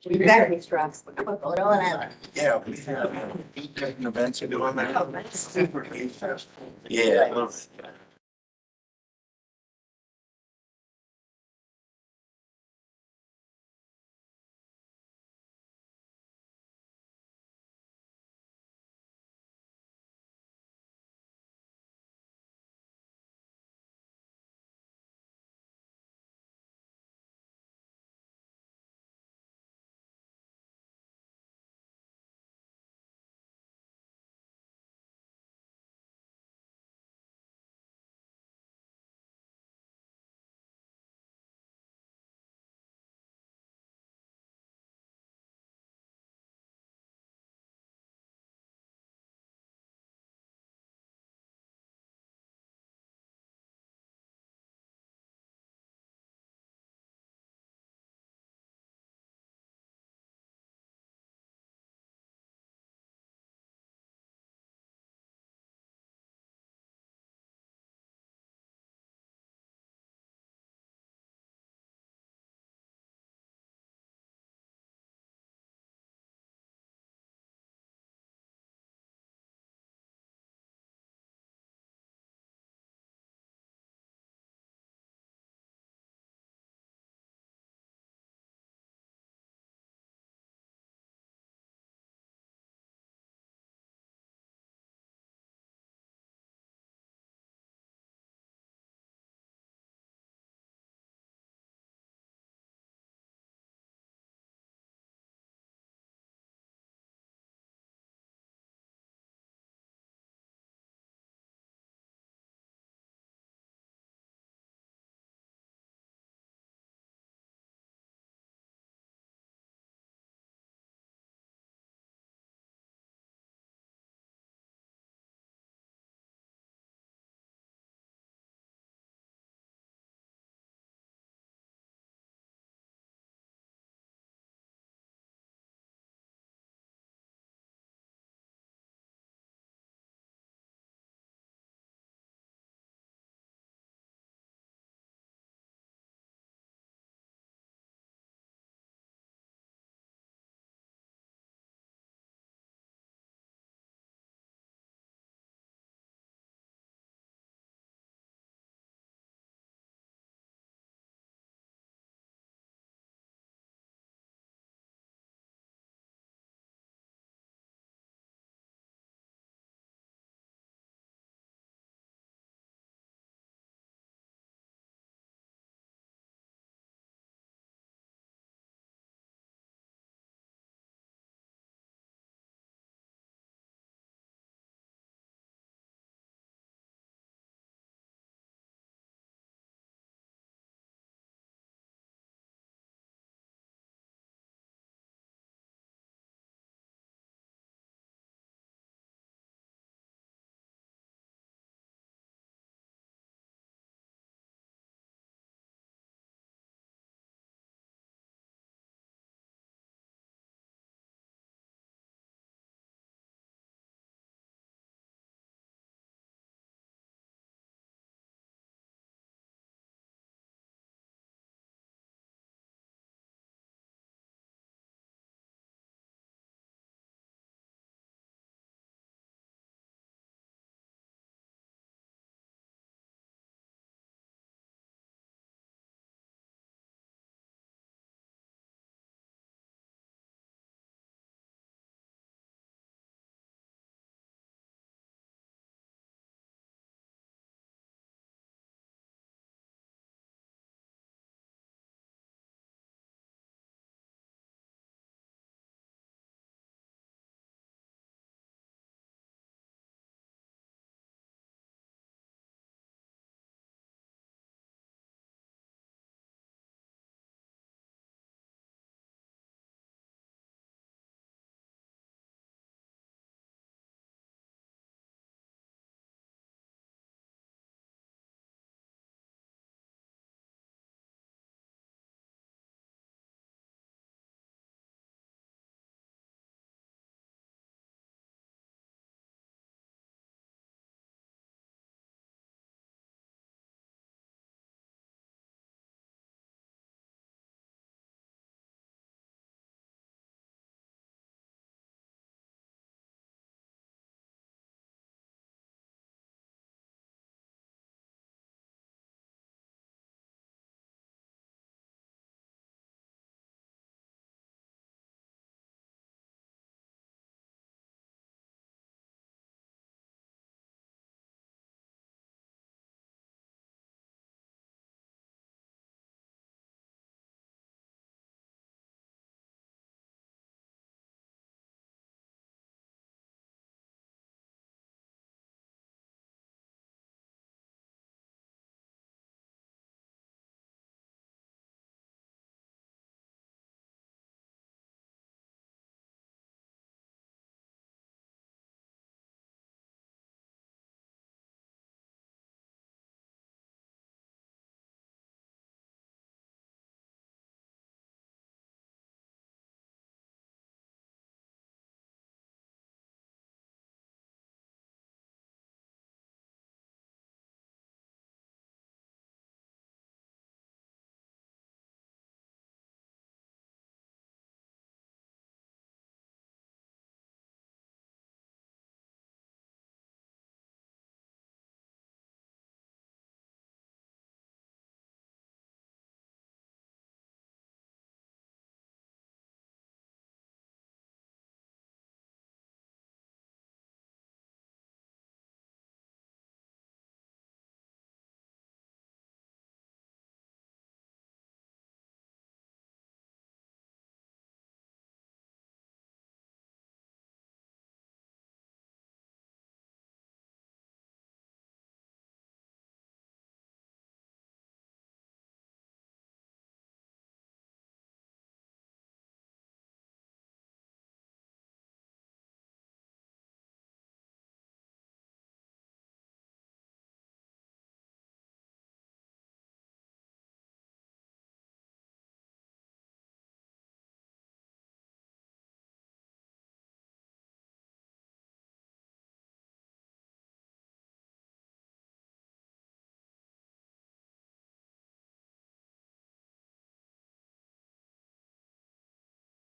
You better be stressed. Yeah. Yeah, we have different events are doing that. Yeah.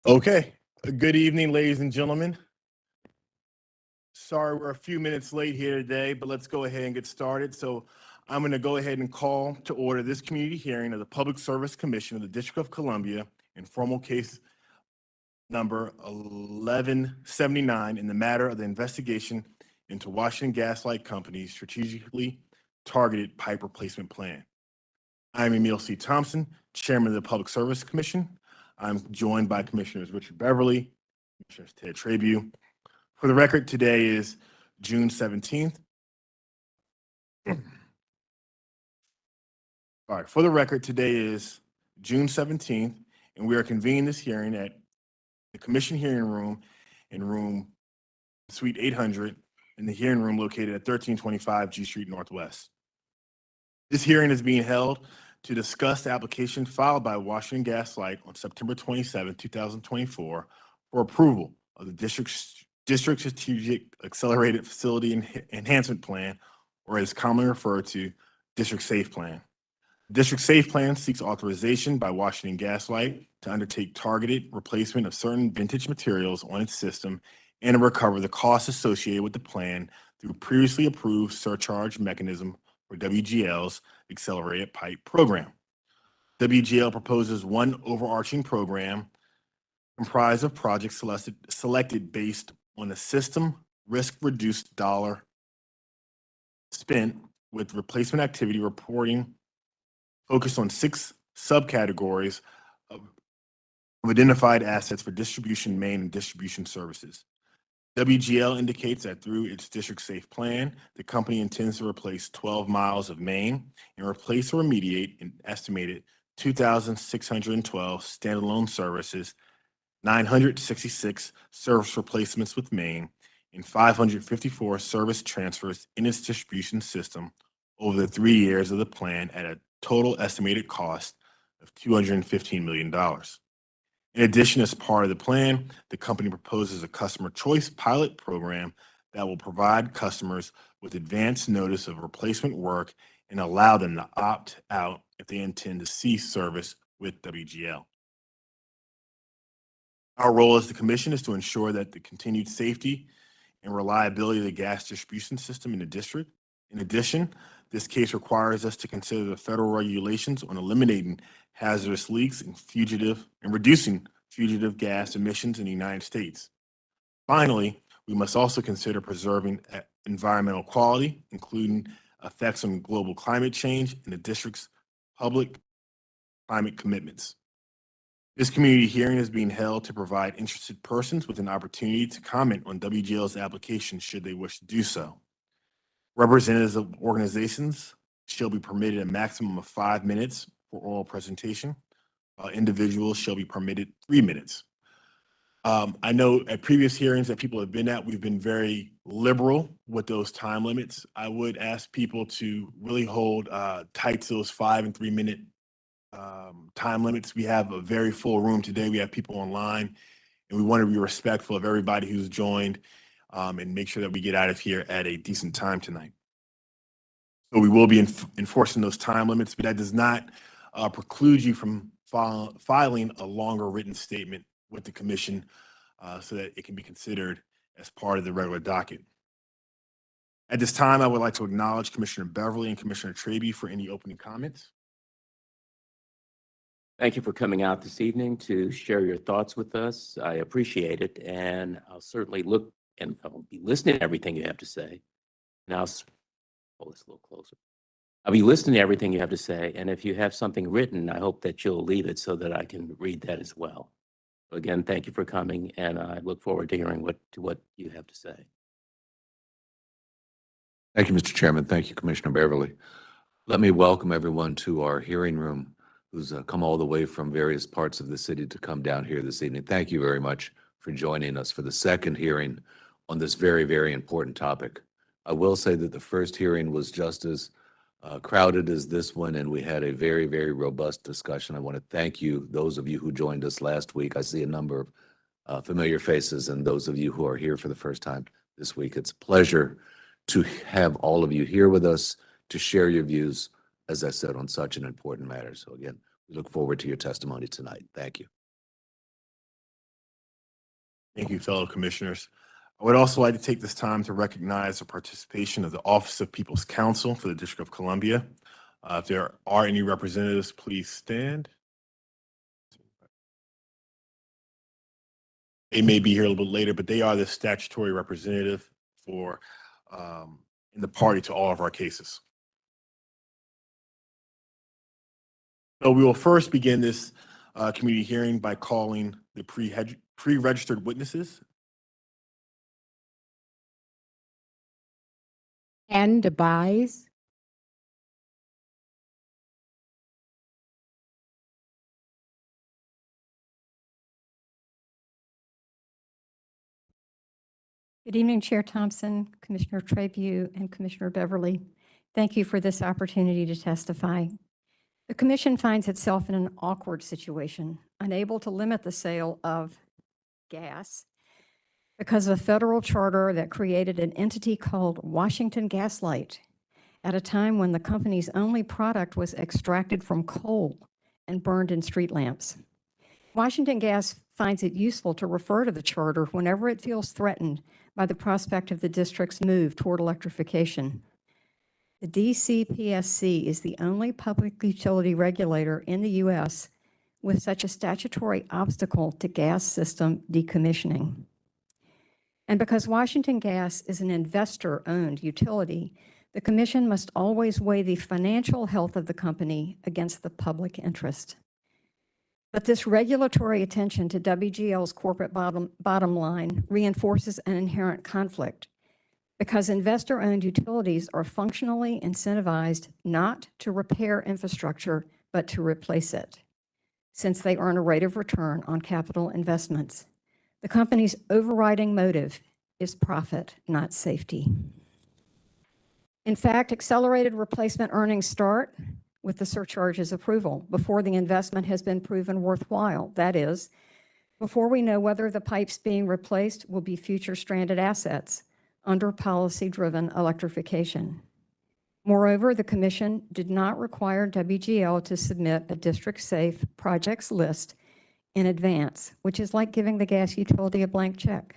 Okay, good evening, ladies and gentlemen. Sorry we're a few minutes late here today, but let's go ahead and get started. So I'm going to go ahead and call to order this community hearing of the Public Service Commission of the District of Columbia in formal case number 1179 in the matter of the investigation into Washington Gas Light Company's strategically targeted pipe replacement plan. I'm Emil C. Thompson, Chairman of the Public Service Commission. I'm joined by Commissioners Richard Beverly, Commissioners Ted Trabue. For the record, today is June 17th. All right, for the record, today is June 17th, and we are convening this hearing at the Commission Hearing Room in room Suite 800 in the hearing room located at 1325 G Street Northwest. This hearing is being held to discuss the application filed by Washington Gas Light on September 27, 2024 for approval of the District Strategic Accelerated Facility Enhancement Plan, or as commonly referred to, District Safe Plan. District Safe Plan seeks authorization by Washington Gas Light to undertake targeted replacement of certain vintage materials on its system and to recover the costs associated with the plan through previously approved surcharge mechanism for WGL's Accelerated Pipe Program. WGL proposes one overarching program comprised of projects selected based on the system risk-reduced dollar spent, with replacement activity reporting focused on 6 subcategories of identified assets for distribution main and distribution services. WGL indicates that through its District Safe Plan, the company intends to replace 12 miles of main and replace or remediate an estimated 2,612 standalone services, 966 service replacements with main, and 554 service transfers in its distribution system over the 3 years of the plan at a total estimated cost of $215 million. In addition, as part of the plan, the company proposes a customer choice pilot program that will provide customers with advance notice of replacement work and allow them to opt out if they intend to cease service with WGL. Our role as the commission is to ensure that the continued safety and reliability of the gas distribution system in the district. In addition, this case requires us to consider the federal regulations on eliminating hazardous leaks and reducing fugitive gas emissions in the United States. Finally, we must also consider preserving environmental quality, including effects on global climate change and the district's public climate commitments. This community hearing is being held to provide interested persons with an opportunity to comment on WGL's application should they wish to do so. Representatives of organizations shall be permitted a maximum of 5 minutes for oral presentation. Individuals shall be permitted 3 minutes. I know at previous hearings that people have been at, we've been very liberal with those time limits. I would ask people to really hold tight to those 5 and 3 minute time limits. We have a very full room today. We have people online, and we want to be respectful of everybody who's joined and make sure that we get out of here at a decent time tonight. So we will be enforcing those time limits, but that does not preclude you from filing a longer written statement with the commission so that it can be considered as part of the regular docket. At this time, I would like to acknowledge Commissioner Beverly and Commissioner Trabue for any opening comments. Thank you for coming out this evening to share your thoughts with us. I appreciate it, and I'll certainly look and I'll be listening to everything you have to say. And I'll hold this a little closer. I'll be listening to everything you have to say, and if you have something written, I hope that you'll leave it so that I can read that as well. Again, thank you for coming, and I look forward to hearing what you have to say. Thank you, Mr. Chairman. Thank you, Commissioner Beverly. Let me welcome everyone to our hearing room who's come all the way from various parts of the city to come down here this evening. Thank you very much for joining us for the second hearing on this very, very important topic. I will say that the first hearing was just as crowded as this one, and we had a very, very robust discussion. I want to thank you, those of you who joined us last week. I see a number of familiar faces, and those of you who are here for the first time this week. It's a pleasure to have all of you here with us to share your views, as I said, on such an important matter. So again, we look forward to your testimony tonight. Thank you. Thank you, fellow commissioners. I would also like to take this time to recognize the participation of the Office of People's Counsel for the District of Columbia. If there are any representatives, please stand. They may be here a little bit later, but they are the statutory representative for in the party to all of our cases. So we will first begin this community hearing by calling the pre-registered witnesses. And Devise. Good evening, Chair Thompson, Commissioner Trabue, and Commissioner Beverly. Thank you for this opportunity to testify. The Commission finds itself in an awkward situation, unable to limit the sale of gas because of a federal charter that created an entity called Washington Gas Light at a time when the company's only product was extracted from coal and burned in street lamps. Washington Gas finds it useful to refer to the charter whenever it feels threatened by the prospect of the district's move toward electrification. The DCPSC is the only public utility regulator in the U.S. with such a statutory obstacle to gas system decommissioning. And because Washington Gas is an investor-owned utility, the Commission must always weigh the financial health of the company against the public interest. But this regulatory attention to WGL's corporate bottom line reinforces an inherent conflict because investor-owned utilities are functionally incentivized not to repair infrastructure, but to replace it, since they earn a rate of return on capital investments. The company's overriding motive is profit, not safety. In fact, accelerated replacement earnings start with the surcharge's approval before the investment has been proven worthwhile. That is, before we know whether the pipes being replaced will be future stranded assets under policy-driven electrification. Moreover, the Commission did not require WGL to submit a district-safe projects list in advance, which is like giving the gas utility a blank check.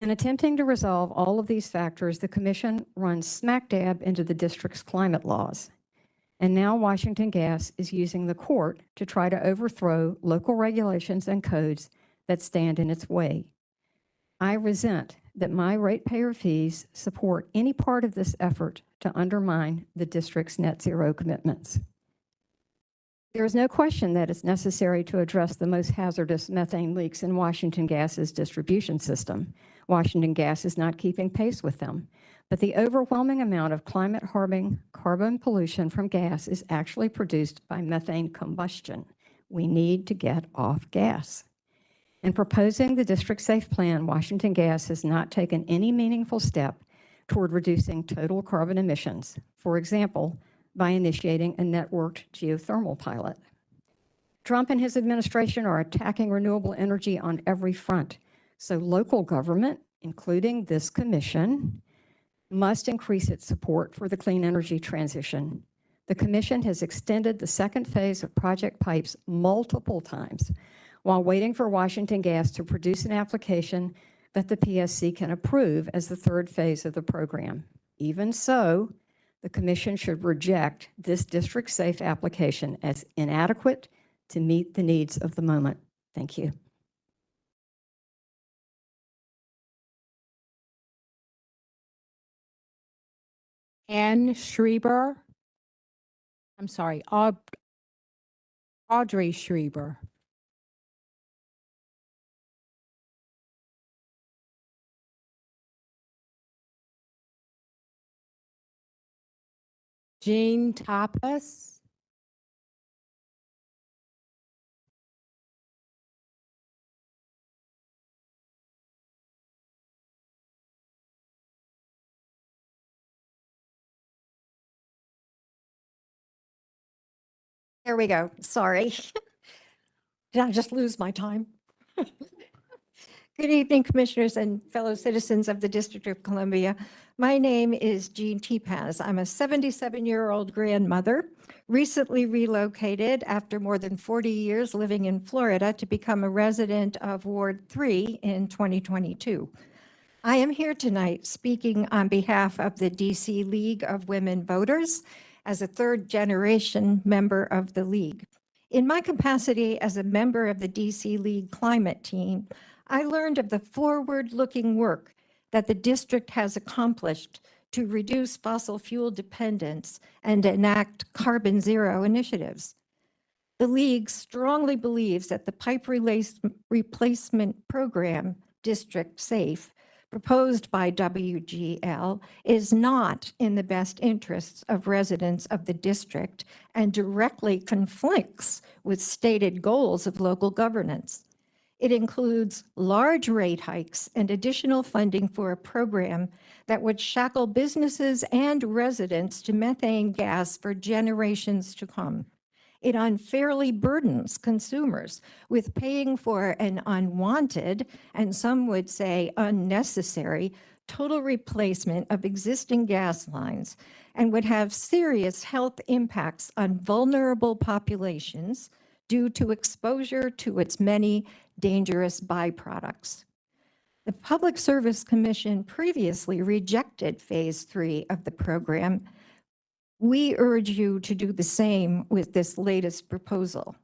In attempting to resolve all of these factors, the Commission runs smack dab into the district's climate laws. And now Washington Gas is using the court to try to overthrow local regulations and codes that stand in its way. I resent that my ratepayer fees support any part of this effort to undermine the district's net zero commitments. There is no question that it's necessary to address the most hazardous methane leaks in Washington Gas's distribution system. Washington Gas is not keeping pace with them, but the overwhelming amount of climate-harming carbon pollution from gas is actually produced by methane combustion. We need to get off gas. In proposing the district safe plan, Washington Gas has not taken any meaningful step toward reducing total carbon emissions, for example, by initiating a networked geothermal pilot. Trump and his administration are attacking renewable energy on every front, so local government, including this commission, must increase its support for the clean energy transition. The commission has extended the second phase of PROJECTpipes multiple times while waiting for Washington Gas to produce an application that the PSC can approve as the third phase of the program. Even so, the Commission should reject this district-safe application as inadequate to meet the needs of the moment. Thank you. Ann Schreiber. I'm sorry, Audrey Schreiber. Jean Tapas. There we go. Sorry. Did I just lose my time? Good evening, Commissioners and fellow citizens of the District of Columbia. My name is Jean Tepaz. I'm a 77-year-old grandmother, recently relocated after more than 40 years living in Florida to become a resident of Ward 3 in 2022. I am here tonight speaking on behalf of the DC League of Women Voters as a third-generation member of the League. In my capacity as a member of the DC League climate team, I learned of the forward-looking work that the district has accomplished to reduce fossil fuel dependence and enact carbon zero initiatives. The League strongly believes that the pipe replacement program, District Safe, proposed by WGL is not in the best interests of residents of the district and directly conflicts with stated goals of local governance. It includes large rate hikes and additional funding for a program that would shackle businesses and residents to methane gas for generations to come. It unfairly burdens consumers with paying for an unwanted, and some would say unnecessary, total replacement of existing gas lines and would have serious health impacts on vulnerable populations due to exposure to its many dangerous byproducts. The Public Service Commission previously rejected Phase 3 of the program. We urge you to do the same with this latest proposal.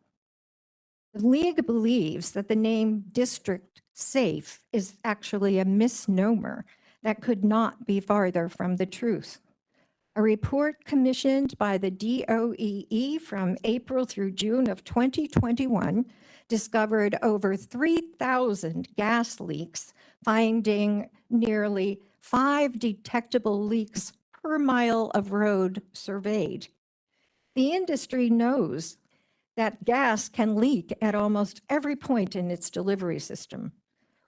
The League believes that the name District Safe is actually a misnomer that could not be farther from the truth. A report commissioned by the DOEE from April through June of 2021 discovered over 3,000 gas leaks, finding nearly 5 detectable leaks per mile of road surveyed. The industry knows that gas can leak at almost every point in its delivery system.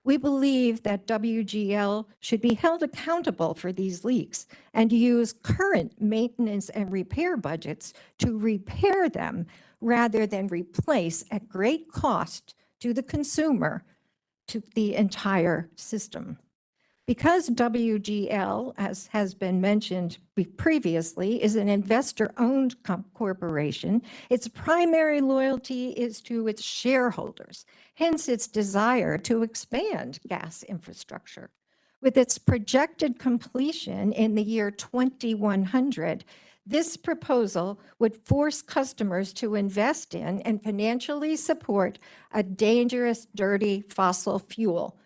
We believe that WGL should be held accountable for these leaks and use current maintenance and repair budgets to repair them rather than replace at great cost to the consumer to the entire system. Because WGL, as has been mentioned previously, is an investor-owned corporation, its primary loyalty is to its shareholders, hence its desire to expand gas infrastructure. With its projected completion in the year 2100, this proposal would force customers to invest in and financially support a dangerous, dirty fossil fuel,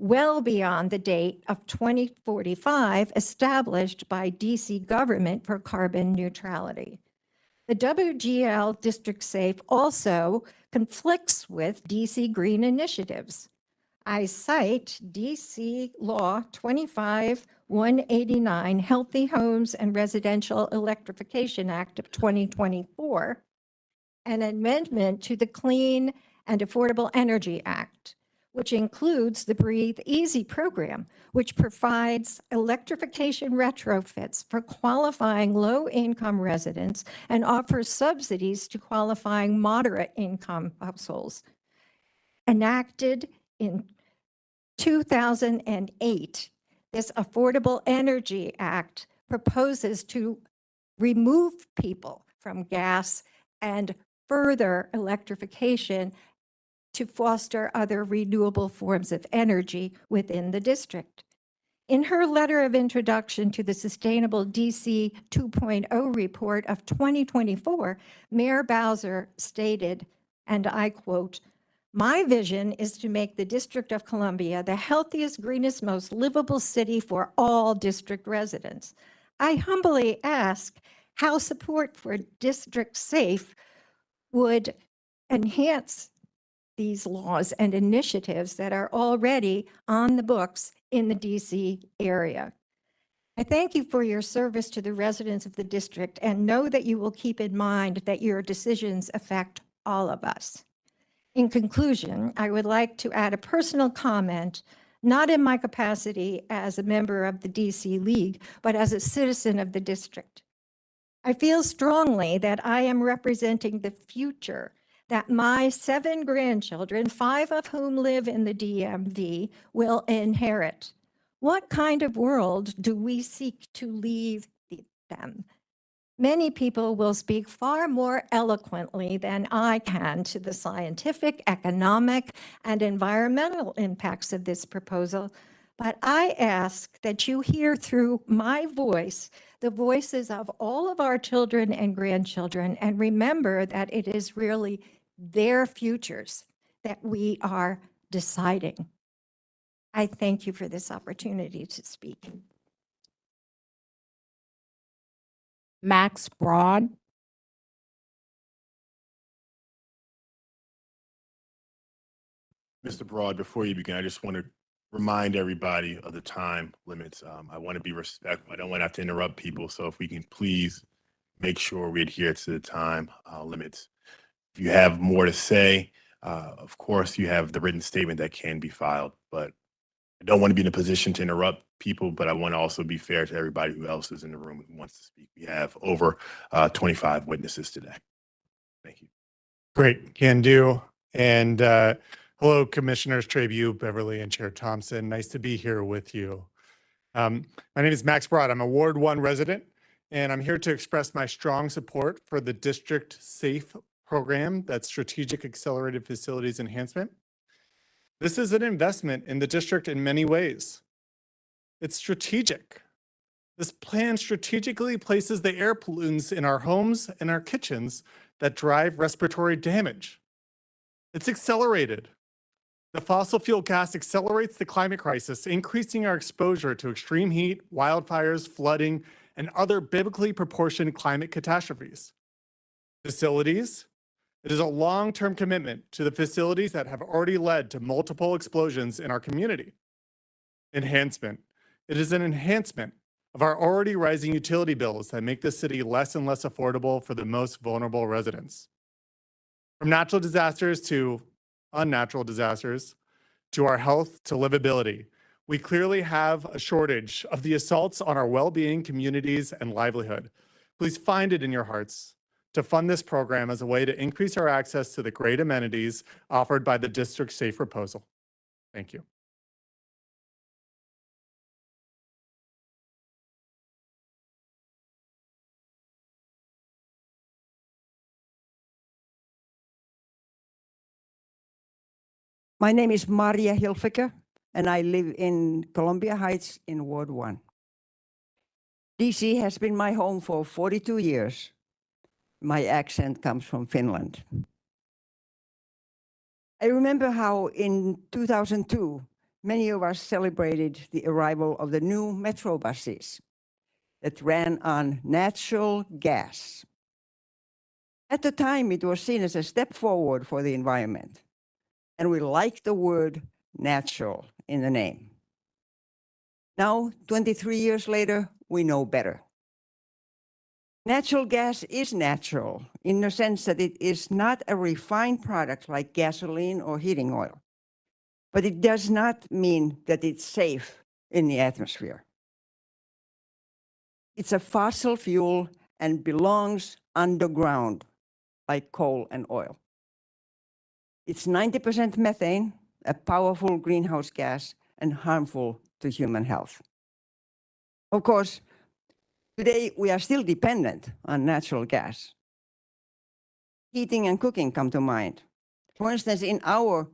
well beyond the date of 2045 established by DC government for carbon neutrality. The WGL District Safe also conflicts with DC green initiatives. I cite DC Law 25-189, Healthy Homes and Residential Electrification Act of 2024, an amendment to the Clean and Affordable Energy Act, which includes the Breathe Easy program, which provides electrification retrofits for qualifying low-income residents and offers subsidies to qualifying moderate-income households. Enacted in 2008, this Affordable Energy Act proposes to remove people from gas and further electrification to foster other renewable forms of energy within the district. In her letter of introduction to the Sustainable DC 2.0 report of 2024, Mayor Bowser stated, and I quote, "My vision is to make the District of Columbia the healthiest, greenest, most livable city for all district residents. I humbly ask how support for District Safe would enhance these laws and initiatives that are already on the books in the DC area. I thank you for your service to the residents of the district and know that you will keep in mind that your decisions affect all of us." In conclusion, I would like to add a personal comment, not in my capacity as a member of the DC League, but as a citizen of the district. I feel strongly that I am representing the future that my 7 grandchildren, 5 of whom live in the DMV, will inherit? What kind of world do we seek to leave them? Many people will speak far more eloquently than I can to the scientific, economic, and environmental impacts of this proposal, but I ask that you hear through my voice the voices of all of our children and grandchildren, and remember that it is really their futures that we are deciding. I thank you for this opportunity to speak. Max Broad. Mr. Broad, before you begin, I just want to remind everybody of the time limits. I want to be respectful. I don't want to have to interrupt people. So if we can please make sure we adhere to the time limits. If you have more to say, of course, you have the written statement that can be filed, but I don't want to be in a position to interrupt people, but I want to also be fair to everybody who else is in the room who wants to speak. We have over 25 witnesses today. Thank you. Great, can do. And hello, Commissioners Trabue, Beverly, and Chair Thompson. Nice to be here with you. My name is Max Broad. I'm a Ward 1 resident, and I'm here to express my strong support for the District SAFE program, that's Strategic Accelerated Facilities Enhancement. This is an investment in the district in many ways. It's strategic. This plan strategically places the air pollutants in our homes and our kitchens that drive respiratory damage. It's accelerated. The fossil fuel gas accelerates the climate crisis, increasing our exposure to extreme heat, wildfires, flooding, and other biblically proportioned climate catastrophes. Facilities. It is a long-term commitment to the facilities that have already led to multiple explosions in our community. Enhancement. It is an enhancement of our already rising utility bills that make the city less and less affordable for the most vulnerable residents. From natural disasters to unnatural disasters, to our health to livability, we clearly have a shortage of the assaults on our well-being, communities, and livelihood. Please find it in your hearts to fund this program as a way to increase our access to the great amenities offered by the District SAFE proposal. Thank you. My name is Maria Hilfiger, and I live in Columbia Heights in Ward 1. DC has been my home for 42 years. My accent comes from Finland. I remember how in 2002, many of us celebrated the arrival of the new metro buses that ran on natural gas. At the time, it was seen as a step forward for the environment, and we liked the word natural in the name. Now, 23 years later, we know better. Natural gas is natural in the sense that it is not a refined product like gasoline or heating oil, but it does not mean that it's safe in the atmosphere. It's a fossil fuel and belongs underground like coal and oil. It's 90% methane, a powerful greenhouse gas and harmful to human health. Of course, today we are still dependent on natural gas. Heating and cooking come to mind. For instance, in our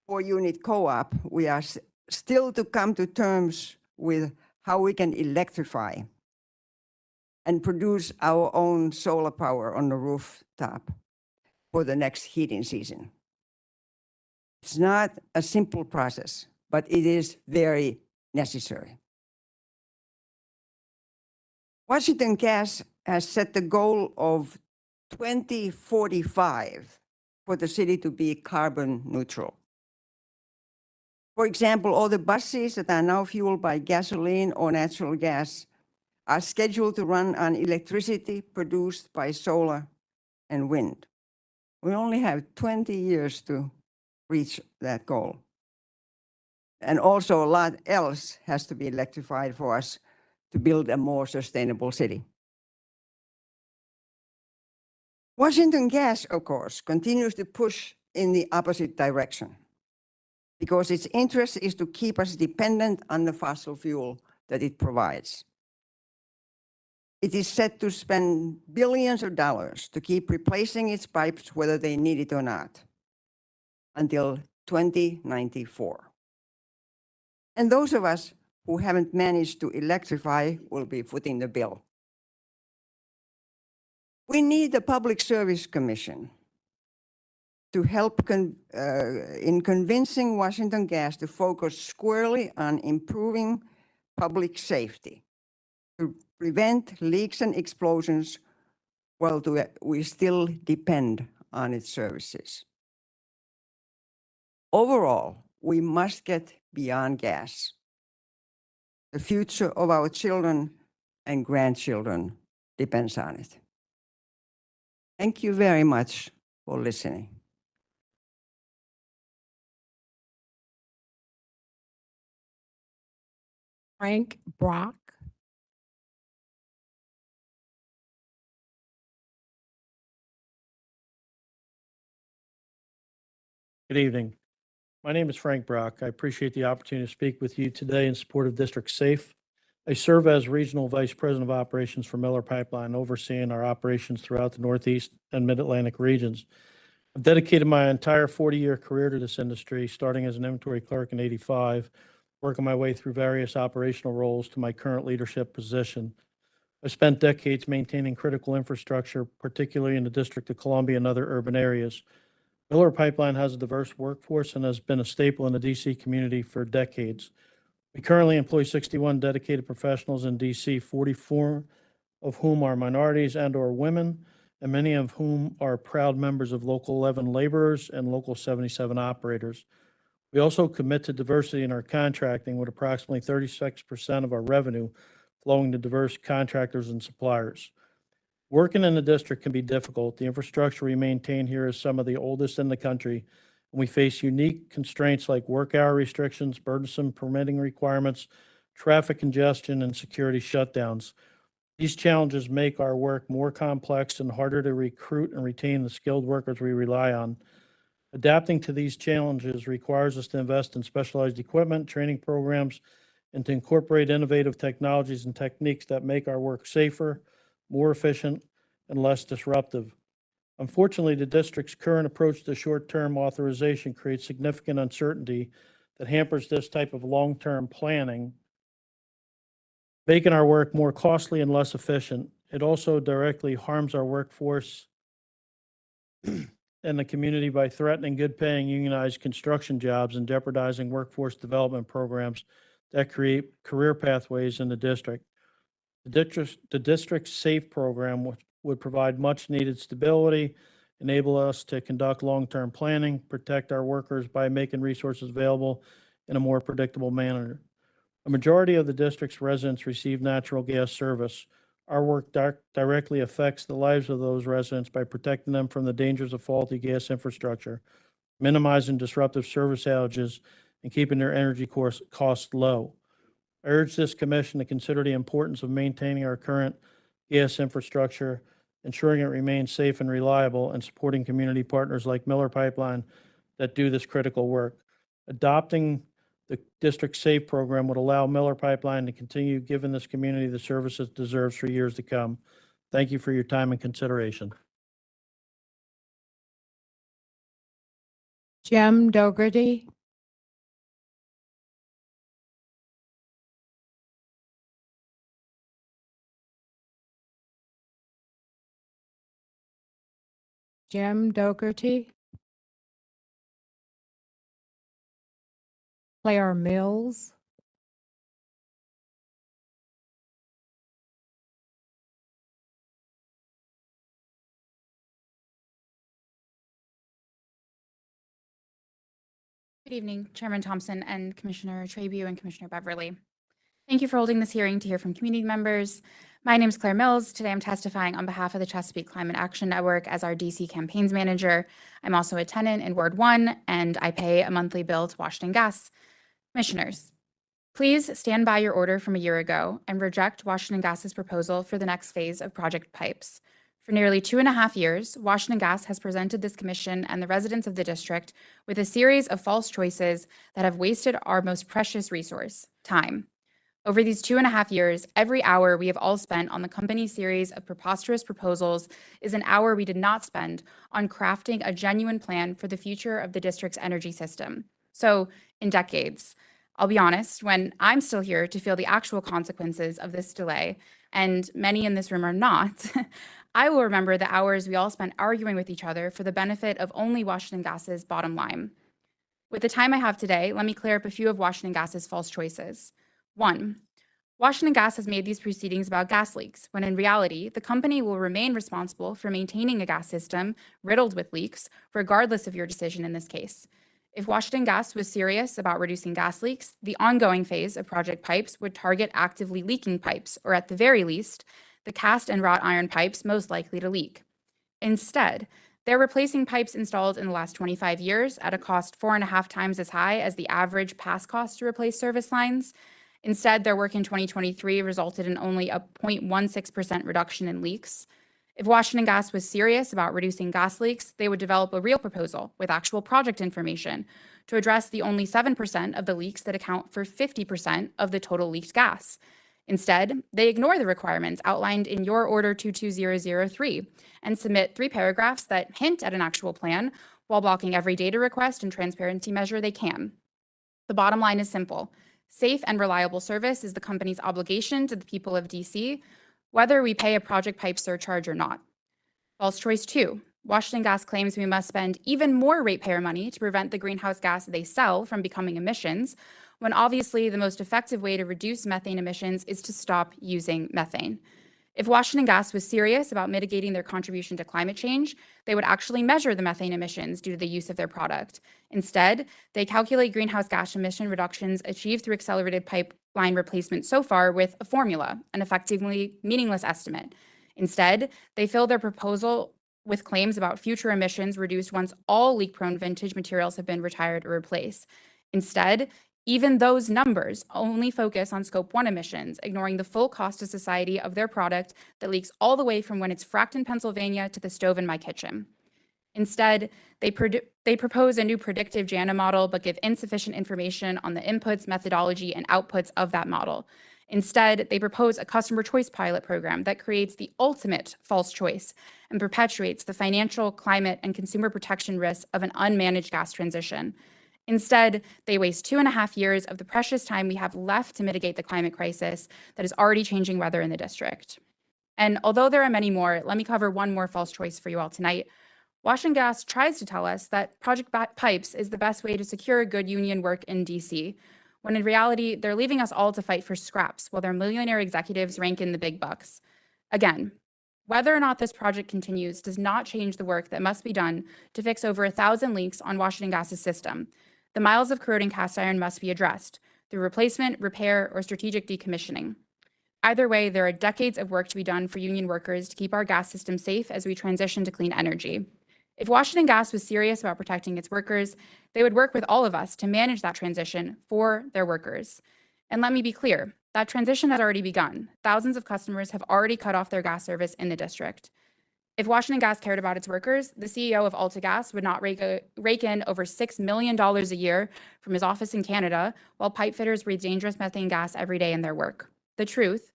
4-unit co-op, we are still to come to terms with how we can electrify and produce our own solar power on the rooftop for the next heating season. It's not a simple process, but it is very necessary. Washington Gas has set the goal of 2045 for the city to be carbon neutral. For example, all the buses that are now fueled by gasoline or natural gas are scheduled to run on electricity produced by solar and wind. We only have 20 years to reach that goal. And also a lot else has to be electrified for us to build a more sustainable city. Washington Gas, of course, continues to push in the opposite direction because its interest is to keep us dependent on the fossil fuel that it provides. It is set to spend billions of dollars to keep replacing its pipes, whether they need it or not, until 2094. And those of us who haven't managed to electrify will be footing the bill. We need the Public Service Commission to help in convincing Washington Gas to focus squarely on improving public safety, to prevent leaks and explosions while we still depend on its services. Overall, we must get beyond gas. The future of our children and grandchildren depends on it. Thank you very much for listening. Frank Brock. Good evening. My name is Frank Brock. I appreciate the opportunity to speak with you today in support of District SAFE. I serve as Regional Vice President of Operations for Miller Pipeline, overseeing our operations throughout the Northeast and Mid-Atlantic regions. I've dedicated my entire 40-year career to this industry, starting as an inventory clerk in '85, working my way through various operational roles to my current leadership position. I've spent decades maintaining critical infrastructure, particularly in the District of Columbia and other urban areas. Miller Pipeline has a diverse workforce and has been a staple in the DC community for decades. We currently employ 61 dedicated professionals in DC, 44 of whom are minorities and/or women, and many of whom are proud members of Local 11 laborers and Local 77 operators. We also commit to diversity in our contracting, with approximately 36% of our revenue flowing to diverse contractors and suppliers. Working in the district can be difficult. The infrastructure we maintain here is some of the oldest in the country, and we face unique constraints like work hour restrictions, burdensome permitting requirements, traffic congestion, and security shutdowns. These challenges make our work more complex and harder to recruit and retain the skilled workers we rely on. Adapting to these challenges requires us to invest in specialized equipment, training programs, and to incorporate innovative technologies and techniques that make our work safer, more efficient, and less disruptive. Unfortunately, the district's current approach to short-term authorization creates significant uncertainty that hampers this type of long-term planning, making our work more costly and less efficient. It also directly harms our workforce and the community by threatening good-paying unionized construction jobs and jeopardizing workforce development programs that create career pathways in the district. The district's SAFE program would provide much-needed stability, enable us to conduct long-term planning, protect our workers by making resources available in a more predictable manner. A majority of the district's residents receive natural gas service. Our work directly affects the lives of those residents by protecting them from the dangers of faulty gas infrastructure, minimizing disruptive service outages, and keeping their energy costs low. I urge this commission to consider the importance of maintaining our current gas infrastructure, ensuring it remains safe and reliable, and supporting community partners like Miller Pipeline that do this critical work. Adopting the District SAFE program would allow Miller Pipeline to continue giving this community the services it deserves for years to come. Thank you for your time and consideration. Jim Dougherty. Jim Dougherty. Claire Mills. Good evening, Chairman Thompson and Commissioner Trabue and Commissioner Beverly. Thank you for holding this hearing to hear from community members. My name is Claire Mills. Today I'm testifying on behalf of the Chesapeake Climate Action Network as our DC campaigns manager. I'm also a tenant in Ward 1, and I pay a monthly bill to Washington Gas. Commissioners, please stand by your order from a year ago and reject Washington Gas's proposal for the next phase of Project Pipes. For nearly 2.5 years, Washington Gas has presented this commission and the residents of the district with a series of false choices that have wasted our most precious resource, time. Over these 2.5 years, every hour we have all spent on the company's series of preposterous proposals is an hour we did not spend on crafting a genuine plan for the future of the district's energy system. So, in decades, I'll be honest, when I'm still here to feel the actual consequences of this delay, and many in this room are not, I will remember the hours we all spent arguing with each other for the benefit of only Washington Gas's bottom line. With the time I have today, let me clear up a few of Washington Gas's false choices. 1. Washington Gas has made these proceedings about gas leaks, when in reality, the company will remain responsible for maintaining a gas system riddled with leaks, regardless of your decision in this case. If Washington Gas was serious about reducing gas leaks, the ongoing phase of Project Pipes would target actively leaking pipes, or at the very least, the cast and wrought iron pipes most likely to leak. Instead, they're replacing pipes installed in the last 25 years at a cost 4.5 times as high as the average past cost to replace service lines. Instead, their work in 2023 resulted in only a 0.16% reduction in leaks. If Washington Gas was serious about reducing gas leaks, they would develop a real proposal with actual project information to address the only 7% of the leaks that account for 50% of the total leaked gas. Instead, they ignore the requirements outlined in your Order 22003 and submit 3 paragraphs that hint at an actual plan while blocking every data request and transparency measure they can. The bottom line is simple. Safe and reliable service is the company's obligation to the people of DC, whether we pay a Project Pipe surcharge or not. False choice 2. Washington Gas claims we must spend even more ratepayer money to prevent the greenhouse gas they sell from becoming emissions, when obviously the most effective way to reduce methane emissions is to stop using methane. If Washington Gas was serious about mitigating their contribution to climate change, they would actually measure the methane emissions due to the use of their product. Instead, they calculate greenhouse gas emission reductions achieved through accelerated pipeline replacement so far with a formula, an effectively meaningless estimate. Instead, they fill their proposal with claims about future emissions reduced once all leak-prone vintage materials have been retired or replaced. Instead, even those numbers only focus on Scope 1 emissions, ignoring the full cost to society of their product that leaks all the way from when it's fracked in Pennsylvania to the stove in my kitchen. Instead, they propose a new predictive JANA model, but give insufficient information on the inputs, methodology, and outputs of that model. Instead, they propose a customer choice pilot program that creates the ultimate false choice and perpetuates the financial, climate, and consumer protection risks of an unmanaged gas transition. Instead, they waste 2.5 years of the precious time we have left to mitigate the climate crisis that is already changing weather in the district. And although there are many more, let me cover one more false choice for you all tonight. Washington Gas tries to tell us that Project Pipes is the best way to secure good union work in DC, when in reality, they're leaving us all to fight for scraps while their millionaire executives rank in the big bucks. Again, whether or not this project continues does not change the work that must be done to fix over 1,000 leaks on Washington Gas's system. The miles of corroding cast iron must be addressed through replacement, repair, or strategic decommissioning. Either way, there are decades of work to be done for union workers to keep our gas system safe as we transition to clean energy. If Washington Gas was serious about protecting its workers, they would work with all of us to manage that transition for their workers. And let me be clear, that transition has already begun. Thousands of customers have already cut off their gas service in the district. If Washington Gas cared about its workers, the CEO of AltaGas would not rake in over $6 million a year from his office in Canada while pipe fitters breathe dangerous methane gas every day in their work. The truth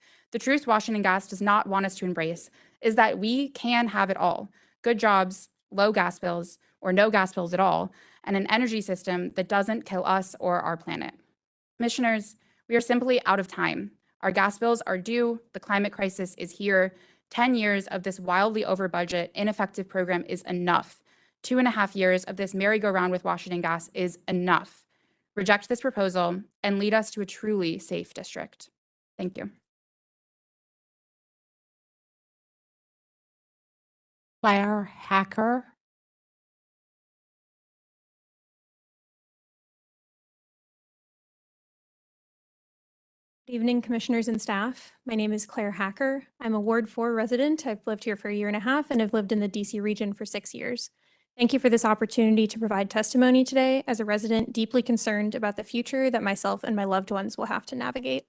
Washington Gas does not want us to embrace is that we can have it all: good jobs, low gas bills, or no gas bills at all, and an energy system that doesn't kill us or our planet. Commissioners, we are simply out of time. Our gas bills are due, the climate crisis is here. 10 years of this wildly over budget, ineffective program is enough. 2.5 years of this merry-go-round with Washington Gas is enough. Reject this proposal and lead us to a truly safe district. Thank you. Claire Hacker. Good evening, commissioners and staff. My name is Claire Hacker. I'm a Ward 4 resident. I've lived here for 1.5 years and have lived in the DC region for 6 years. Thank you for this opportunity to provide testimony today as a resident deeply concerned about the future that myself and my loved ones will have to navigate.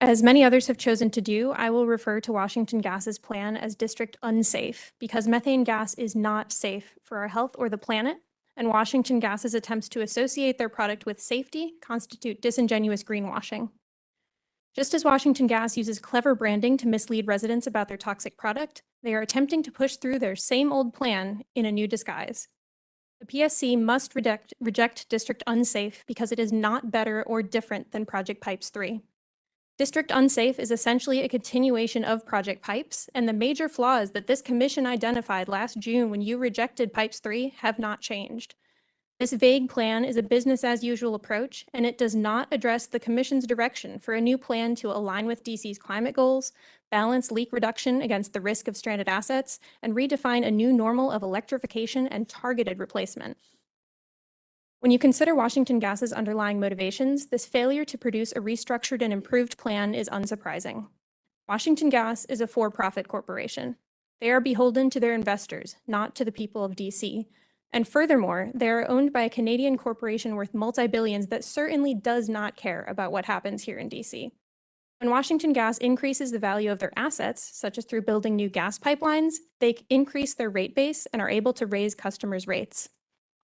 As many others have chosen to do, I will refer to Washington Gas's plan as district unsafe because methane gas is not safe for our health or the planet, and Washington Gas's attempts to associate their product with safety constitute disingenuous greenwashing. Just as Washington Gas uses clever branding to mislead residents about their toxic product, they are attempting to push through their same old plan in a new disguise. The PSC must reject District Unsafe because it is not better or different than PROJECTpipes 3. District Unsafe is essentially a continuation of PROJECTpipes, and the major flaws that this commission identified last June when you rejected Pipes 3 have not changed. This vague plan is a business-as-usual approach, and it does not address the Commission's direction for a new plan to align with DC's climate goals, balance leak reduction against the risk of stranded assets, and redefine a new normal of electrification and targeted replacement. When you consider Washington Gas's underlying motivations, this failure to produce a restructured and improved plan is unsurprising. Washington Gas is a for-profit corporation. They are beholden to their investors, not to the people of DC. And furthermore, they are owned by a Canadian corporation worth multi-billions that certainly does not care about what happens here in DC. When Washington Gas increases the value of their assets, such as through building new gas pipelines, they increase their rate base and are able to raise customers' rates.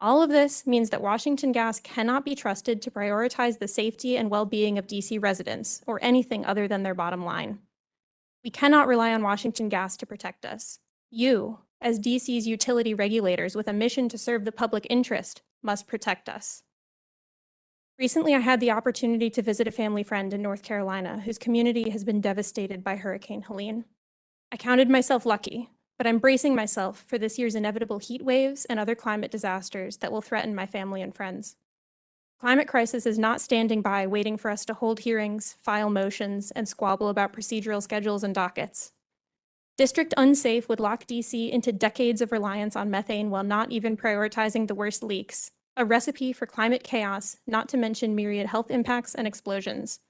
All of this means that Washington Gas cannot be trusted to prioritize the safety and well-being of DC residents or anything other than their bottom line. We cannot rely on Washington Gas to protect us. You, as DC's utility regulators with a mission to serve the public interest, must protect us. Recently, I had the opportunity to visit a family friend in North Carolina whose community has been devastated by Hurricane Helene. I counted myself lucky, but I'm bracing myself for this year's inevitable heat waves and other climate disasters that will threaten my family and friends. Climate crisis is not standing by waiting for us to hold hearings, file motions, and squabble about procedural schedules and dockets. District Unsafe would lock DC into decades of reliance on methane while not even prioritizing the worst leaks, a recipe for climate chaos, not to mention myriad health impacts and explosions.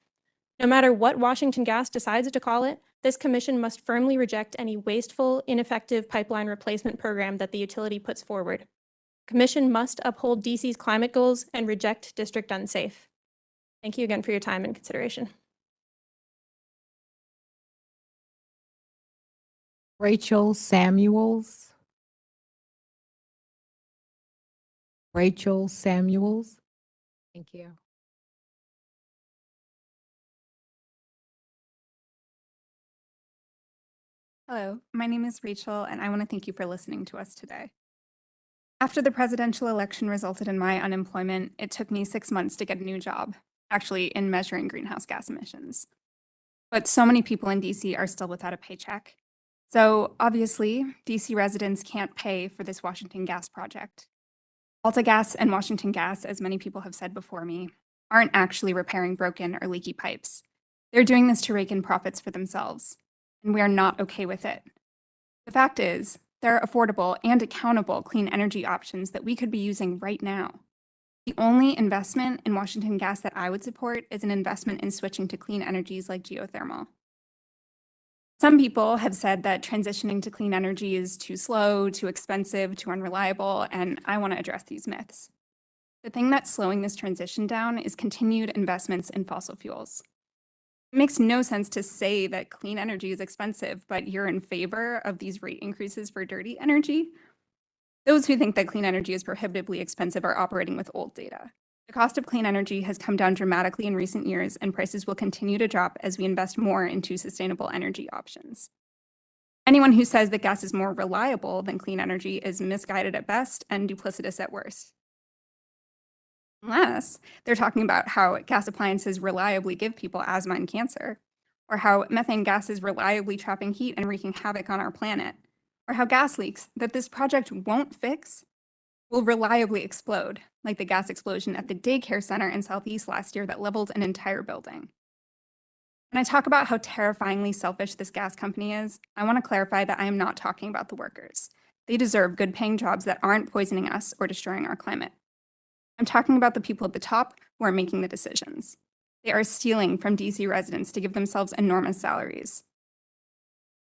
No matter what Washington Gas decides to call it, this commission must firmly reject any wasteful, ineffective pipeline replacement program that the utility puts forward. The commission must uphold DC's climate goals and reject District Unsafe. Thank you again for your time and consideration. Rachel Samuels. Rachel Samuels. Thank you. Hello, my name is Rachel, and I want to thank you for listening to us today. After the presidential election resulted in my unemployment, it took me 6 months to get a new job, actually in measuring greenhouse gas emissions. But so many people in DC are still without a paycheck. So obviously, DC residents can't pay for this Washington Gas project. AltaGas and Washington Gas, as many people have said before me, aren't actually repairing broken or leaky pipes. They're doing this to rake in profits for themselves, and we are not okay with it. The fact is, there are affordable and accountable clean energy options that we could be using right now. The only investment in Washington Gas that I would support is an investment in switching to clean energies like geothermal. Some people have said that transitioning to clean energy is too slow, too expensive, too unreliable, and I want to address these myths. The thing that's slowing this transition down is continued investments in fossil fuels. It makes no sense to say that clean energy is expensive, but you're in favor of these rate increases for dirty energy. Those who think that clean energy is prohibitively expensive are operating with old data. The cost of clean energy has come down dramatically in recent years, and prices will continue to drop as we invest more into sustainable energy options. Anyone who says that gas is more reliable than clean energy is misguided at best and duplicitous at worst. Unless they're talking about how gas appliances reliably give people asthma and cancer, or how methane gas is reliably trapping heat and wreaking havoc on our planet, or how gas leaks that this project won't fix will reliably explode, like the gas explosion at the daycare center in Southeast last year that leveled an entire building. When I talk about how terrifyingly selfish this gas company is, I want to clarify that I am not talking about the workers. They deserve good-paying jobs that aren't poisoning us or destroying our climate. I'm talking about the people at the top who are making the decisions. They are stealing from DC residents to give themselves enormous salaries.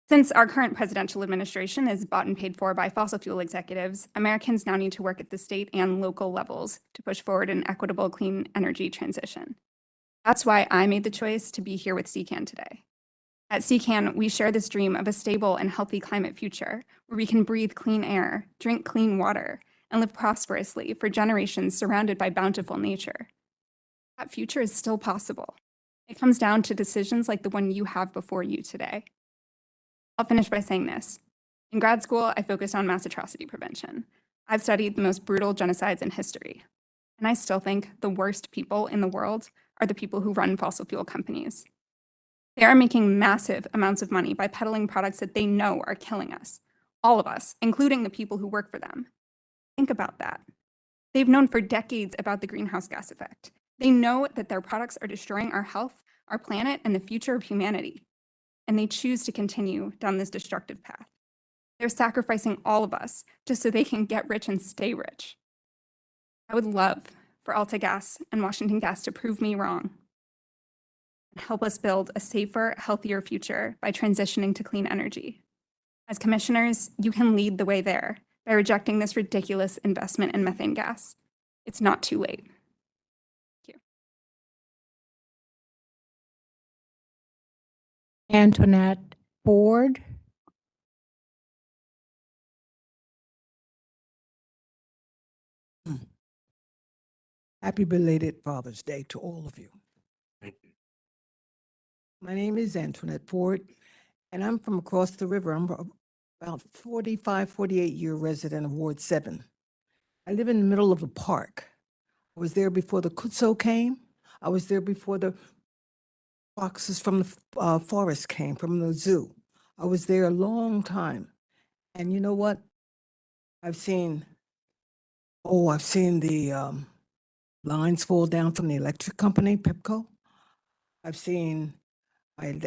Since our current presidential administration is bought and paid for by fossil fuel executives, Americans now need to work at the state and local levels to push forward an equitable clean energy transition. That's why I made the choice to be here with CCAN today. At CCAN, we share this dream of a stable and healthy climate future where we can breathe clean air, drink clean water, and live prosperously for generations surrounded by bountiful nature. That future is still possible. It comes down to decisions like the one you have before you today. I'll finish by saying this. In grad school, I focused on mass atrocity prevention. I've studied the most brutal genocides in history. And I still think the worst people in the world are the people who run fossil fuel companies. They are making massive amounts of money by peddling products that they know are killing us, all of us, including the people who work for them. Think about that. They've known for decades about the greenhouse gas effect. They know that their products are destroying our health, our planet, and the future of humanity. And they choose to continue down this destructive path. They're sacrificing all of us just so they can get rich and stay rich. I would love for AltaGas and Washington Gas to prove me wrong and help us build a safer, healthier future by transitioning to clean energy. As commissioners, you can lead the way there by rejecting this ridiculous investment in methane gas. It's not too late. Thank you. Antoinette Ford. Happy belated Father's Day to all of you. Thank you. My name is Antoinette Ford, and I'm from across the river. I'm about 45, 48-year resident of Ward 7. I live in the middle of a park. I was there before the Kutso came. I was there before the foxes from the forest came, from the zoo. I was there a long time. And you know what? I've seen the lines fall down from the electric company, Pepco. I've seen my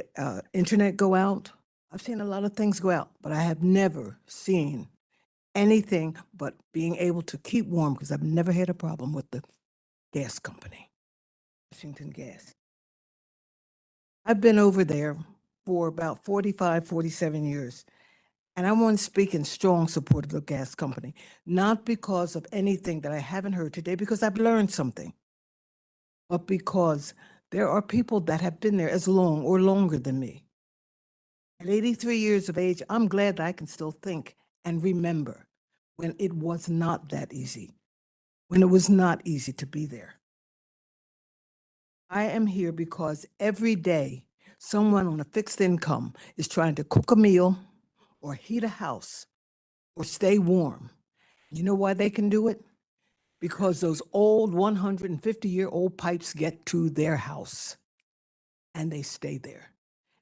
internet go out. I've seen a lot of things go out, but I have never seen anything but being able to keep warm because I've never had a problem with the gas company, Washington Gas. I've been over there for about 45, 47 years. And I want to speak in strong support of the gas company, not because of anything that I haven't heard today, because I've learned something, but because there are people that have been there as long or longer than me. At 83 years of age, I'm glad that I can still think and remember when it was not that easy, when it was not easy to be there. I am here because every day someone on a fixed income is trying to cook a meal or heat a house or stay warm. You know why they can do it? Because those old 150-year-old pipes get to their house and they stay there.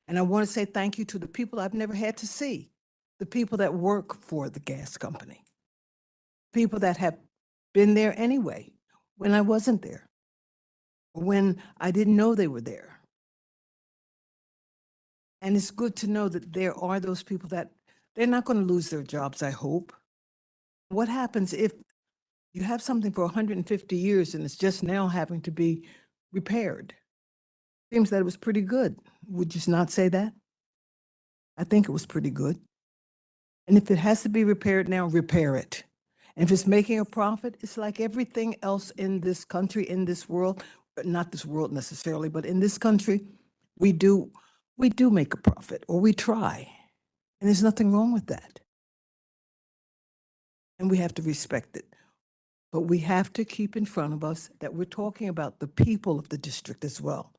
And I want to say thank you to the people I've never had to see, the people that work for the gas company, people that have been there anyway when I wasn't there, or when I didn't know they were there. And it's good to know that there are those people that they're not going to lose their jobs, I hope. What happens if you have something for 150 years and it's just now having to be repaired? Seems that it was pretty good. Would you not say that? I think it was pretty good. And if it has to be repaired now, repair it. And if it's making a profit, it's like everything else in this country, in this world, but not this world necessarily, but in this country, we do make a profit, or we try. And there's nothing wrong with that. And we have to respect it. But we have to keep in front of us that we're talking about the people of the district as well.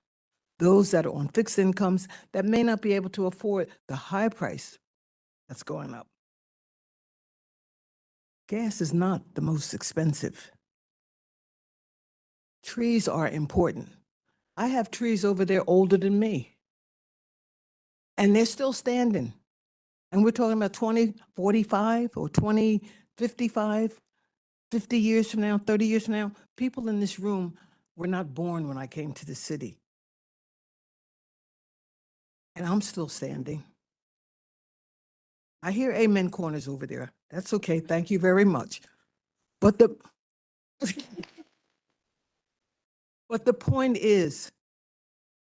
Those that are on fixed incomes that may not be able to afford the high price that's going up. Gas is not the most expensive. Trees are important. I have trees over there older than me. And they're still standing. And we're talking about 2045 or 2055, 50 years from now, 30 years from now. People in this room were not born when I came to the city. And I'm still standing. I hear amen corners over there. That's okay. Thank you very much. But the point is,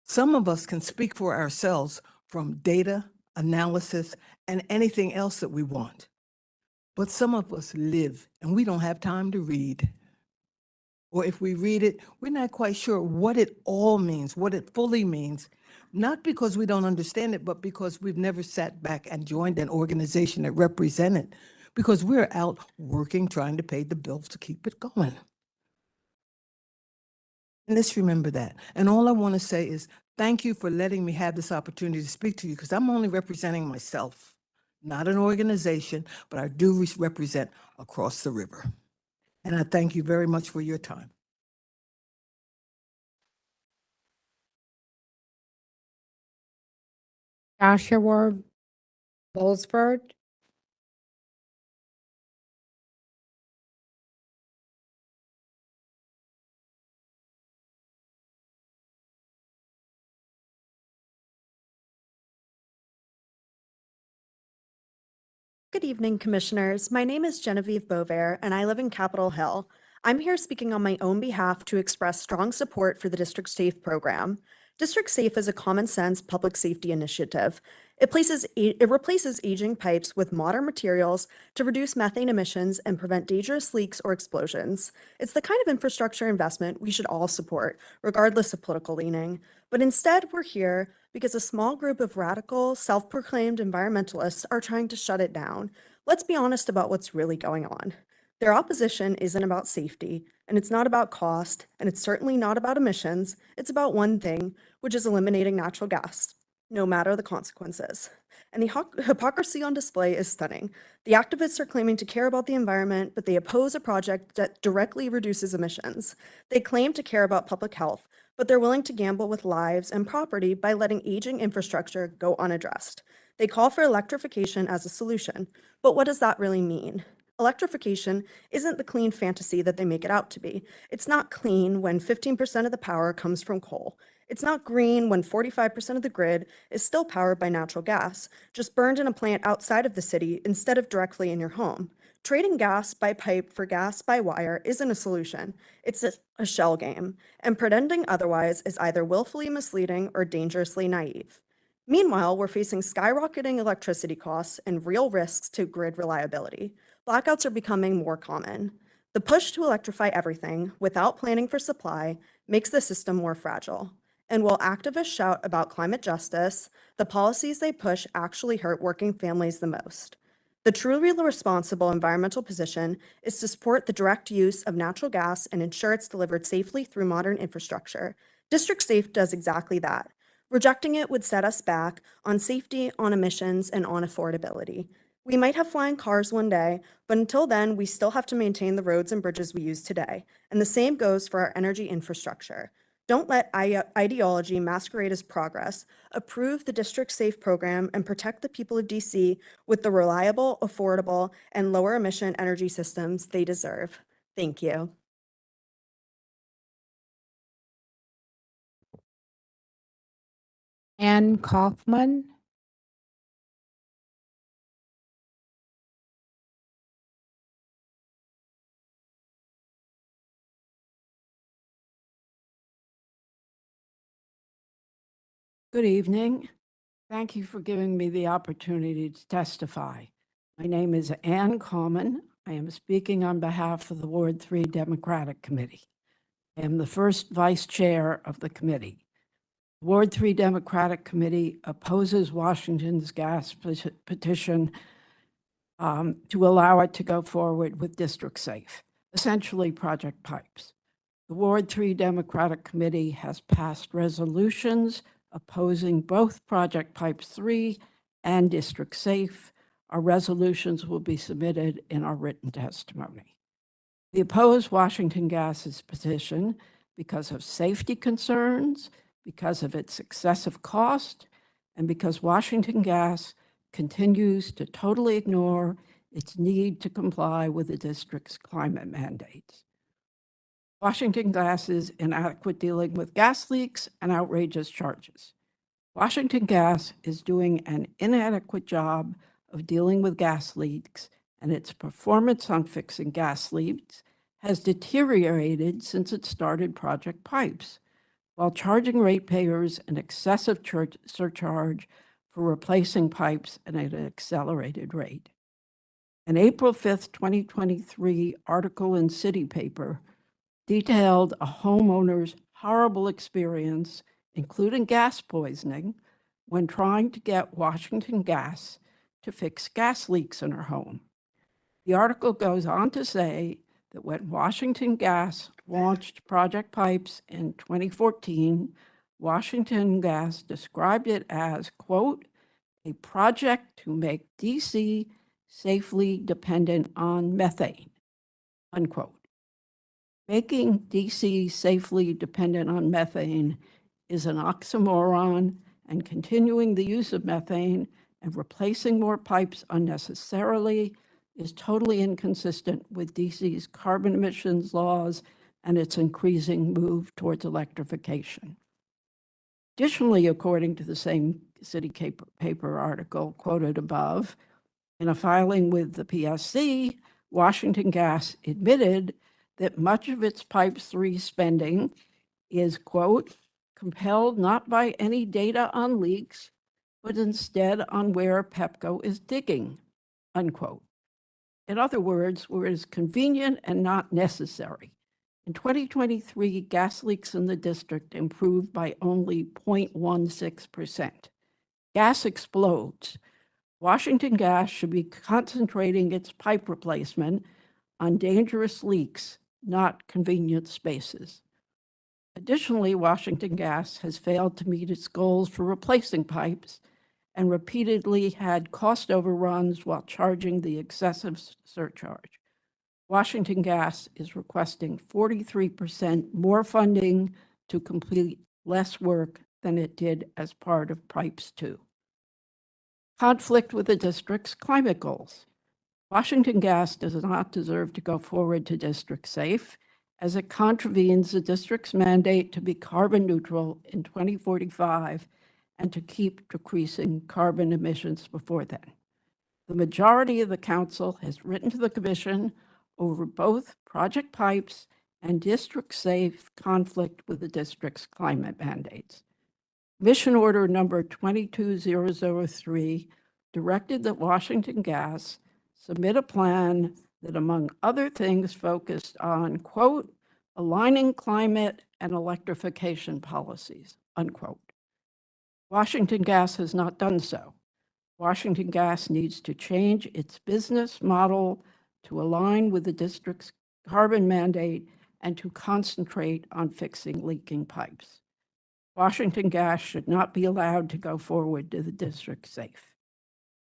some of us can speak for ourselves from data, analysis, and anything else that we want. But some of us live and we don't have time to read or if we read it, we're not quite sure what it all means, what it fully means. Not because we don't understand it, but because we've never sat back and joined an organization that represented, because we're out working, trying to pay the bills to keep it going. And let's remember that. And all I want to say is thank you for letting me have this opportunity to speak to you, because I'm only representing myself, not an organization, but I do represent across the river. And I thank you very much for your time. Joshua Bolsford. Good evening, Commissioners. My name is Genevieve Bovair, and I live in Capitol Hill. I'm here speaking on my own behalf to express strong support for the District Safe program. District Safe is a common-sense public safety initiative. It replaces aging pipes with modern materials to reduce methane emissions and prevent dangerous leaks or explosions. It's the kind of infrastructure investment we should all support, regardless of political leaning. But instead, we're here because a small group of radical, self-proclaimed environmentalists are trying to shut it down. Let's be honest about what's really going on. Their opposition isn't about safety, and it's not about cost, and it's certainly not about emissions. It's about one thing, which is eliminating natural gas, no matter the consequences. And the hypocrisy on display is stunning. The activists are claiming to care about the environment, but they oppose a project that directly reduces emissions. They claim to care about public health, but they're willing to gamble with lives and property by letting aging infrastructure go unaddressed. They call for electrification as a solution, but what does that really mean? Electrification isn't the clean fantasy that they make it out to be. It's not clean when 15% of the power comes from coal. It's not green when 45% of the grid is still powered by natural gas, just burned in a plant outside of the city instead of directly in your home. Trading gas by pipe for gas by wire isn't a solution. It's a shell game, and pretending otherwise is either willfully misleading or dangerously naive. Meanwhile, we're facing skyrocketing electricity costs and real risks to grid reliability. Blackouts are becoming more common. The push to electrify everything without planning for supply makes the system more fragile. And while activists shout about climate justice, the policies they push actually hurt working families the most. The truly responsible environmental position is to support the direct use of natural gas and ensure it's delivered safely through modern infrastructure. District Safe does exactly that. Rejecting it would set us back on safety, on emissions, and on affordability. We might have flying cars one day, but until then, we still have to maintain the roads and bridges we use today. And the same goes for our energy infrastructure. Don't let ideology masquerade as progress. Approve the District Safe program and protect the people of DC with the reliable, affordable, and lower emission energy systems they deserve. Thank you. Ann Kaufman. Good evening. Thank you for giving me the opportunity to testify. My name is Ann Common. I am speaking on behalf of the Ward 3 Democratic Committee. I am the first vice chair of the committee. Ward 3 Democratic Committee opposes Washington's gas petition to allow it to go forward with District Safe, essentially Project Pipes. The Ward 3 Democratic Committee has passed resolutions opposing both Project Pipes 3 and District Safe. Our resolutions will be submitted in our written testimony. We oppose Washington Gas's petition because of safety concerns, because of its excessive cost, and because Washington Gas continues to totally ignore its need to comply with the district's climate mandates. Washington Gas's inadequate dealing with gas leaks and outrageous charges. Washington Gas is doing an inadequate job of dealing with gas leaks, and its performance on fixing gas leaks has deteriorated since it started Project Pipes, while charging ratepayers an excessive surcharge for replacing pipes at an accelerated rate. An April 5th, 2023 article in City Paper detailed a homeowner's horrible experience, including gas poisoning, when trying to get Washington Gas to fix gas leaks in her home. The article goes on to say that when Washington Gas launched Project Pipes in 2014, Washington Gas described it as, quote, a project to make DC safely dependent on methane, unquote. Making DC safely dependent on methane is an oxymoron, and continuing the use of methane and replacing more pipes unnecessarily is totally inconsistent with DC's carbon emissions laws and its increasing move towards electrification. Additionally, according to the same city paper article quoted above, in a filing with the PSC, Washington Gas admitted that much of its Pipe 3 spending is, quote, compelled not by any data on leaks, but instead on where PEPCO is digging, unquote. In other words, where it is convenient and not necessary. In 2023, gas leaks in the district improved by only 0.16%. Gas explodes. Washington Gas should be concentrating its pipe replacement on dangerous leaks, not convenient spaces. Additionally, Washington Gas has failed to meet its goals for replacing pipes and repeatedly had cost overruns while charging the excessive surcharge. Washington Gas is requesting 43% more funding to complete less work than it did as part of Pipes 2. Conflict with the district's climate goals. Washington Gas does not deserve to go forward to District Safe, as it contravenes the district's mandate to be carbon neutral in 2045 and to keep decreasing carbon emissions before then. The majority of the council has written to the commission over both Project Pipes and District Safe conflict with the district's climate mandates. Mission Order number 22003 directed that Washington Gas submit a plan that, among other things, focused on, quote, aligning climate and electrification policies, unquote. Washington Gas has not done so. Washington Gas needs to change its business model to align with the district's carbon mandate and to concentrate on fixing leaking pipes. Washington Gas should not be allowed to go forward to the District Safe.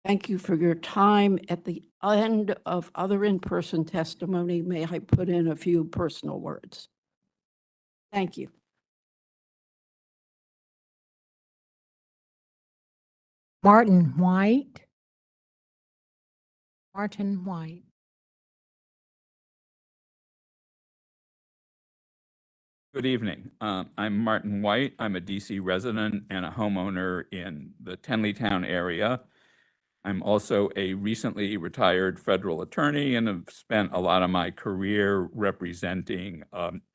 Thank you for your time. At the end of other in-person testimony, may I put in a few personal words? Thank you. Martin White. Martin White. Good evening. I'm Martin White. I'm a DC resident and a homeowner in the Tenleytown area. I'm also a recently retired federal attorney and have spent a lot of my career representing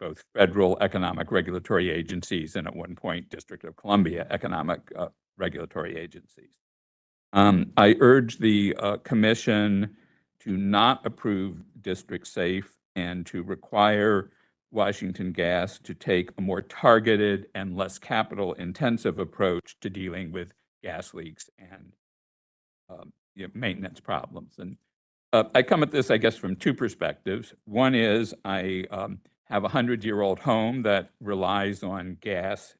both federal economic regulatory agencies and at one point District of Columbia economic regulatory agencies. I urge the commission to not approve District Safe and to require Washington Gas to take a more targeted and less capital intensive approach to dealing with gas leaks and maintenance problems. And I come at this, I guess, from two perspectives. One is I have a 100-year-old home that relies on gas,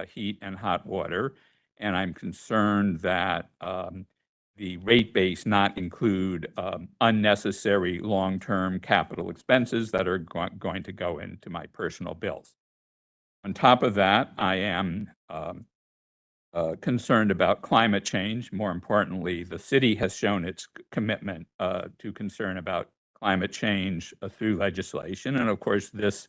heat, and hot water, and I'm concerned that the rate base not include unnecessary long-term capital expenses that are going to go into my personal bills. On top of that, I am concerned about climate change. More importantly, the city has shown its commitment to concern about climate change through legislation. And of course, this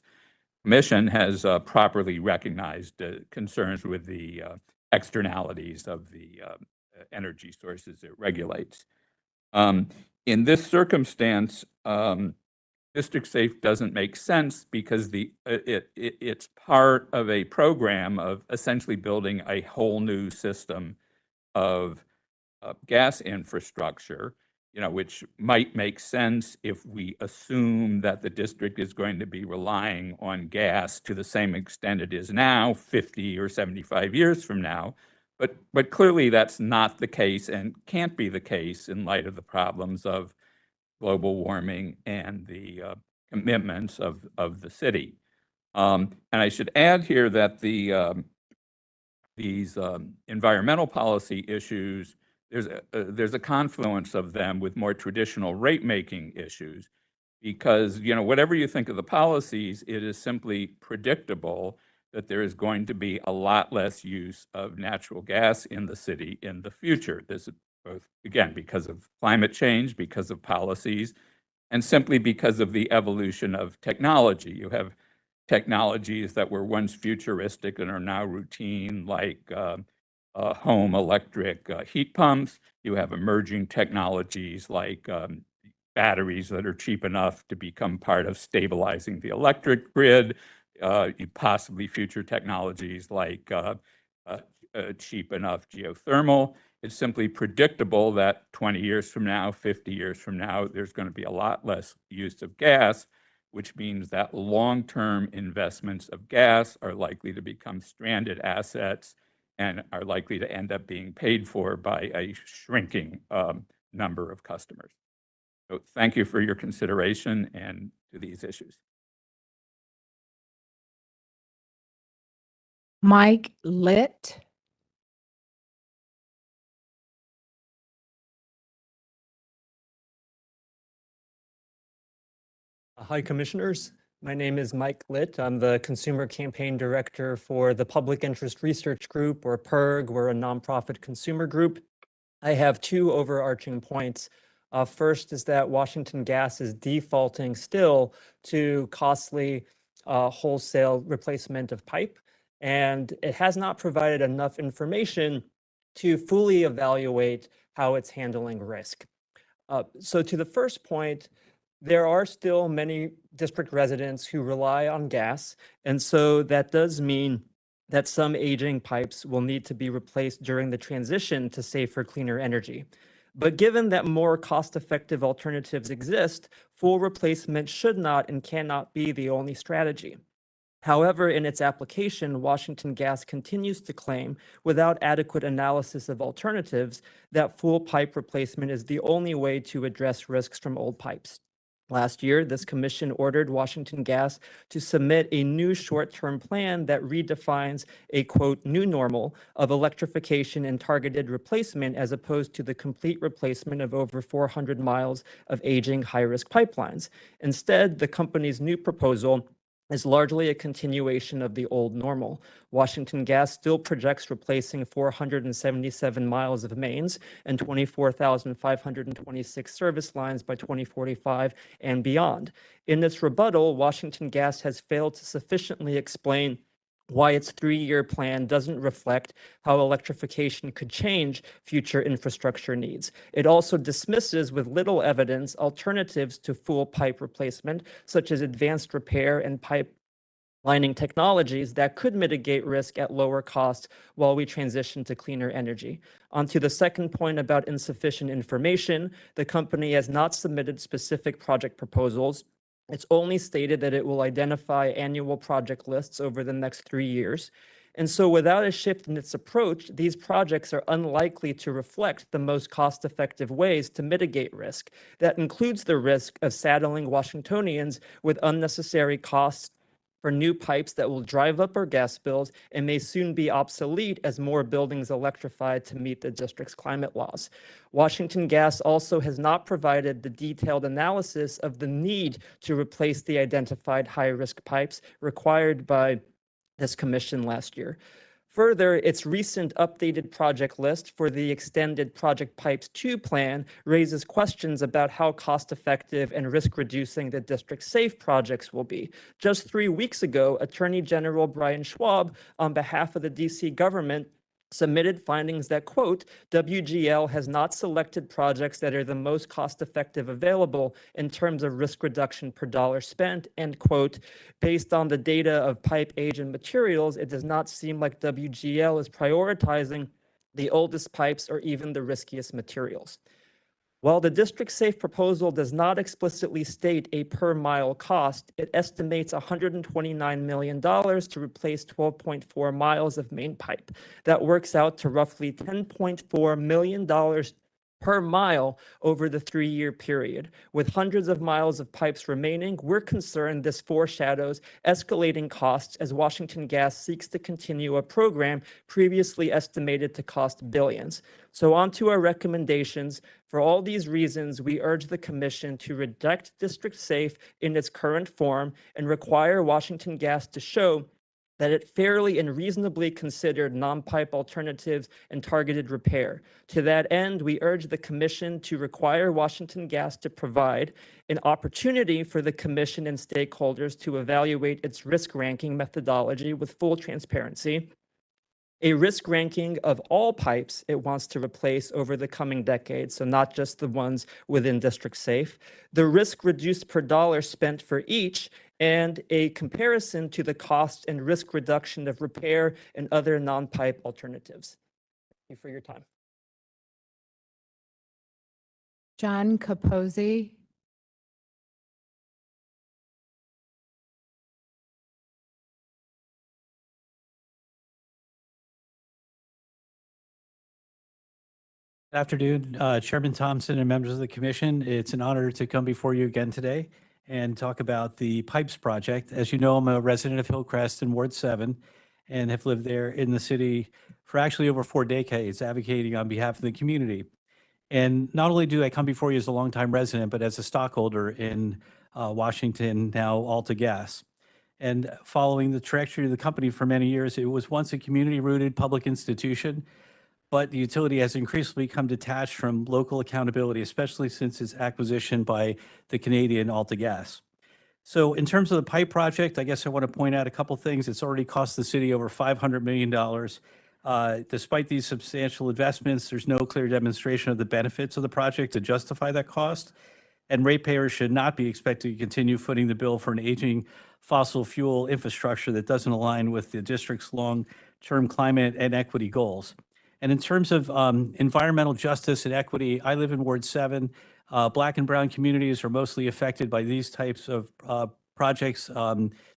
commission has properly recognized concerns with the externalities of the energy sources it regulates. In this circumstance, District Safe doesn't make sense because it's part of a program of essentially building a whole new system of gas infrastructure. which might make sense if we assume that the district is going to be relying on gas to the same extent it is now, 50 or 75 years from now. But clearly that's not the case and can't be the case in light of the problems of global warming and the commitments of the city. And I should add here that these environmental policy issues, there's a confluence of them with more traditional rate-making issues, because whatever you think of the policies, it is simply predictable that there is going to be a lot less use of natural gas in the city in the future. This is both, again, because of climate change, because of policies, and simply because of the evolution of technology. You have technologies that were once futuristic and are now routine, like home electric heat pumps. You have emerging technologies like batteries that are cheap enough to become part of stabilizing the electric grid, possibly future technologies like cheap enough geothermal. It's simply predictable that 20 years from now, 50 years from now, there's going to be a lot less use of gas, which means that long-term investments of gas are likely to become stranded assets and are likely to end up being paid for by a shrinking number of customers. So thank you for your consideration and to these issues. Mike Litt. Hi, Commissioners. My name is Mike Litt. I'm the Consumer Campaign Director for the Public Interest Research Group, or PIRG. We're a nonprofit consumer group. I have two overarching points. First is that Washington Gas is defaulting still to costly wholesale replacement of pipe, and it has not provided enough information to fully evaluate how it's handling risk. So to the first point, there are still many district residents who rely on gas, and so that does mean that some aging pipes will need to be replaced during the transition to safer, cleaner energy. But given that more cost-effective alternatives exist, full replacement should not and cannot be the only strategy. However, in its application, Washington Gas continues to claim, without adequate analysis of alternatives, that full pipe replacement is the only way to address risks from old pipes. Last year, this commission ordered Washington Gas to submit a new short-term plan that redefines a, quote, new normal of electrification and targeted replacement, as opposed to the complete replacement of over 400 miles of aging high-risk pipelines. Instead, the company's new proposal is largely a continuation of the old normal. Washington Gas still projects replacing 477 miles of mains and 24,526 service lines by 2045 and beyond. In its rebuttal, Washington Gas has failed to sufficiently explain why its three-year plan doesn't reflect how electrification could change future infrastructure needs. It also dismisses with little evidence alternatives to full pipe replacement, such as advanced repair and pipe lining technologies that could mitigate risk at lower cost while we transition to cleaner energy. On to the second point about insufficient information, the company has not submitted specific project proposals. It's only stated that it will identify annual project lists over the next 3 years. And so without a shift in its approach, these projects are unlikely to reflect the most cost-effective ways to mitigate risk. That includes the risk of saddling Washingtonians with unnecessary costs for new pipes that will drive up our gas bills and may soon be obsolete as more buildings electrify to meet the district's climate laws. Washington Gas also has not provided the detailed analysis of the need to replace the identified high-risk pipes required by this commission last year. Further, its recent updated project list for the extended Project Pipes 2 plan raises questions about how cost-effective and risk-reducing the district's SAFE projects will be. Just 3 weeks ago, Attorney General Brian Schwab, on behalf of the DC government, submitted findings that, quote, WGL has not selected projects that are the most cost-effective available in terms of risk reduction per dollar spent, and, quote, based on the data of pipe age and materials, it does not seem like WGL is prioritizing the oldest pipes or even the riskiest materials. While the district safe proposal does not explicitly state a per mile cost, it estimates $129 million to replace 12.4 miles of main pipe. That works out to roughly $10.4 million per mile over the 3-year period. With hundreds of miles of pipes remaining, we're concerned this foreshadows escalating costs as Washington Gas seeks to continue a program previously estimated to cost billions. So on to our recommendations. For all these reasons, we urge the Commission to reject District Safe in its current form and require Washington Gas to show that it fairly and reasonably considered non-pipe alternatives and targeted repair. To that end, we urge the Commission to require Washington Gas to provide an opportunity for the Commission and stakeholders to evaluate its risk ranking methodology with full transparency, a risk ranking of all pipes it wants to replace over the coming decades, so not just the ones within District Safe, the risk reduced per dollar spent for each, and a comparison to the cost and risk reduction of repair and other non-pipe alternatives. Thank you for your time. John Capozzi. Good afternoon, Chairman Thompson and members of the commission. It's an honor to come before you again today and talk about the Pipes project. As you know, I'm a resident of Hillcrest in Ward 7 and have lived there in the city for actually over 4 decades, advocating on behalf of the community. And not only do I come before you as a longtime resident, but as a stockholder in Washington, now Alta Gas. And following the trajectory of the company for many years, it was once a community-rooted public institution, but the utility has increasingly become detached from local accountability, especially since its acquisition by the Canadian Alta Gas. So in terms of the pipe project, I guess I want to point out a couple things. It's already cost the city over $500 million. Despite these substantial investments, there's no clear demonstration of the benefits of the project to justify that cost. And ratepayers should not be expected to continue footing the bill for an aging fossil fuel infrastructure that doesn't align with the district's long-term climate and equity goals. And in terms of environmental justice and equity, I live in Ward 7. Black and brown communities are mostly affected by these types of projects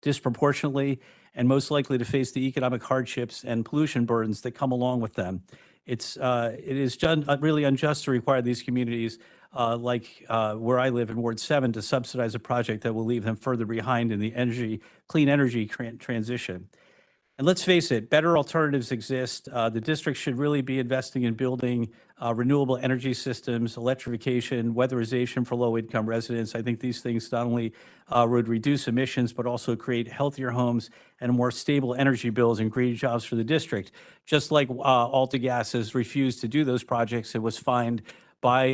disproportionately and most likely to face the economic hardships and pollution burdens that come along with them. It is really unjust to require these communities like where I live in Ward 7 to subsidize a project that will leave them further behind in the clean energy transition. And let's face it, better alternatives exist. The district should really be investing in building renewable energy systems, electrification, weatherization for low-income residents. I think these things not only would reduce emissions, but also create healthier homes and more stable energy bills and create jobs for the district. Just like Alta Gas has refused to do those projects, it was fined by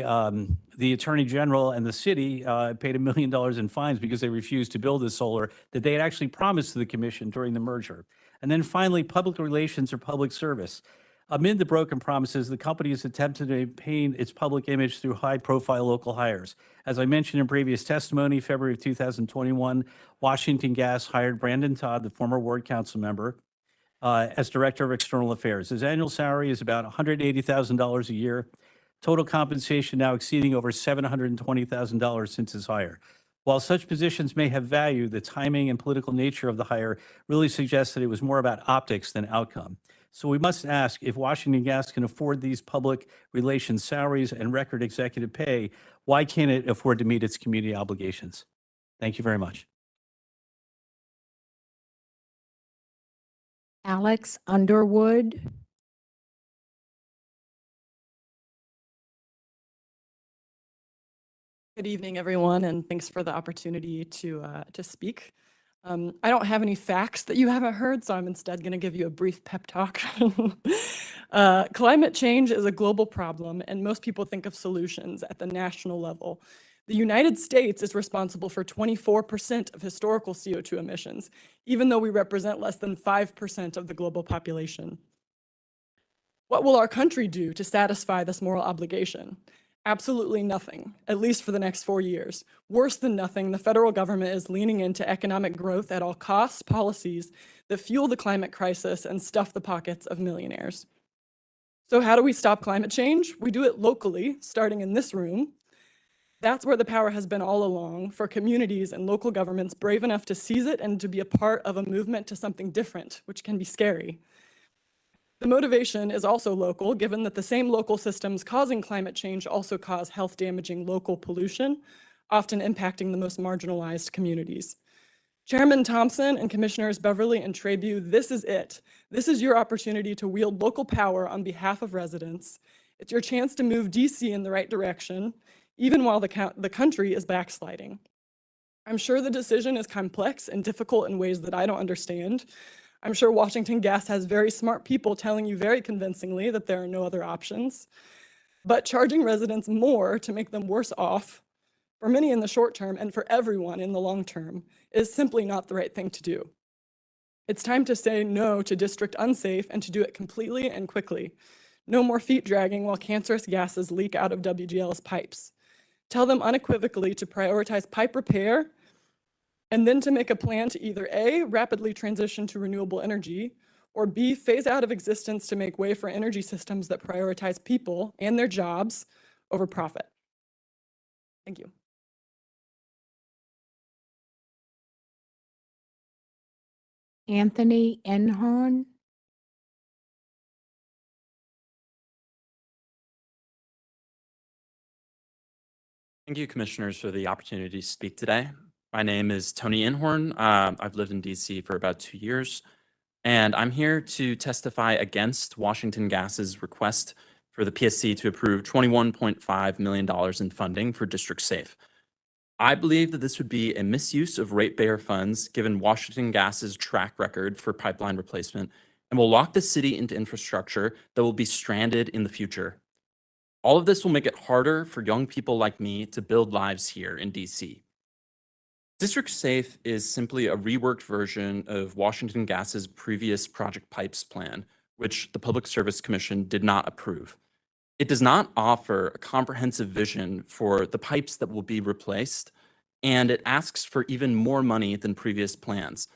the Attorney General, and the city paid $1 million in fines because they refused to build this solar that they had actually promised to the commission during the merger. And then finally, public relations or public service. Amid the broken promises, the company has attempted to maintain its public image through high-profile local hires. As I mentioned in previous testimony, February of 2021, Washington Gas hired Brandon Todd, the former ward council member, as Director of External Affairs. His annual salary is about $180,000 a year. Total compensation now exceeding over $720,000 since his hire. While such positions may have value, the timing and political nature of the hire really suggests that it was more about optics than outcome. So we must ask, if Washington Gas can afford these public relations salaries and record executive pay, why can't it afford to meet its community obligations? Thank you very much. Alex Underwood. Good evening, everyone, and thanks for the opportunity to speak. I don't have any facts that you haven't heard, so I'm instead going to give you a brief pep talk. Climate change is a global problem, and most people think of solutions at the national level. The United States is responsible for 24% of historical CO2 emissions, even though we represent less than 5% of the global population. What will our country do to satisfy this moral obligation? Absolutely nothing, at least for the next 4 years. Worse than nothing, the federal government is leaning into economic growth at all costs policies that fuel the climate crisis and stuff the pockets of millionaires. So how do we stop climate change? We do it locally, starting in this room. That's where the power has been all along for communities and local governments brave enough to seize it and to be a part of a movement to something different, which can be scary. The motivation is also local, given that the same local systems causing climate change also cause health-damaging local pollution, often impacting the most marginalized communities. Chairman Thompson and Commissioners Beverly and Trabue, this is it. This is your opportunity to wield local power on behalf of residents. It's your chance to move DC in the right direction, even while the country is backsliding. I'm sure the decision is complex and difficult in ways that I don't understand. I'm sure Washington Gas has very smart people telling you very convincingly that there are no other options. But charging residents more to make them worse off, for many in the short term and for everyone in the long term, is simply not the right thing to do. It's time to say no to district unsafe and to do it completely and quickly. No more feet dragging while cancerous gases leak out of WGL's pipes. Tell them unequivocally to prioritize pipe repair and then to make a plan to either A, rapidly transition to renewable energy, or B, phase out of existence to make way for energy systems that prioritize people and their jobs over profit. Thank you. Anthony Enhorn. Thank you, Commissioners, for the opportunity to speak today. My name is Tony Inhorn. I've lived in DC for about 2 years, and I'm here to testify against Washington Gas's request for the PSC to approve $21.5 million in funding for District Safe. I believe that this would be a misuse of ratepayer funds given Washington Gas's track record for pipeline replacement and will lock the city into infrastructure that will be stranded in the future. All of this will make it harder for young people like me to build lives here in DC. District Safe is simply a reworked version of Washington Gas's previous PROJECTpipes plan, which the Public Service Commission did not approve. It does not offer a comprehensive vision for the pipes that will be replaced, and it asks for even more money than previous plans,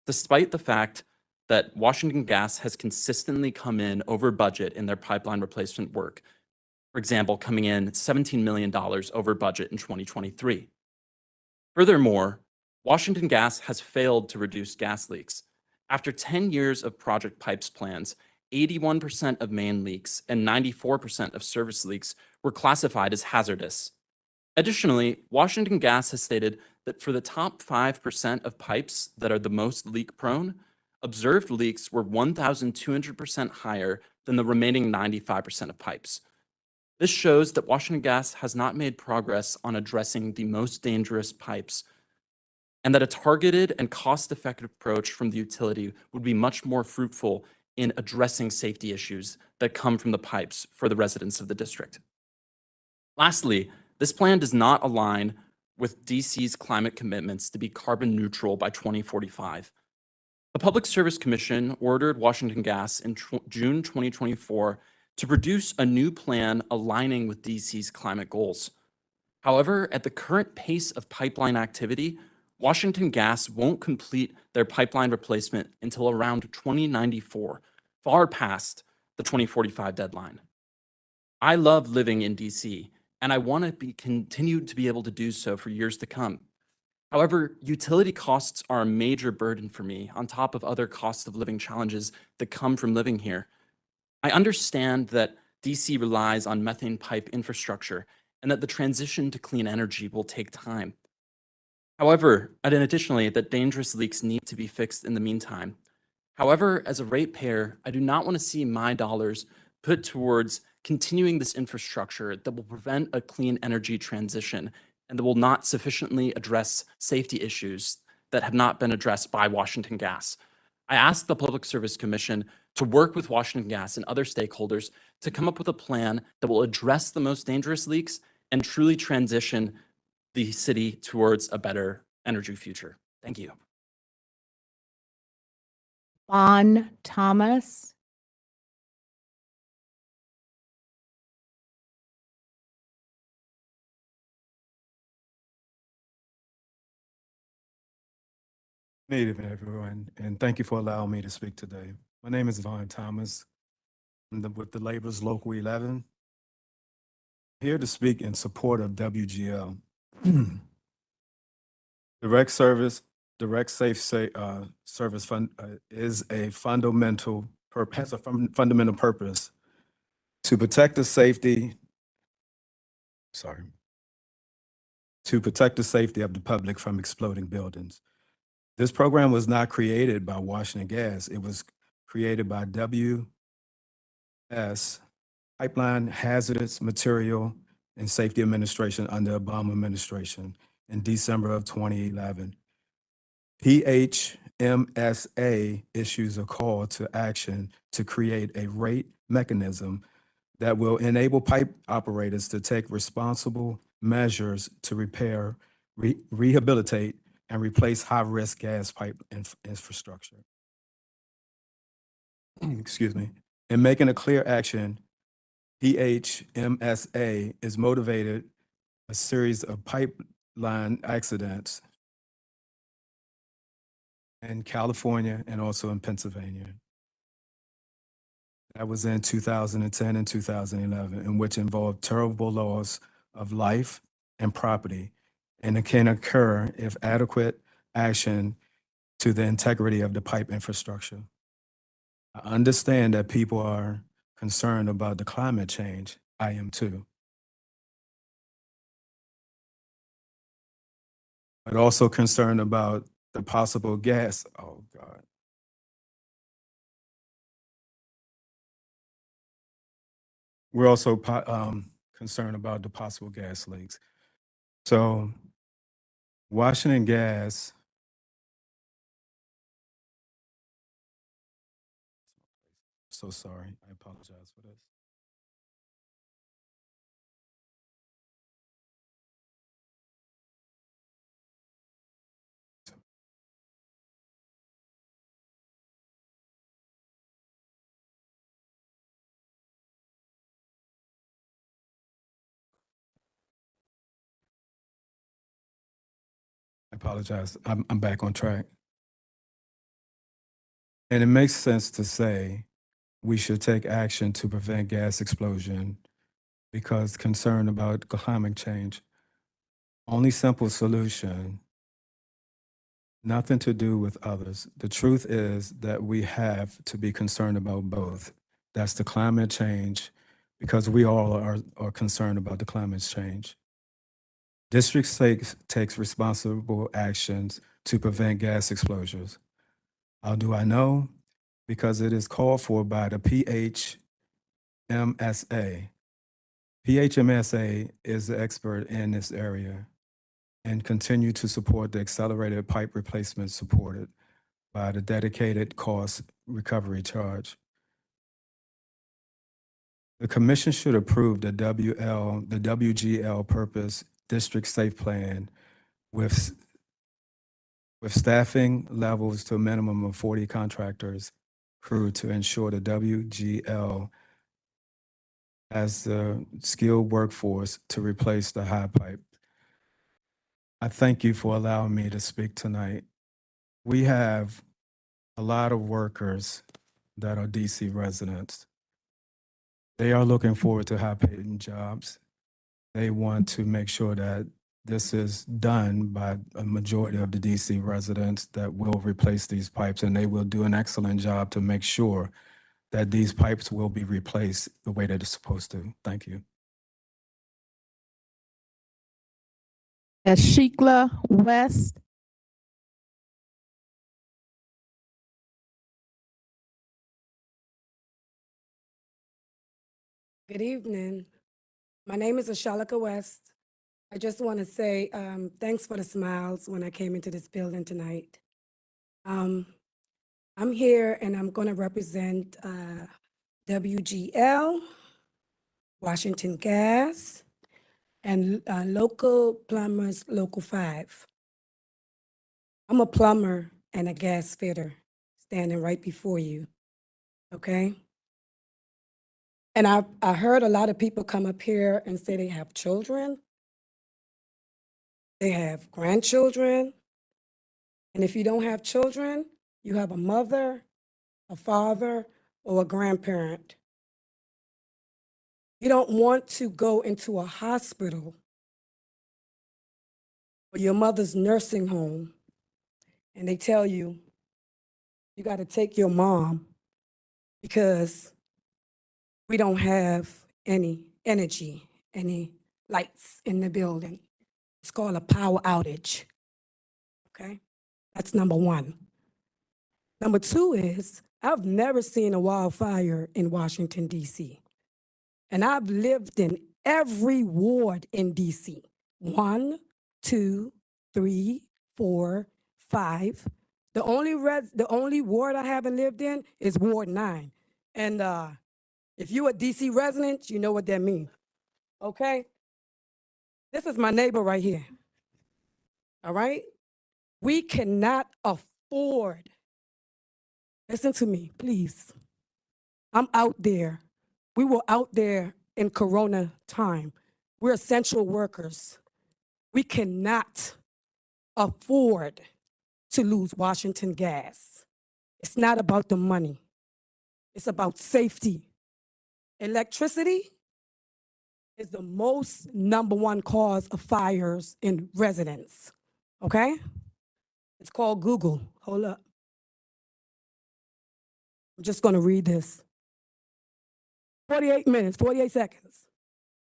despite the fact that Washington Gas has consistently come in over budget in their pipeline replacement work. For example, coming in $17 million over budget in 2023. Furthermore, Washington Gas has failed to reduce gas leaks. After 10 years of PROJECTpipes plans, 81% of main leaks and 94% of service leaks were classified as hazardous. Additionally, Washington Gas has stated that for the top 5% of pipes that are the most leak prone, observed leaks were 1,200% higher than the remaining 95% of pipes. This shows that Washington Gas has not made progress on addressing the most dangerous pipes, and that a targeted and cost-effective approach from the utility would be much more fruitful in addressing safety issues that come from the pipes for the residents of the district. Lastly, this plan does not align with DC's climate commitments to be carbon neutral by 2045. The Public Service Commission ordered Washington Gas in June 2024 to produce a new plan aligning with DC's climate goals. However, at the current pace of pipeline activity, Washington Gas won't complete their pipeline replacement until around 2094, far past the 2045 deadline. I love living in DC, and I want to be continued to be able to do so for years to come. However, utility costs are a major burden for me, on top of other cost of living challenges that come from living here. I understand that DC relies on methane pipe infrastructure and that the transition to clean energy will take time. However, and additionally, that dangerous leaks need to be fixed in the meantime. However, as a ratepayer, I do not want to see my dollars put towards continuing this infrastructure that will prevent a clean energy transition and that will not sufficiently address safety issues that have not been addressed by Washington Gas. I asked the Public Service Commission to work with Washington Gas and other stakeholders to come up with a plan that will address the most dangerous leaks and truly transition the city towards a better energy future. Thank you. Bon Thomas. Good evening, everyone, and thank you for allowing me to speak today. My name is Vaughn Thomas. with the labels Local 11. Here to speak in support of WGL. Direct service, direct safe service fund is a fundamental has a fundamental purpose to protect the safety. To protect the safety of the public from exploding buildings. This program was not created by Washington Gas. It was created by WS, Pipeline Hazardous Material and Safety Administration under Obama administration in December of 2011. PHMSA issues a call to action to create a rate mechanism that will enable pipe operators to take responsible measures to repair, rehabilitate, and replace high-risk gas pipe infrastructure. Excuse me. In making a clear action, PHMSA is motivated a series of pipeline accidents in California and also in Pennsylvania. That was in 2010 and 2011, in which involved terrible loss of life and property, and it can occur if adequate action to the integrity of the pipe infrastructure. I understand that people are concerned about the climate change. I am too. But also concerned about the possible gas. Oh, God. We're also concerned about the possible gas leaks. So Washington Gas so sorry, I apologize for this. I apologize. I'm back on track. And it makes sense to say we should take action to prevent gas explosion because concern about climate change. Only simple solution, nothing to do with others. The truth is that we have to be concerned about both. That's the climate change, because we all are concerned about the climate change. District takes responsible actions to prevent gas explosions. How do I know? Because it is called for by the PHMSA. PHMSA is the expert in this area and continue to support the accelerated pipe replacement supported by the dedicated cost recovery charge. The commission should approve the WGL Purpose District Safe Plan with staffing levels to a minimum of 40 contractors crew to ensure the WGL has the skilled workforce to replace the high pipe. I thank you for allowing me to speak tonight. We have a lot of workers that are DC residents. They are looking forward to high-paying jobs. They want to make sure that this is done by a majority of the DC residents that will replace these pipes, and they will do an excellent job to make sure that these pipes will be replaced the way that it's supposed to. Thank you. Ashikla West. Good evening. My name is Ashalika West. I just want to say thanks for the smiles when I came into this building tonight. I'm here and I'm going to represent WGL, Washington Gas, and local plumbers, Local 5. I'm a plumber and a gas fitter standing right before you, okay? And I heard a lot of people come up here and say they have children, they have grandchildren, and if you don't have children, you have a mother, a father, or a grandparent You don't want to go into a hospital or your mother's nursing home and they tell you, you got to take your mom because we don't have any energy, any lights in the building. It's called a power outage. Okay? That's number one. Number two is, I've never seen a wildfire in Washington, D.C. And I've lived in every ward in D.C. 1, 2, 3, 4, 5. The only ward I haven't lived in is Ward 9. And if you're a D.C. resident, you know what that means. Okay? This is my neighbor right here. All right? We cannot afford, listen to me, please. I'm out there. We were out there in Corona time. We're essential workers. We cannot afford to lose Washington Gas. It's not about the money. It's about safety. Electricity is the most number one cause of fires in residents, okay? It's called Google. Hold up. I'm just gonna read this. 48 minutes, 48 seconds.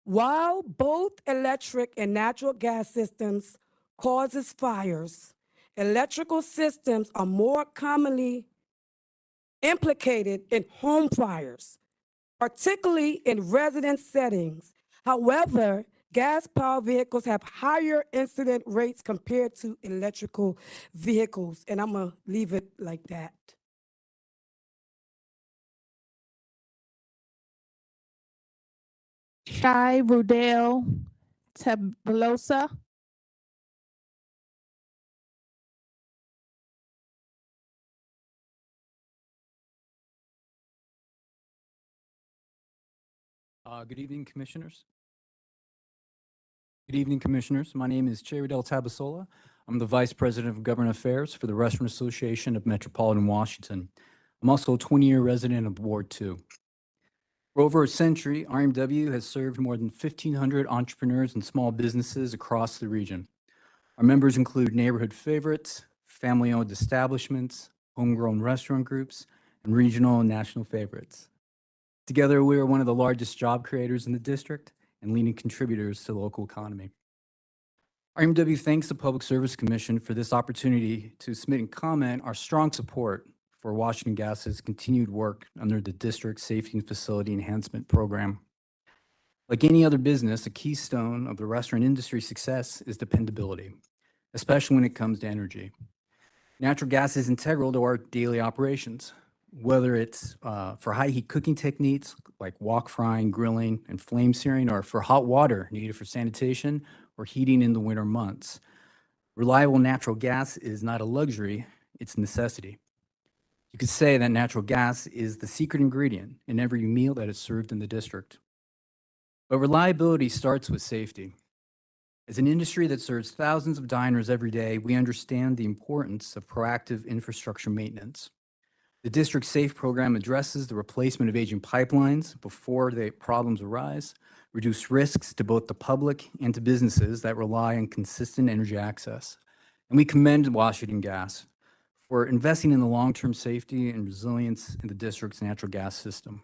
While both electric and natural gas systems causes fires, electrical systems are more commonly implicated in home fires, particularly in residence settings. However, gas-powered vehicles have higher incident rates compared to electrical vehicles, and I'm gonna leave it like that. Shai Rudel Tablosa. Good evening, Commissioners. Good evening, Commissioners. My name is Cheridel Tabasola. I'm the Vice President of Government Affairs for the Restaurant Association of Metropolitan Washington. I'm also a 20-year resident of Ward 2. For over a century, RMW has served more than 1,500 entrepreneurs and small businesses across the region. Our members include neighborhood favorites, family-owned establishments, homegrown restaurant groups, and regional and national favorites. Together, we are one of the largest job creators in the district and leading contributors to the local economy. RMW thanks the Public Service Commission for this opportunity to submit and comment our strong support for Washington Gas's continued work under the District Safety and Facility Enhancement Program. Like any other business, a keystone of the restaurant industry's success is dependability, especially when it comes to energy. Natural gas is integral to our daily operations, whether it's for high heat cooking techniques like wok frying, grilling, and flame searing, or for hot water needed for sanitation or heating in the winter months. Reliable natural gas is not a luxury, it's a necessity. You could say that natural gas is the secret ingredient in every meal that is served in the district. But reliability starts with safety. As an industry that serves thousands of diners every day, we understand the importance of proactive infrastructure maintenance. The District SAFE program addresses the replacement of aging pipelines before the problems arise, reduce risks to both the public and to businesses that rely on consistent energy access. And we commend Washington Gas for investing in the long-term safety and resilience in the district's natural gas system.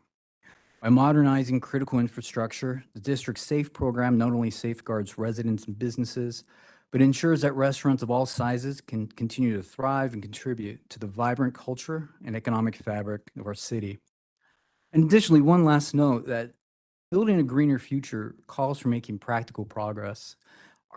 By modernizing critical infrastructure, the District SAFE program not only safeguards residents and businesses, but ensures that restaurants of all sizes can continue to thrive and contribute to the vibrant culture and economic fabric of our city. And additionally, one last note that building a greener future calls for making practical progress.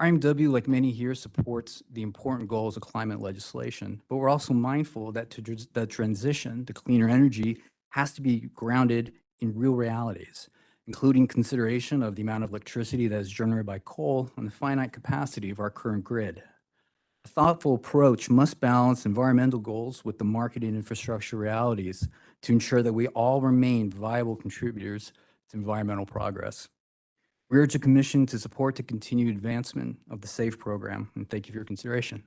RMW, like many here, supports the important goals of climate legislation, but we're also mindful that the transition to cleaner energy has to be grounded in real realities, including consideration of the amount of electricity that is generated by coal and the finite capacity of our current grid. A thoughtful approach must balance environmental goals with the market and infrastructure realities to ensure that we all remain viable contributors to environmental progress. We urge the Commission to support the continued advancement of the SAFE program, and thank you for your consideration.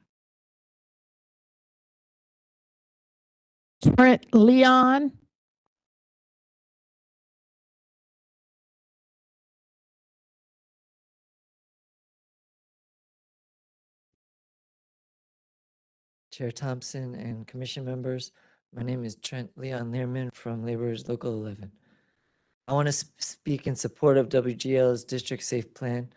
Trent Leon. Chair Thompson and commission members. My name is Trent Leon Learman from Laborers Local 11. I want to speak in support of WGL's District Safe Plan.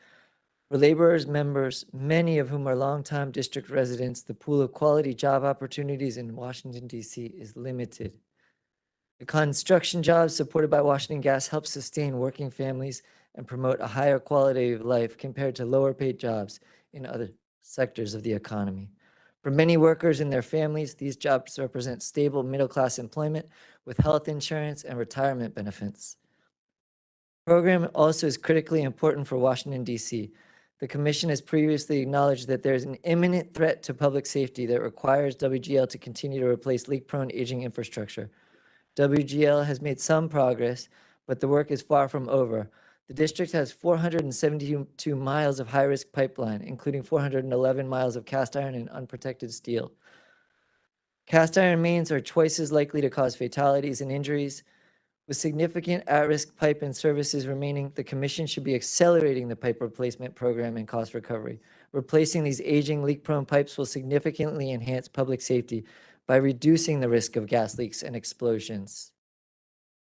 For laborers members, many of whom are longtime district residents, the pool of quality job opportunities in Washington, D.C. is limited. The construction jobs supported by Washington Gas help sustain working families and promote a higher quality of life compared to lower paid jobs in other sectors of the economy. For many workers and their families, these jobs represent stable middle-class employment with health insurance and retirement benefits. The program also is critically important for Washington, D.C. The Commission has previously acknowledged that there is an imminent threat to public safety that requires WGL to continue to replace leak-prone aging infrastructure. WGL has made some progress, but the work is far from over. The district has 472 miles of high-risk pipeline, including 411 miles of cast iron and unprotected steel. Cast iron mains are twice as likely to cause fatalities and injuries. With significant at-risk pipe and services remaining, the Commission should be accelerating the pipe replacement program and cost recovery. Replacing these aging leak-prone pipes will significantly enhance public safety by reducing the risk of gas leaks and explosions.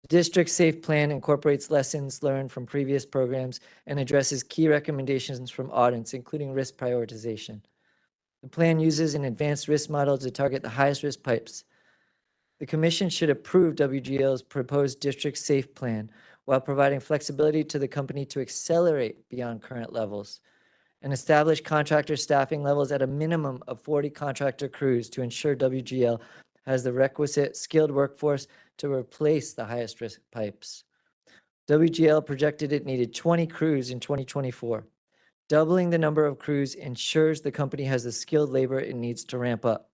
The District Safe Plan incorporates lessons learned from previous programs and addresses key recommendations from audits, including risk prioritization. The plan uses an advanced risk model to target the highest risk pipes. The Commission should approve WGL's proposed District Safe Plan while providing flexibility to the company to accelerate beyond current levels and establish contractor staffing levels at a minimum of 40 contractor crews to ensure WGL has the requisite skilled workforce to replace the highest risk pipes. WGL projected it needed 20 crews in 2024. Doubling the number of crews ensures the company has the skilled labor it needs to ramp up.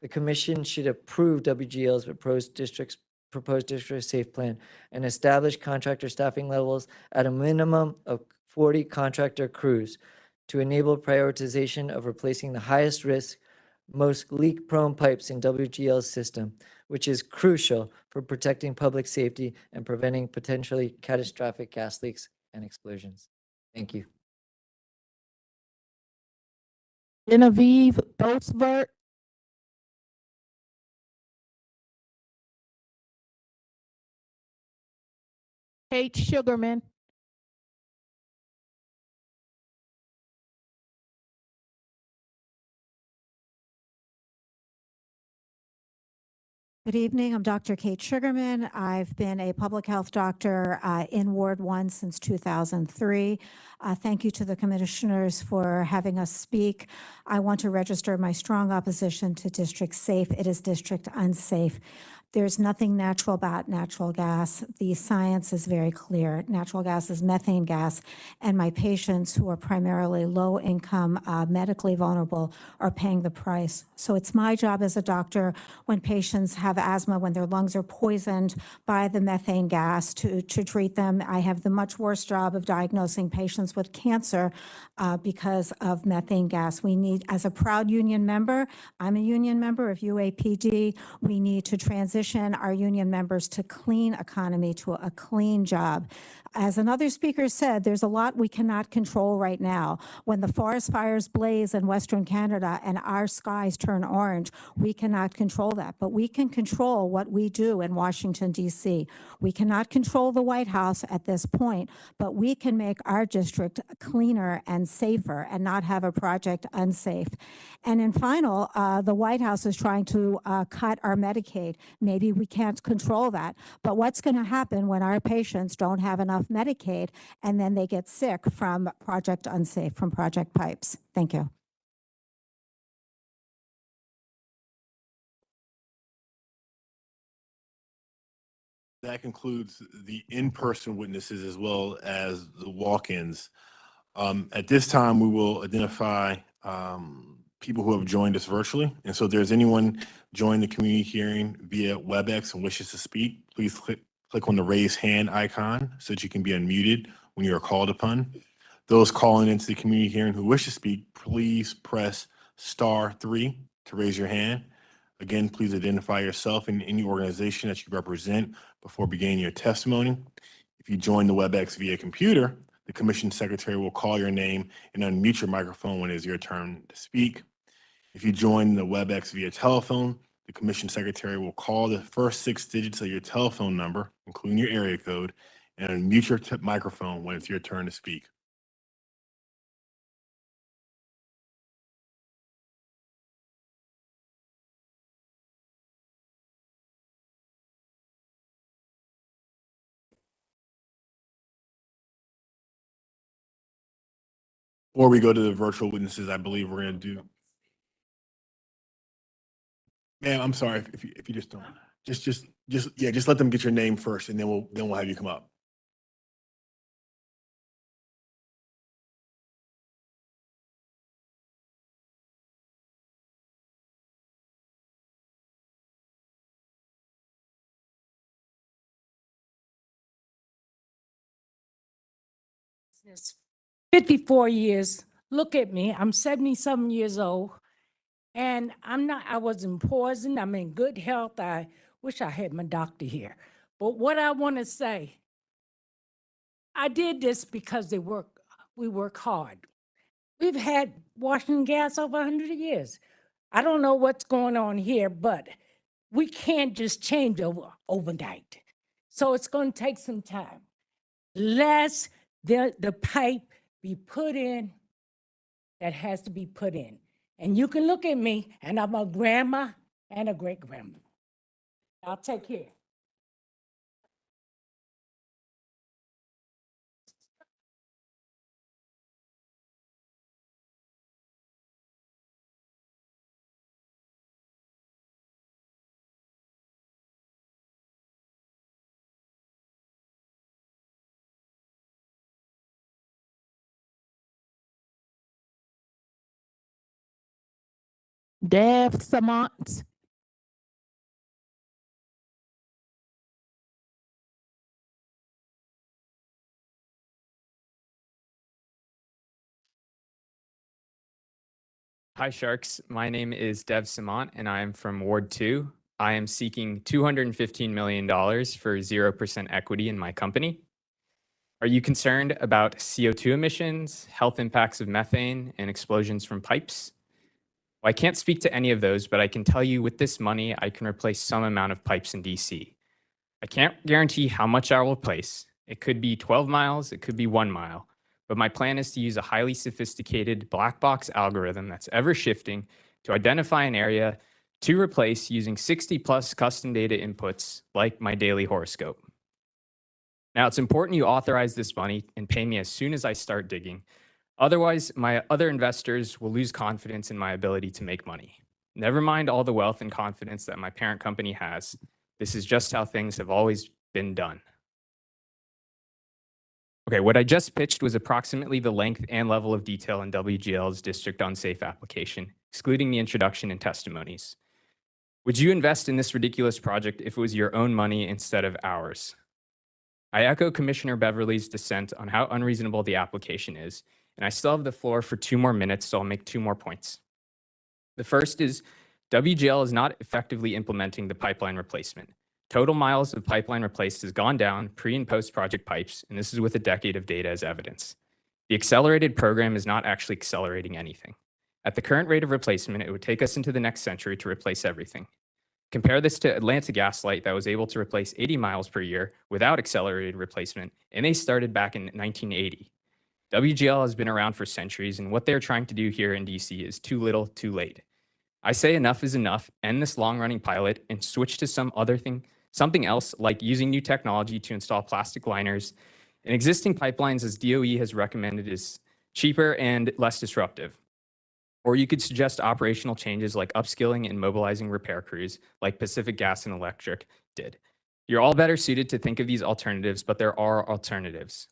The Commission should approve WGL's proposed District Safe Plan and establish contractor staffing levels at a minimum of 40 contractor crews to enable prioritization of replacing the highest risk, most leak-prone pipes in WGL's system, which is crucial for protecting public safety and preventing potentially catastrophic gas leaks and explosions. Thank you. Genevieve Boasvert. Kate Sugarman. Good evening. I'm Dr. Kate Sugarman. I've been a public health doctor in Ward 1 since 2003. Thank you to the commissioners for having us speak. I want to register my strong opposition to District Safe. It is district unsafe. There's nothing natural about natural gas. The science is very clear. Natural gas is methane gas, and my patients who are primarily low income, medically vulnerable, are paying the price. So it's my job as a doctor when patients have asthma, when their lungs are poisoned by the methane gas to treat them. I have the much worse job of diagnosing patients with cancer because of methane gas. We need, as a proud union member, I'm a union member of UAPD, we need to transition our union members to clean economy, to a clean job. As another speaker said, there's a lot we cannot control right now. When the forest fires blaze in Western Canada and our skies turn orange, we cannot control that, but we can control what we do in Washington, D.C. We cannot control the White House at this point, but we can make our district cleaner and safer and not have a project unsafe. And in final, the White House is trying to cut our Medicaid. Maybe we can't control that, but what's going to happen when our patients don't have enough Medicaid and then they get sick from Project Unsafe, from Project Pipes? Thank you. That concludes the in-person witnesses as well as the walk-ins. At this time, we will identify people who have joined us virtually. And so if there's anyone joining the community hearing via WebEx and wishes to speak, please click on the raise hand icon so that you can be unmuted when you are called upon. Those calling into the community hearing who wish to speak, please press *3 to raise your hand. Again, please identify yourself and any organization that you represent before beginning your testimony. If you join the WebEx via computer, the commission secretary will call your name and unmute your microphone when it is your turn to speak. If you join the WebEx via telephone, the Commission Secretary will call the first 6 digits of your telephone number, including your area code, and unmute your microphone when it's your turn to speak. Before we go to the virtual witnesses, I believe we're going to do. Ma'am, I'm sorry if you just don't. Just let them get your name first, and then we'll have you come up. It's 54 years. Look at me. I'm 70-something years old. And I wasn't poisoned. I'm in good health. I wish I had my doctor here. But what I want to say, I did this because we work hard. We've had Washington Gas over 100 years. I don't know what's going on here, but we can't just change overnight. So it's going to take some time. Lest the pipe be put in that has to be put in. And you can look at me, and I'm a grandma and a great-grandma. I'll take care. DCPSC. Hi, Sharks. My name is Dev Samant, and I am from Ward 2. I am seeking $215 million for 0% equity in my company. Are you concerned about CO2 emissions, health impacts of methane, and explosions from pipes? Well, I can't speak to any of those, but I can tell you with this money, I can replace some amount of pipes in DC. I can't guarantee how much I will replace. It could be 12 miles, it could be 1 mile. But my plan is to use a highly sophisticated black box algorithm that's ever shifting to identify an area to replace using 60+ custom data inputs like my daily horoscope. Now, it's important you authorize this money and pay me as soon as I start digging. Otherwise, my other investors will lose confidence in my ability to make money. Never mind all the wealth and confidence that my parent company has. This is just how things have always been done. Okay, what I just pitched was approximately the length and level of detail in WGL's district unsafe application, excluding the introduction and testimonies. Would you invest in this ridiculous project if it was your own money instead of ours? I echo Commissioner Beverly's dissent on how unreasonable the application is, and I still have the floor for 2 more minutes, so I'll make 2 more points. The first is WGL is not effectively implementing the pipeline replacement. Total miles of pipeline replaced has gone down pre and post project pipes, and this is with a decade of data as evidence. The accelerated program is not actually accelerating anything. At the current rate of replacement, it would take us into the next century to replace everything. Compare this to Atlanta Gaslight that was able to replace 80 miles per year without accelerated replacement, and they started back in 1980. WGL has been around for centuries, and what they're trying to do here in DC is too little, too late. I say enough is enough, end this long-running pilot, and switch to something else like using new technology to install plastic liners and existing pipelines as DOE has recommended is cheaper and less disruptive. Or you could suggest operational changes like upskilling and mobilizing repair crews like Pacific Gas and Electric did. You're all better suited to think of these alternatives, but there are alternatives.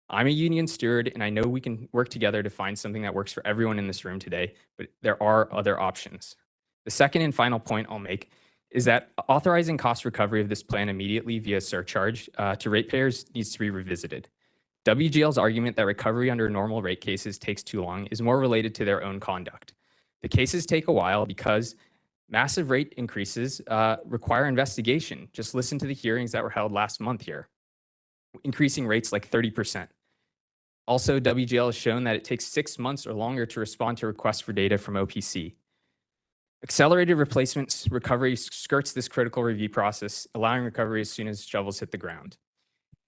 I'm a union steward, and I know we can work together to find something that works for everyone in this room today, but there are other options. The second and final point I'll make is that authorizing cost recovery of this plan immediately via surcharge to ratepayers needs to be revisited. WGL's argument that recovery under normal rate cases takes too long is more related to their own conduct. The cases take a while because massive rate increases require investigation. Just listen to the hearings that were held last month here, increasing rates like 30%. Also, WGL has shown that it takes 6 months or longer to respond to requests for data from OPC. Accelerated replacement recovery skirts this critical review process, allowing recovery as soon as shovels hit the ground.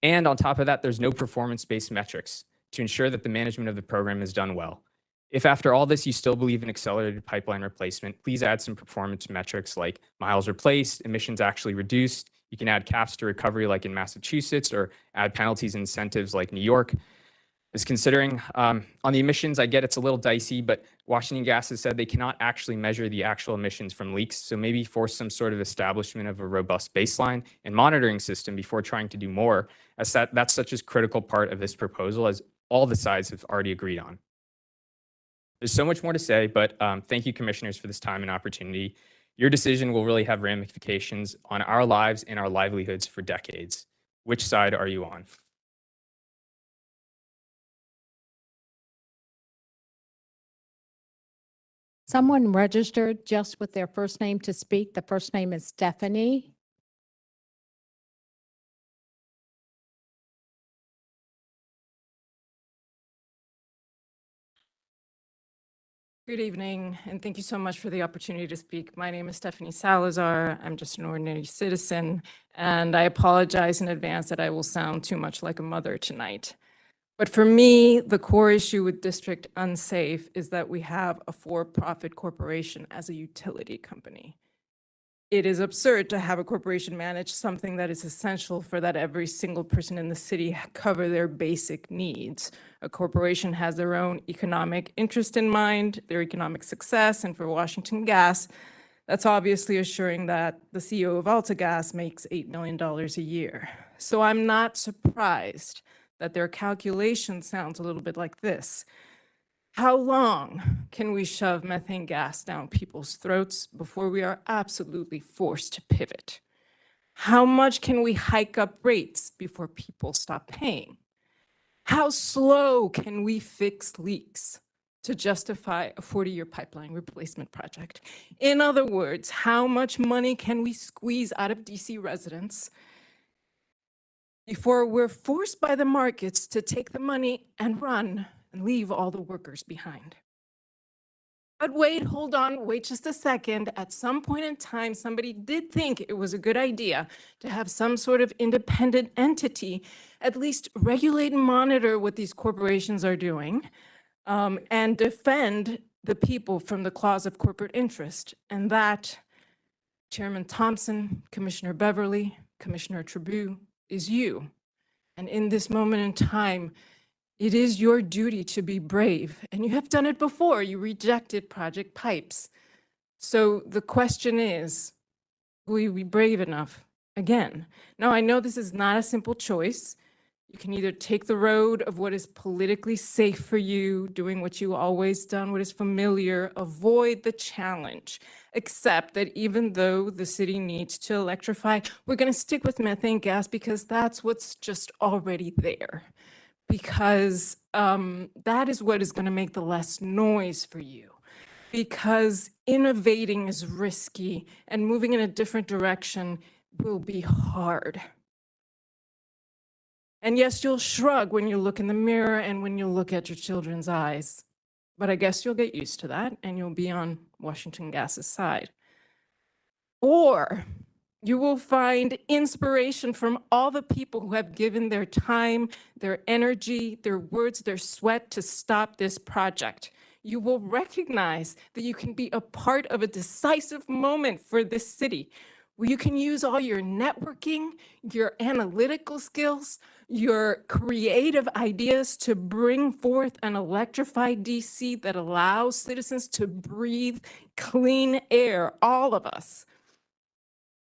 And on top of that, there's no performance-based metrics to ensure that the management of the program is done well. If after all this you still believe in accelerated pipeline replacement, please add some performance metrics like miles replaced, emissions actually reduced. You can add caps to recovery like in Massachusetts, or add penalties and incentives like New York is considering. On the emissions, I get it's a little dicey, but Washington Gas has said they cannot actually measure the actual emissions from leaks. So maybe force some sort of establishment of a robust baseline and monitoring system before trying to do more, as that's such a critical part of this proposal, as all the sides have already agreed on. There's so much more to say, but thank you, commissioners, for this time and opportunity. Your decision will really have ramifications on our lives and our livelihoods for decades. Which side are you on? Someone registered just with their first name to speak. The first name is Stephanie. Good evening, and thank you so much for the opportunity to speak. My name is Stephanie Salazar. I'm just an ordinary citizen, and I apologize in advance that I will sound too much like a mother tonight. But for me, the core issue with District Unsafe is that we have a for-profit corporation as a utility company. It is absurd to have a corporation manage something that is essential for that every single person in the city cover their basic needs. A corporation has their own economic interest in mind, their economic success, and for Washington Gas, that's obviously assuring that the CEO of AltaGas makes $8 million a year. So I'm not surprised that their calculation sounds a little bit like this. How long can we shove methane gas down people's throats before we are absolutely forced to pivot? How much can we hike up rates before people stop paying? How slow can we fix leaks to justify a 40-year pipeline replacement project? In other words, how much money can we squeeze out of DC residents before we're forced by the markets to take the money and run and leave all the workers behind? But wait, hold on, wait just a second. At some point in time, somebody did think it was a good idea to have some sort of independent entity at least regulate and monitor what these corporations are doing, and defend the people from the claws of corporate interest. And that, Chairman Thompson, Commissioner Beverly, Commissioner Tribune, is you. And in this moment in time, it is your duty to be brave, and you have done it before. You rejected Project Pipes. So the question is, will you be brave enough again? Now, I know this is not a simple choice. You can either take the road of what is politically safe for you, doing what you always done, what is familiar, avoid the challenge, accept that even though the city needs to electrify, we're going to stick with methane gas because that's what's just already there. Because that is what is going to make the less noise for you. Because innovating is risky and moving in a different direction will be hard. And yes, you'll shrug when you look in the mirror and when you look at your children's eyes. But I guess you'll get used to that and you'll be on Washington Gas's side. Or you will find inspiration from all the people who have given their time, their energy, their words, their sweat to stop this project. You will recognize that you can be a part of a decisive moment for this city, where you can use all your networking, your analytical skills, your creative ideas to bring forth an electrified DC that allows citizens to breathe clean air, all of us.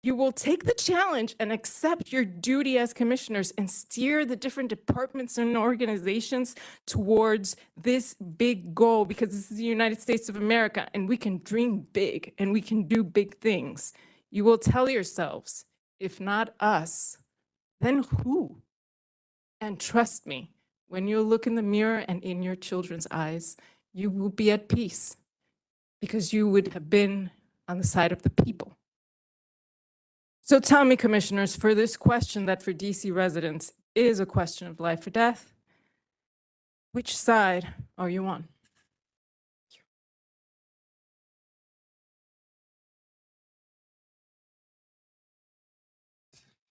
You will take the challenge and accept your duty as commissioners and steer the different departments and organizations towards this big goal, because this is the United States of America and we can dream big and we can do big things. You will tell yourselves, if not us, then who? And trust me, when you look in the mirror and in your children's eyes, you will be at peace because you would have been on the side of the people. So tell me, commissioners, for this question that for DC residents is a question of life or death, which side are you on?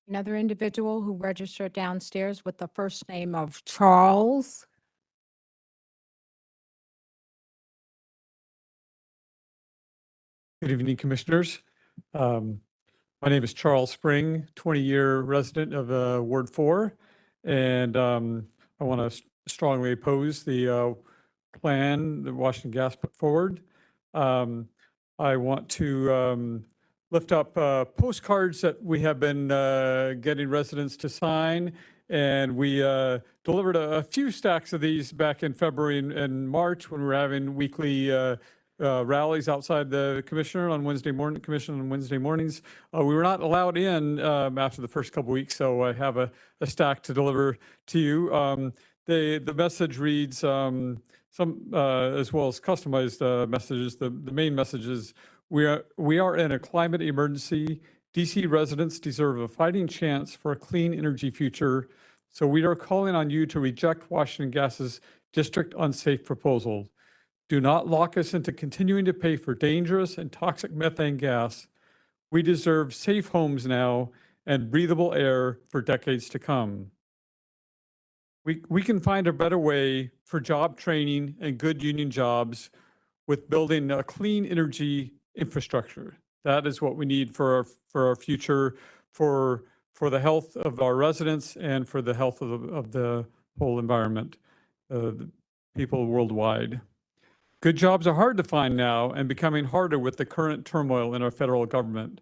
Another individual who registered downstairs with the first name of Charles. Good evening, Commissioners. My name is Charles Spring, 20-year resident of Ward 4, and I want to strongly oppose the plan that Washington Gas put forward. I want to lift up postcards that we have been getting residents to sign, and we delivered a few stacks of these back in February and March when we were having weekly rallies outside the commissioner on Wednesday mornings. We were not allowed in after the first couple weeks, so I have a stack to deliver to you. The message reads some as well as customized messages. The main message is we are in a climate emergency. DC residents deserve a fighting chance for a clean energy future. So we are calling on you to reject Washington Gas's district unsafe proposal. Do not lock us into continuing to pay for dangerous and toxic methane gas. We deserve safe homes now and breathable air for decades to come. We can find a better way for job training and good union jobs with building a clean energy infrastructure. That is what we need for our future, for the health of our residents and for the health of the whole environment, the people worldwide. Good jobs are hard to find now and becoming harder with the current turmoil in our federal government.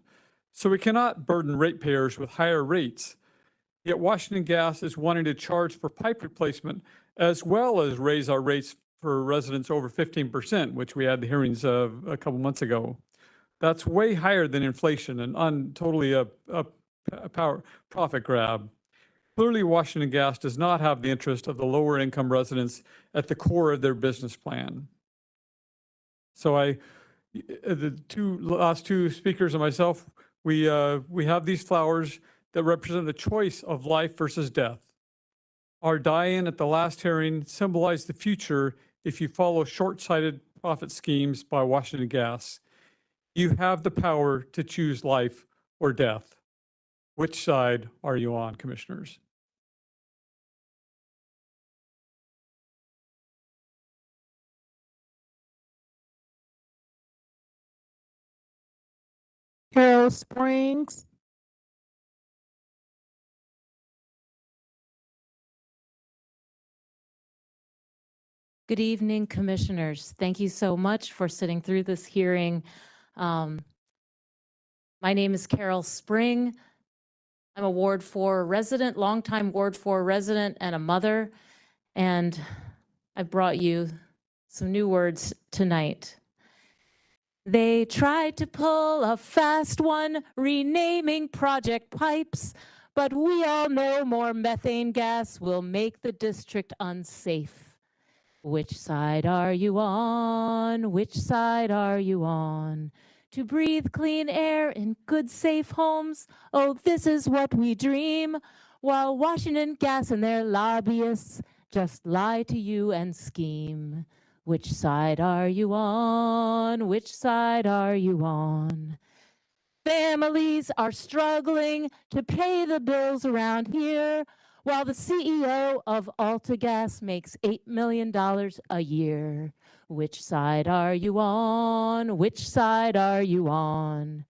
So we cannot burden ratepayers with higher rates. Yet Washington Gas is wanting to charge for pipe replacement as well as raise our rates for residents over 15%, which we had the hearings of a couple months ago. That's way higher than inflation and totally a profit grab. Clearly, Washington Gas does not have the interest of the lower income residents at the core of their business plan. So the last two speakers and myself, we have these flowers that represent the choice of life versus death. Our die-in at the last hearing symbolized the future if you follow short-sighted profit schemes by Washington Gas. You have the power to choose life or death. Which side are you on, Commissioners? Carol Springs. Good evening, Commissioners. Thank you so much for sitting through this hearing. My name is Carol Spring. I'm a Ward 4 resident, longtime Ward 4 resident and a mother, and I brought you some new words tonight. They tried to pull a fast one, renaming Project Pipes, but we all know more methane gas will make the district unsafe. Which side are you on? Which side are you on? To breathe clean air in good, safe homes, oh, this is what we dream, while Washington Gas and their lobbyists just lie to you and scheme. Which side are you on? Which side are you on? Families are struggling to pay the bills around here, while the CEO of AltaGas makes $8 million a year. Which side are you on? Which side are you on?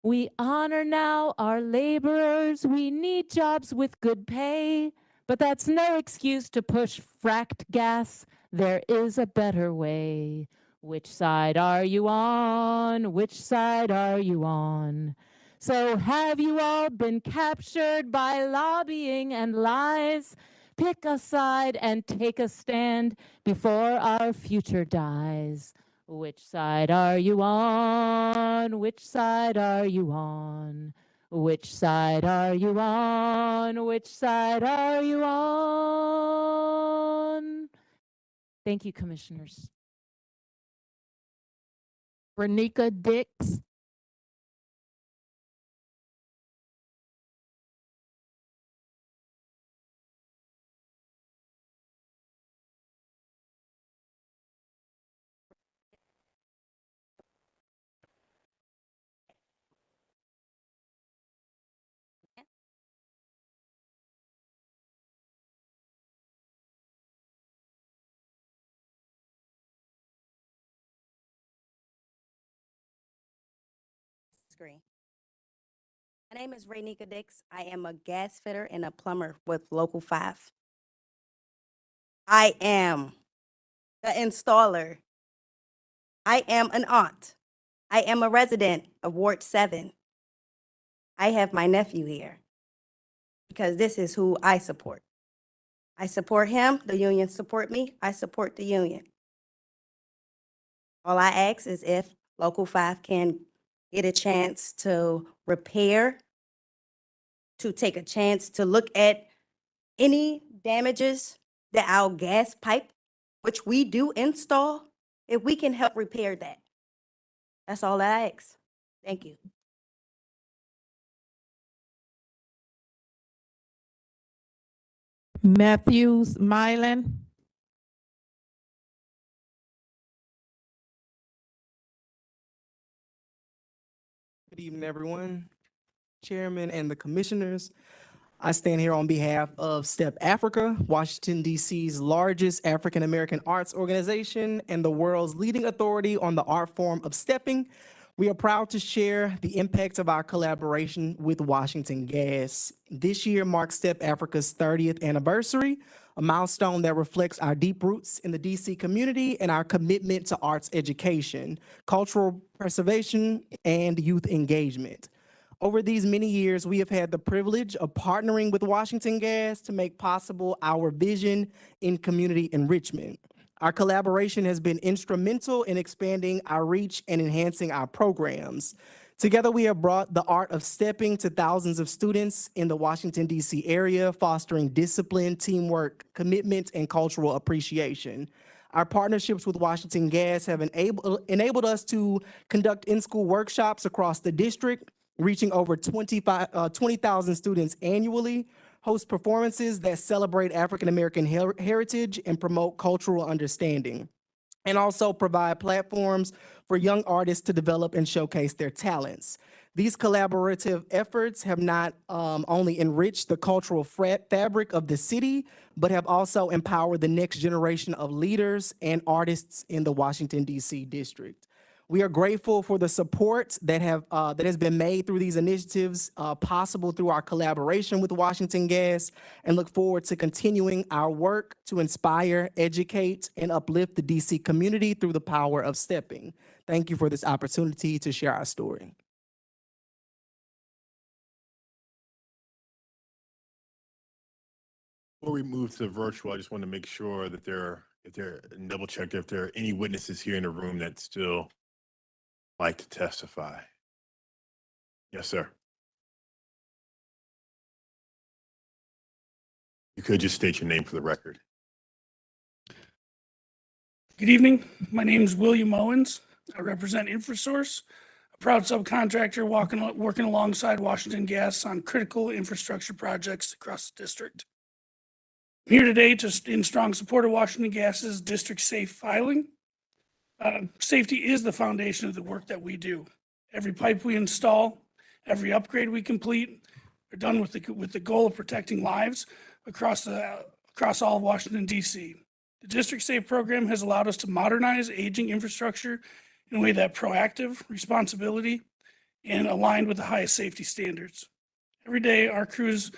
We honor now our laborers. We need jobs with good pay, but that's no excuse to push fracked gas. There is a better way. Which side are you on? Which side are you on? So have you all been captured by lobbying and lies? Pick a side and take a stand before our future dies. Which side are you on? Which side are you on? Which side are you on? Which side are you on? Thank you, Commissioners. Renika Dix. Screen. My name is Raynika Dix. I am a gas fitter and a plumber with Local 5. I am the installer. I am an aunt. I am a resident of Ward 7. I have my nephew here because this is who I support. I support him, the union support me, I support the union. All I ask is if Local 5 can get a chance to repair, to take a chance to look at any damages that our gas pipe, which we do install, if we can help repair that. That's all I ask. Thank you. Matthews Mylan. Good evening, everyone. Chairman and the commissioners. I stand here on behalf of STEP Africa, Washington, D.C.'s largest African-American arts organization and the world's leading authority on the art form of stepping. We are proud to share the impact of our collaboration with Washington Gas. This year marks STEP Africa's 30th anniversary, a milestone that reflects our deep roots in the DC community and our commitment to arts education, cultural preservation, and youth engagement. Over these many years, we have had the privilege of partnering with Washington Gas to make possible our vision in community enrichment. Our collaboration has been instrumental in expanding our reach and enhancing our programs. Together, we have brought the art of stepping to thousands of students in the Washington, D.C. area, fostering discipline, teamwork, commitment, and cultural appreciation. Our partnerships with Washington Gas have enabled us to conduct in-school workshops across the district, reaching over 20,000 students annually, host performances that celebrate African-American heritage and promote cultural understanding, and also provide platforms for young artists to develop and showcase their talents. These collaborative efforts have not only enriched the cultural fabric of the city, but have also empowered the next generation of leaders and artists in the Washington, D.C. district. We are grateful for the support that has been made through these initiatives, possible through our collaboration with Washington Gas, and look forward to continuing our work to inspire, educate, and uplift the DC community through the power of stepping. Thank you for this opportunity to share our story. Before we move to virtual, I just want to make sure that double check if there are any witnesses here in the room that still like to testify. Yes, sir. You could just state your name for the record. Good evening. My name is William Owens. I represent InfraSource, a proud subcontractor working alongside Washington Gas on critical infrastructure projects across the district. I'm here today in strong support of Washington Gas's district safe filing. Safety is the foundation of the work that we do. Every pipe we install, every upgrade we complete are done with the goal of protecting lives across all of Washington, D.C. The District Safe program has allowed us to modernize aging infrastructure in a way that proactive, responsibility, and aligned with the highest safety standards. Every day, our crews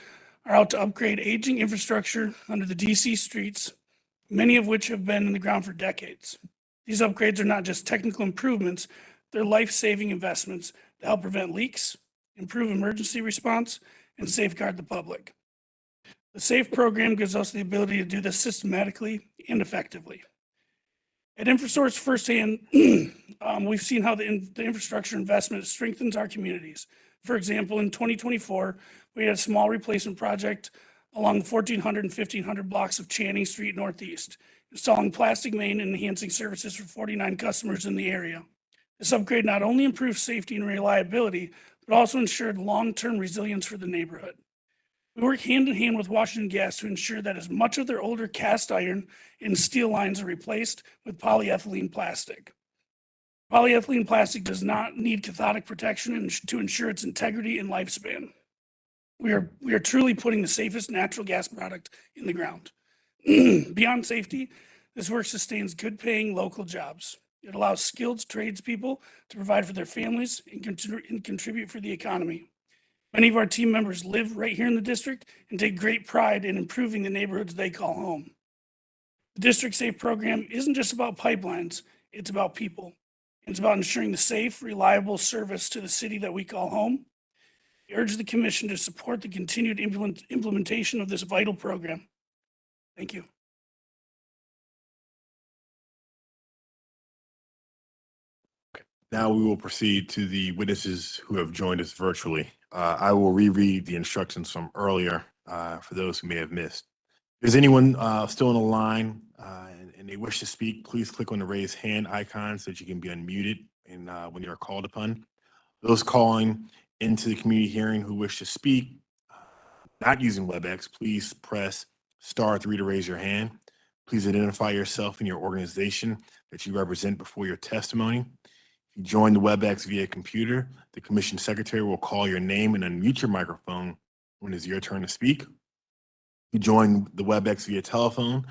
are out to upgrade aging infrastructure under the DC streets, many of which have been in the ground for decades. These upgrades are not just technical improvements, they're life-saving investments to help prevent leaks, improve emergency response, and safeguard the public. The SAFE program gives us the ability to do this systematically and effectively. At InfraSource firsthand, we've seen how the infrastructure investment strengthens our communities. For example, in 2024, we had a small replacement project along the 1,400 and 1,500 blocks of Channing Street Northeast, installing plastic main and enhancing services for 49 customers in the area. This upgrade not only improved safety and reliability, but also ensured long-term resilience for the neighborhood. We work hand in hand with Washington Gas to ensure that as much of their older cast iron and steel lines are replaced with polyethylene plastic. Polyethylene plastic does not need cathodic protection to ensure its integrity and lifespan. We are truly putting the safest natural gas product in the ground. Beyond safety, this work sustains good-paying local jobs. It allows skilled tradespeople to provide for their families and contribute for the economy. Many of our team members live right here in the district and take great pride in improving the neighborhoods they call home. The District Safe program isn't just about pipelines, it's about people. It's about ensuring the safe, reliable service to the city that we call home. I urge the Commission to support the continued implementation of this vital program. Thank you. Now we will proceed to the witnesses who have joined us virtually. I will reread the instructions from earlier for those who may have missed. If there's anyone still on the line and they wish to speak, please click on the raise hand icon so that you can be unmuted and when you're called upon. Those calling into the community hearing who wish to speak, not using WebEx, please press *3 to raise your hand. Please identify yourself and your organization that you represent before your testimony. If you join the WebEx via computer, the Commission Secretary will call your name and unmute your microphone when it's your turn to speak. If you join the WebEx via telephone,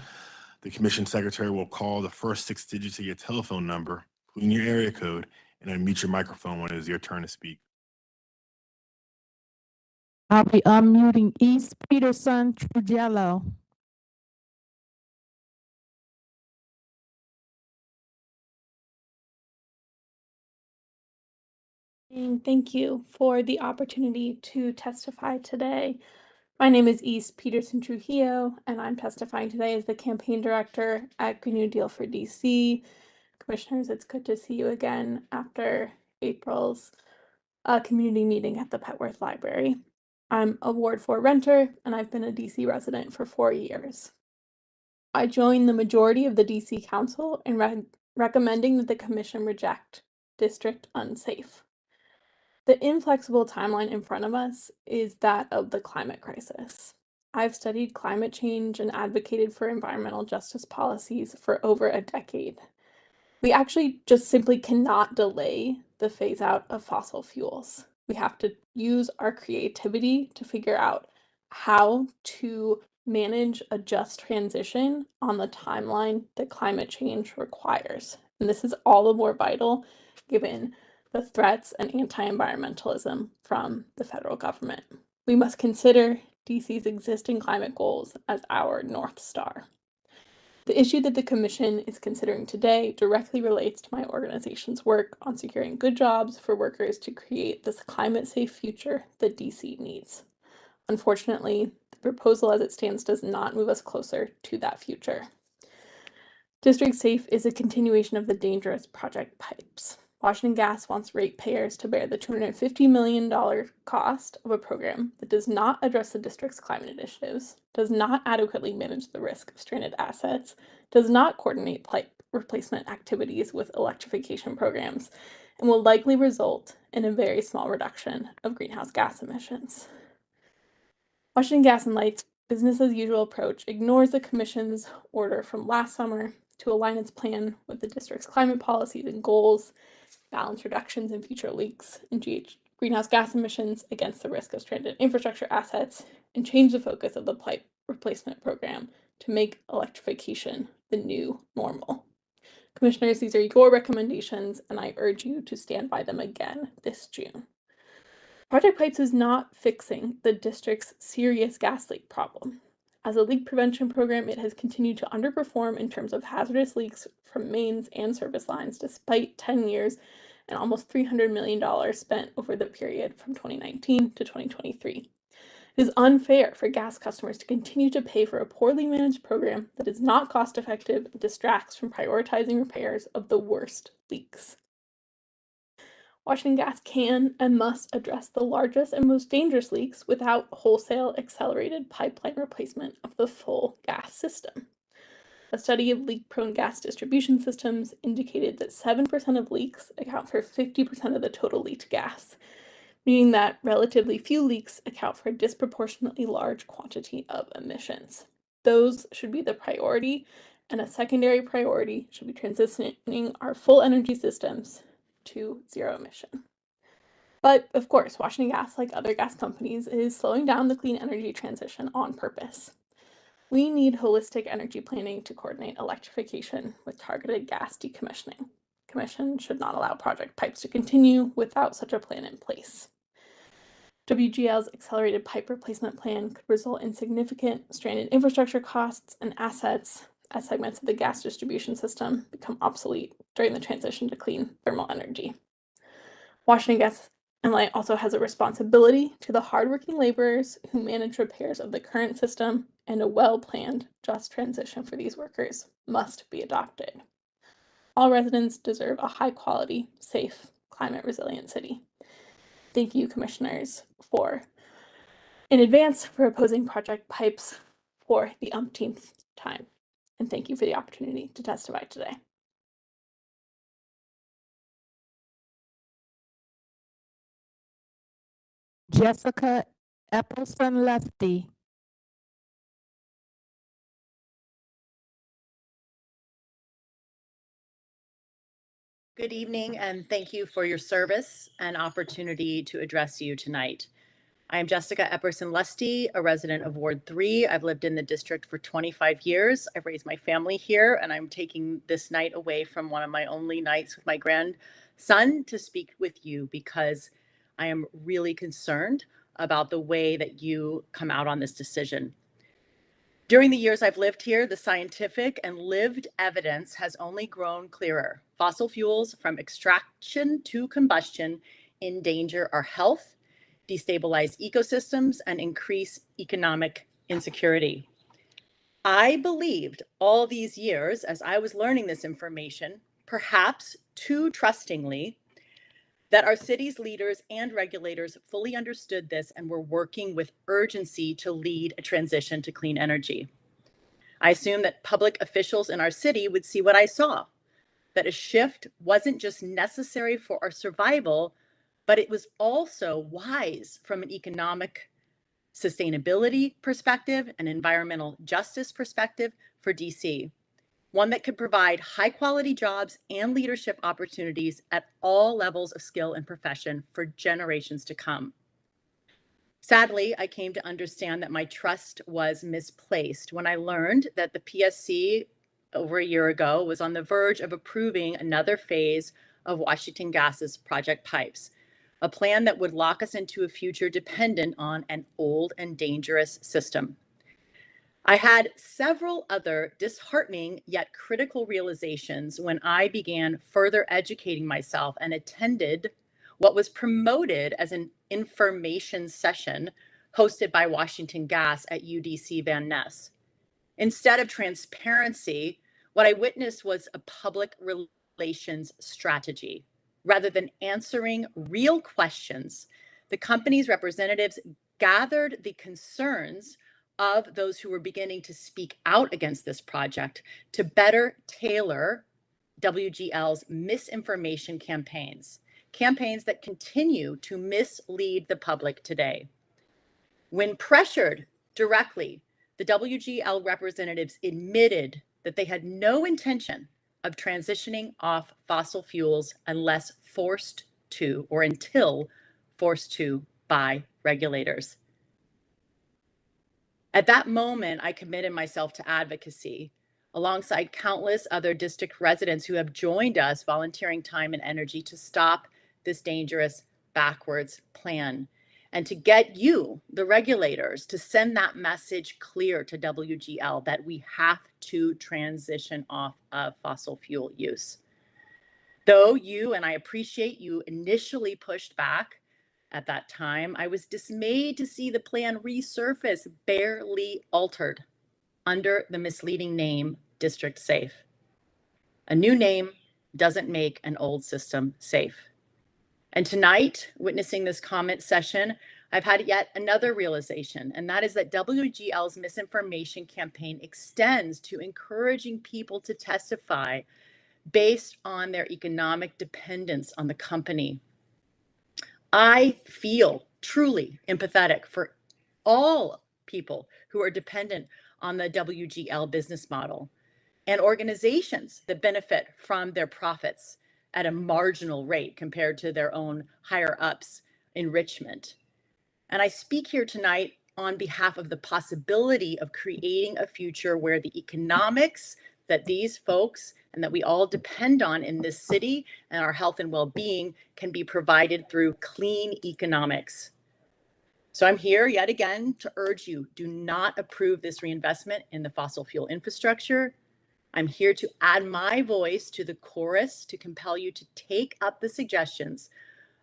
the Commission Secretary will call the first 6 digits of your telephone number, including your area code, and unmute your microphone when it is your turn to speak. I'll be unmuting East Peterson Trujillo. And thank you for the opportunity to testify today. My name is East Peterson Trujillo, and I'm testifying today as the campaign director at Green New Deal for DC. Commissioners, it's good to see you again after April's community meeting at the Petworth Library. I'm a Ward 4 renter, and I've been a DC resident for 4 years. I joined the majority of the DC Council in recommending that the Commission reject District Unsafe. The inflexible timeline in front of us is that of the climate crisis. I've studied climate change and advocated for environmental justice policies for over a decade. We actually just simply cannot delay the phase out of fossil fuels. We have to use our creativity to figure out how to manage a just transition on the timeline that climate change requires. And this is all the more vital given the threats and anti-environmentalism from the federal government. We must consider DC's existing climate goals as our North Star. The issue that the Commission is considering today directly relates to my organization's work on securing good jobs for workers to create this climate-safe future that DC needs. Unfortunately, the proposal as it stands does not move us closer to that future. District Safe is a continuation of the dangerous Project Pipes. Washington Gas wants ratepayers to bear the $250 million cost of a program that does not address the district's climate initiatives, does not adequately manage the risk of stranded assets, does not coordinate pipe replacement activities with electrification programs, and will likely result in a very small reduction of greenhouse gas emissions. Washington Gas and Light's business as usual approach ignores the Commission's order from last summer to align its plan with the district's climate policies and goals, balance reductions in future leaks and greenhouse gas emissions against the risk of stranded infrastructure assets, and change the focus of the pipe replacement program to make electrification the new normal. Commissioners, these are your recommendations, and I urge you to stand by them again this June. Project Pipes is not fixing the district's serious gas leak problem. As a leak prevention program, it has continued to underperform in terms of hazardous leaks from mains and service lines, despite 10 years and almost $300 million spent over the period from 2019 to 2023. It is unfair for gas customers to continue to pay for a poorly managed program that is not cost-effective and distracts from prioritizing repairs of the worst leaks. Washington Gas can and must address the largest and most dangerous leaks without wholesale accelerated pipeline replacement of the full gas system. A study of leak-prone gas distribution systems indicated that 7% of leaks account for 50% of the total leaked gas, meaning that relatively few leaks account for a disproportionately large quantity of emissions. Those should be the priority, and a secondary priority should be transitioning our full energy systems to zero emission. But of course, Washington Gas, like other gas companies, is slowing down the clean energy transition on purpose. We need holistic energy planning to coordinate electrification with targeted gas decommissioning. Commission should not allow Project Pipes to continue without such a plan in place. WGL's accelerated pipe replacement plan could result in significant stranded infrastructure costs and assets as segments of the gas distribution system become obsolete during the transition to clean thermal energy. Washington Gas and Light also has a responsibility to the hardworking laborers who manage repairs of the current system, and a well-planned, just transition for these workers must be adopted. All residents deserve a high-quality, safe, climate-resilient city. Thank you, Commissioners, in advance for opposing Project Pipes for the umpteenth time. And thank you for the opportunity to testify today. Jessica Epperson Lefty. Good evening, and thank you for your service and opportunity to address you tonight. I am Jessica Epperson Lusty, a resident of Ward 3. I've lived in the district for 25 years. I've raised my family here, and I'm taking this night away from one of my only nights with my grandson to speak with you because I am really concerned about the way that you come out on this decision. During the years I've lived here, the scientific and lived evidence has only grown clearer. Fossil fuels from extraction to combustion endanger our health, destabilize ecosystems, and increase economic insecurity. I believed all these years, as I was learning this information, perhaps too trustingly, that our city's leaders and regulators fully understood this and were working with urgency to lead a transition to clean energy. I assumed that public officials in our city would see what I saw, that a shift wasn't just necessary for our survival, but it was also wise from an economic sustainability perspective and environmental justice perspective for DC. One that could provide high quality jobs and leadership opportunities at all levels of skill and profession for generations to come. Sadly, I came to understand that my trust was misplaced when I learned that the PSC over a year ago was on the verge of approving another phase of Washington Gas's Project Pipes, a plan that would lock us into a future dependent on an old and dangerous system. I had several other disheartening yet critical realizations when I began further educating myself and attended what was promoted as an information session hosted by Washington Gas at UDC Van Ness. Instead of transparency, what I witnessed was a public relations strategy. Rather than answering real questions, the company's representatives gathered the concerns of those who were beginning to speak out against this project to better tailor WGL's misinformation campaigns that continue to mislead the public today. When pressured directly, the WGL representatives admitted that they had no intention of transitioning off fossil fuels until forced to by regulators. At that moment, I committed myself to advocacy alongside countless other district residents who have joined us, volunteering time and energy to stop this dangerous backwards plan and to get you, the regulators, to send that message clear to WGL that we have to transition off of fossil fuel use. Though you, and I appreciate you, initially pushed back at that time, I was dismayed to see the plan resurface barely altered under the misleading name District Safe. A new name doesn't make an old system safe. And tonight, witnessing this comment session, I've had yet another realization, and that is that WGL's misinformation campaign extends to encouraging people to testify based on their economic dependence on the company. I feel truly empathetic for all people who are dependent on the WGL business model and organizations that benefit from their profits at a marginal rate compared to their own higher ups enrichment. And I speak here tonight on behalf of the possibility of creating a future where the economics that these folks and that we all depend on in this city and our health and well-being can be provided through clean economics. So I'm here yet again to urge you, do not approve this reinvestment in the fossil fuel infrastructure. I'm here to add my voice to the chorus to compel you to take up the suggestions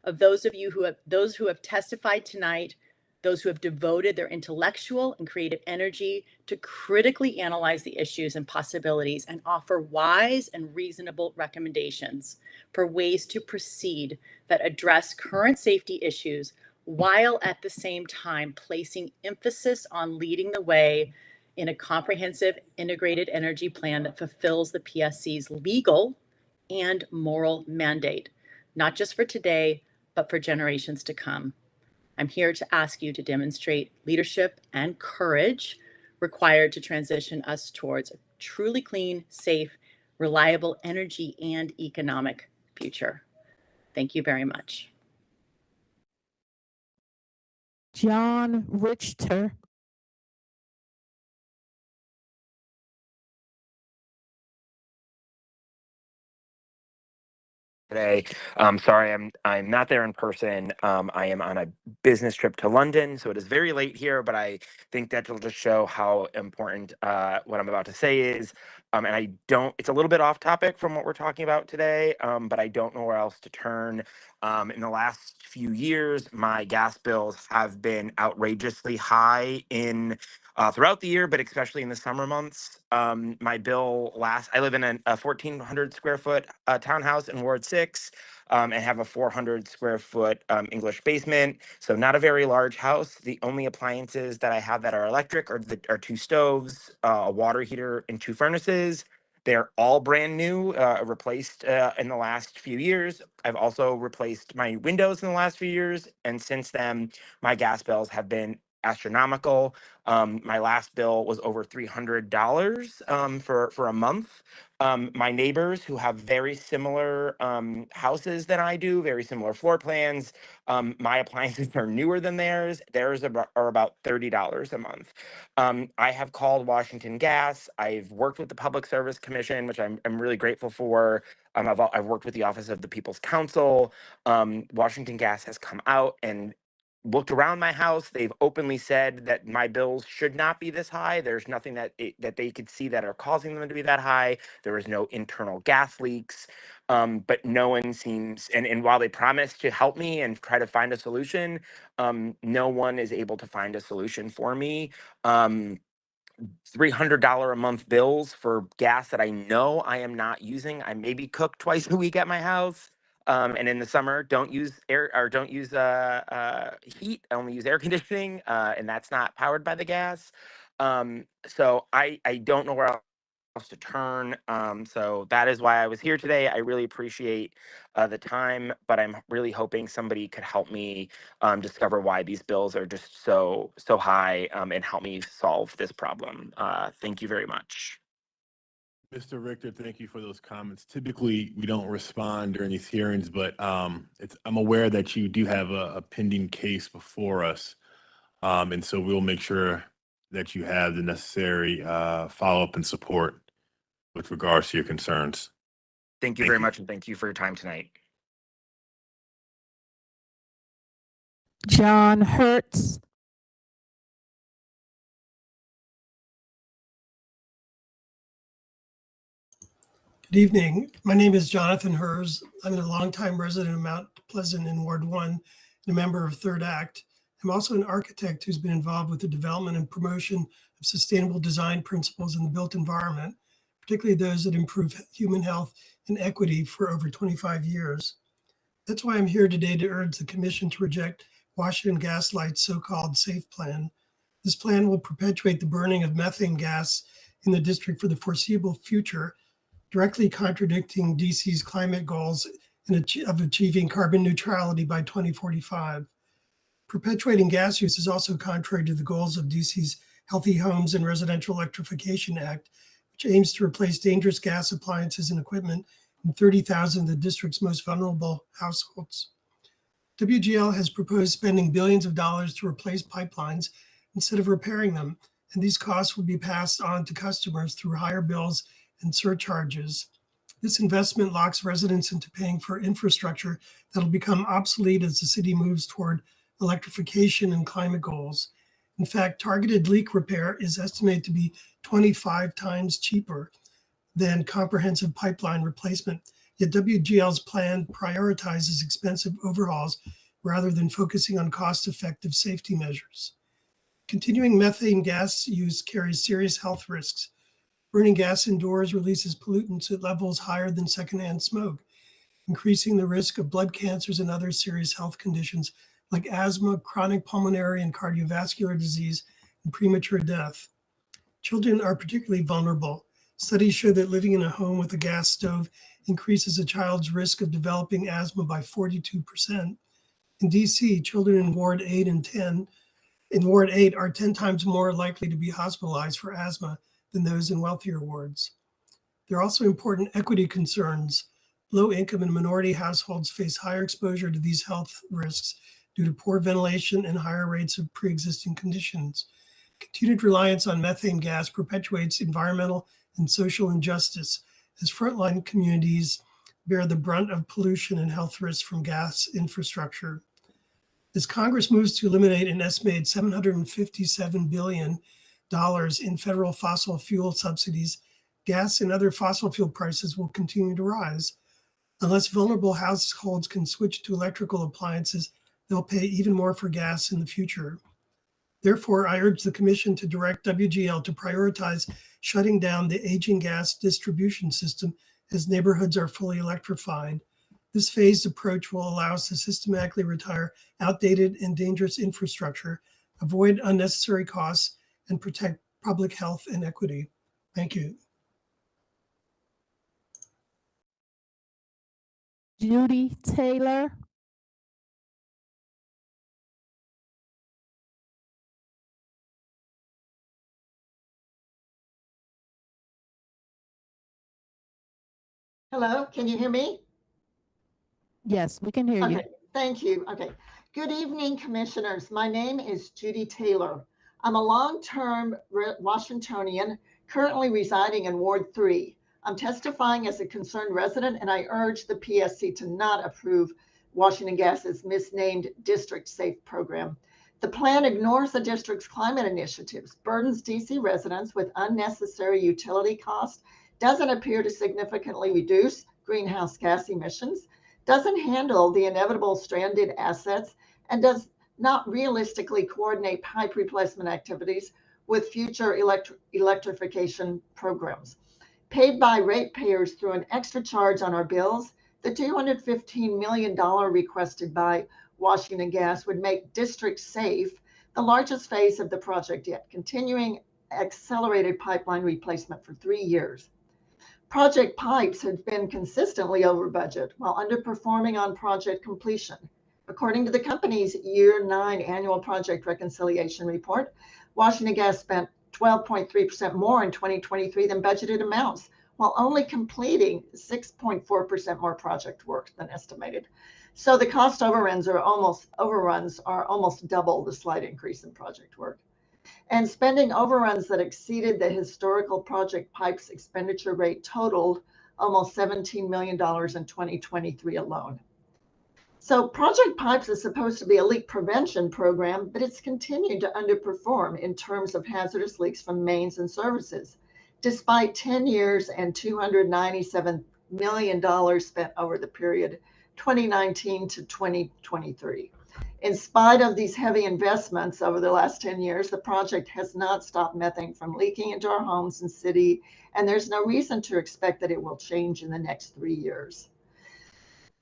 of those who have testified tonight, those who have devoted their intellectual and creative energy to critically analyze the issues and possibilities and offer wise and reasonable recommendations for ways to proceed that address current safety issues while at the same time placing emphasis on leading the way in a comprehensive integrated energy plan that fulfills the PSC's legal and moral mandate, not just for today, but for generations to come. I'm here to ask you to demonstrate leadership and courage required to transition us towards a truly clean, safe, reliable energy and economic future. Thank you very much. John Richter. Today. Sorry, I'm not there in person. I am on a business trip to London, so it is very late here, but I think that will just show how important what I'm about to say is. And it's a little bit off topic from what we're talking about today, but I don't know where else to turn. In the last few years, my gas bills have been outrageously high throughout the year, but especially in the summer months. My bill I live in a 1,400 square foot townhouse in Ward 6 and have a 400 square foot English basement. So not a very large house. The only appliances that I have that are electric are 2 stoves, a water heater, and 2 furnaces. They're all brand new, replaced in the last few years. I've also replaced my windows in the last few years. And since then, my gas bills have been astronomical. My last bill was over $300 for a month. My neighbors who have very similar houses than I do, very similar floor plans, my appliances are newer than theirs. Theirs are about $30 a month. I have called Washington Gas. I've worked with the Public Service Commission, which I'm really grateful for. I've worked with the Office of the People's Counsel. Washington Gas has come out and looked around my house. They've openly said that my bills should not be this high. There's nothing that they could see that are causing them to be that high. There is no internal gas leaks. But no one seems, and while they promise to help me and try to find a solution, no one is able to find a solution for me. $300 a month bills for gas that I know I am not using. I maybe cook twice a week at my house. And in the summer, don't use heat. I only use air conditioning, and that's not powered by the gas. So I don't know where else to turn. So that is why I was here today. I really appreciate the time, but I'm really hoping somebody could help me discover why these bills are just so high and help me solve this problem. Thank you very much. Mr. Richter, thank you for those comments. Typically, we don't respond during these hearings, but I'm aware that you do have a pending case before us. And so we'll make sure that you have the necessary follow-up and support with regards to your concerns. Thank you very much, and thank you for your time tonight. John Hertz. Good evening. My name is Jonathan Hers. I'm a longtime resident of Mount Pleasant in Ward 1 and a member of Third Act. I'm also an architect who's been involved with the development and promotion of sustainable design principles in the built environment, particularly those that improve human health and equity for over 25 years. That's why I'm here today to urge the Commission to reject Washington Gas Light's so-called SAFE plan. This plan will perpetuate the burning of methane gas in the district for the foreseeable future, directly contradicting DC's climate goals of achieving carbon neutrality by 2045. Perpetuating gas use is also contrary to the goals of DC's Healthy Homes and Residential Electrification Act, which aims to replace dangerous gas appliances and equipment in 30,000 of the district's most vulnerable households. WGL has proposed spending billions of dollars to replace pipelines instead of repairing them, and these costs will be passed on to customers through higher bills and surcharges. This investment locks residents into paying for infrastructure that will become obsolete as the city moves toward electrification and climate goals. In fact, targeted leak repair is estimated to be 25 times cheaper than comprehensive pipeline replacement. Yet WGL's plan prioritizes expensive overhauls rather than focusing on cost-effective safety measures. Continuing methane gas use carries serious health risks. Burning gas indoors releases pollutants at levels higher than secondhand smoke, increasing the risk of blood cancers and other serious health conditions like asthma, chronic pulmonary and cardiovascular disease, and premature death. Children are particularly vulnerable. Studies show that living in a home with a gas stove increases a child's risk of developing asthma by 42%. In DC, children in Ward 8 are 10 times more likely to be hospitalized for asthma than those in wealthier wards. There are also important equity concerns. Low-income and minority households face higher exposure to these health risks due to poor ventilation and higher rates of pre-existing conditions. Continued reliance on methane gas perpetuates environmental and social injustice as frontline communities bear the brunt of pollution and health risks from gas infrastructure. As Congress moves to eliminate an estimated $757 billion in federal fossil fuel subsidies, gas and other fossil fuel prices will continue to rise. Unless vulnerable households can switch to electrical appliances, they'll pay even more for gas in the future. Therefore, I urge the Commission to direct WGL to prioritize shutting down the aging gas distribution system as neighborhoods are fully electrified. This phased approach will allow us to systematically retire outdated and dangerous infrastructure, avoid unnecessary costs, and protect public health and equity. Thank you. Judy Taylor. Hello, can you hear me? Yes, we can hear you. Okay, thank you. Okay. Good evening, commissioners. My name is Judy Taylor. I'm a long-term Washingtonian, currently residing in Ward 3. I'm testifying as a concerned resident, and I urge the PSC to not approve Washington Gas's misnamed District Safe program. The plan ignores the district's climate initiatives, burdens DC residents with unnecessary utility costs, doesn't appear to significantly reduce greenhouse gas emissions, doesn't handle the inevitable stranded assets, and does not realistically coordinate pipe replacement activities with future electrification programs. Paid by ratepayers through an extra charge on our bills, the $215 million requested by Washington Gas would make District Safe the largest phase of the project yet, continuing accelerated pipeline replacement for 3 years. Project Pipes has been consistently over budget while underperforming on project completion. According to the company's Year 9 annual project reconciliation report, Washington Gas spent 12.3% more in 2023 than budgeted amounts, while only completing 6.4% more project work than estimated. So the cost overruns are almost double the slight increase in project work. And spending overruns that exceeded the historical Project Pipes expenditure rate totaled almost $17 million in 2023 alone. So Project Pipes is supposed to be a leak prevention program, but it's continued to underperform in terms of hazardous leaks from mains and services, despite 10 years and $297 million spent over the period 2019 to 2023. In spite of these heavy investments over the last 10 years, the project has not stopped methane from leaking into our homes and city, and there's no reason to expect that it will change in the next 3 years.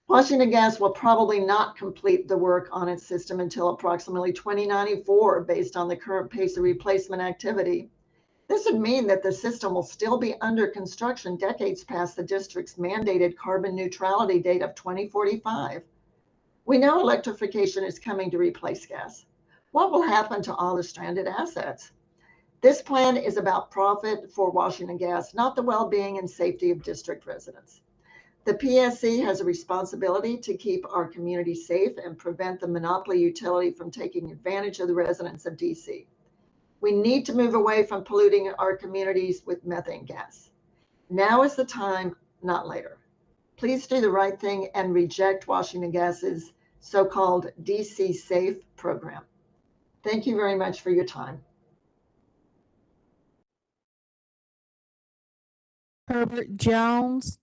Washington Gas will probably not complete the work on its system until approximately 2094, based on the current pace of replacement activity. This would mean that the system will still be under construction decades past the district's mandated carbon neutrality date of 2045. We know electrification is coming to replace gas. What will happen to all the stranded assets? This plan is about profit for Washington Gas, not the well-being and safety of district residents. The PSC has a responsibility to keep our community safe and prevent the monopoly utility from taking advantage of the residents of DC. We need to move away from polluting our communities with methane gas. Now is the time, not later. Please do the right thing and reject Washington Gas's so-called DC Safe program. Thank you very much for your time. Herbert Jones.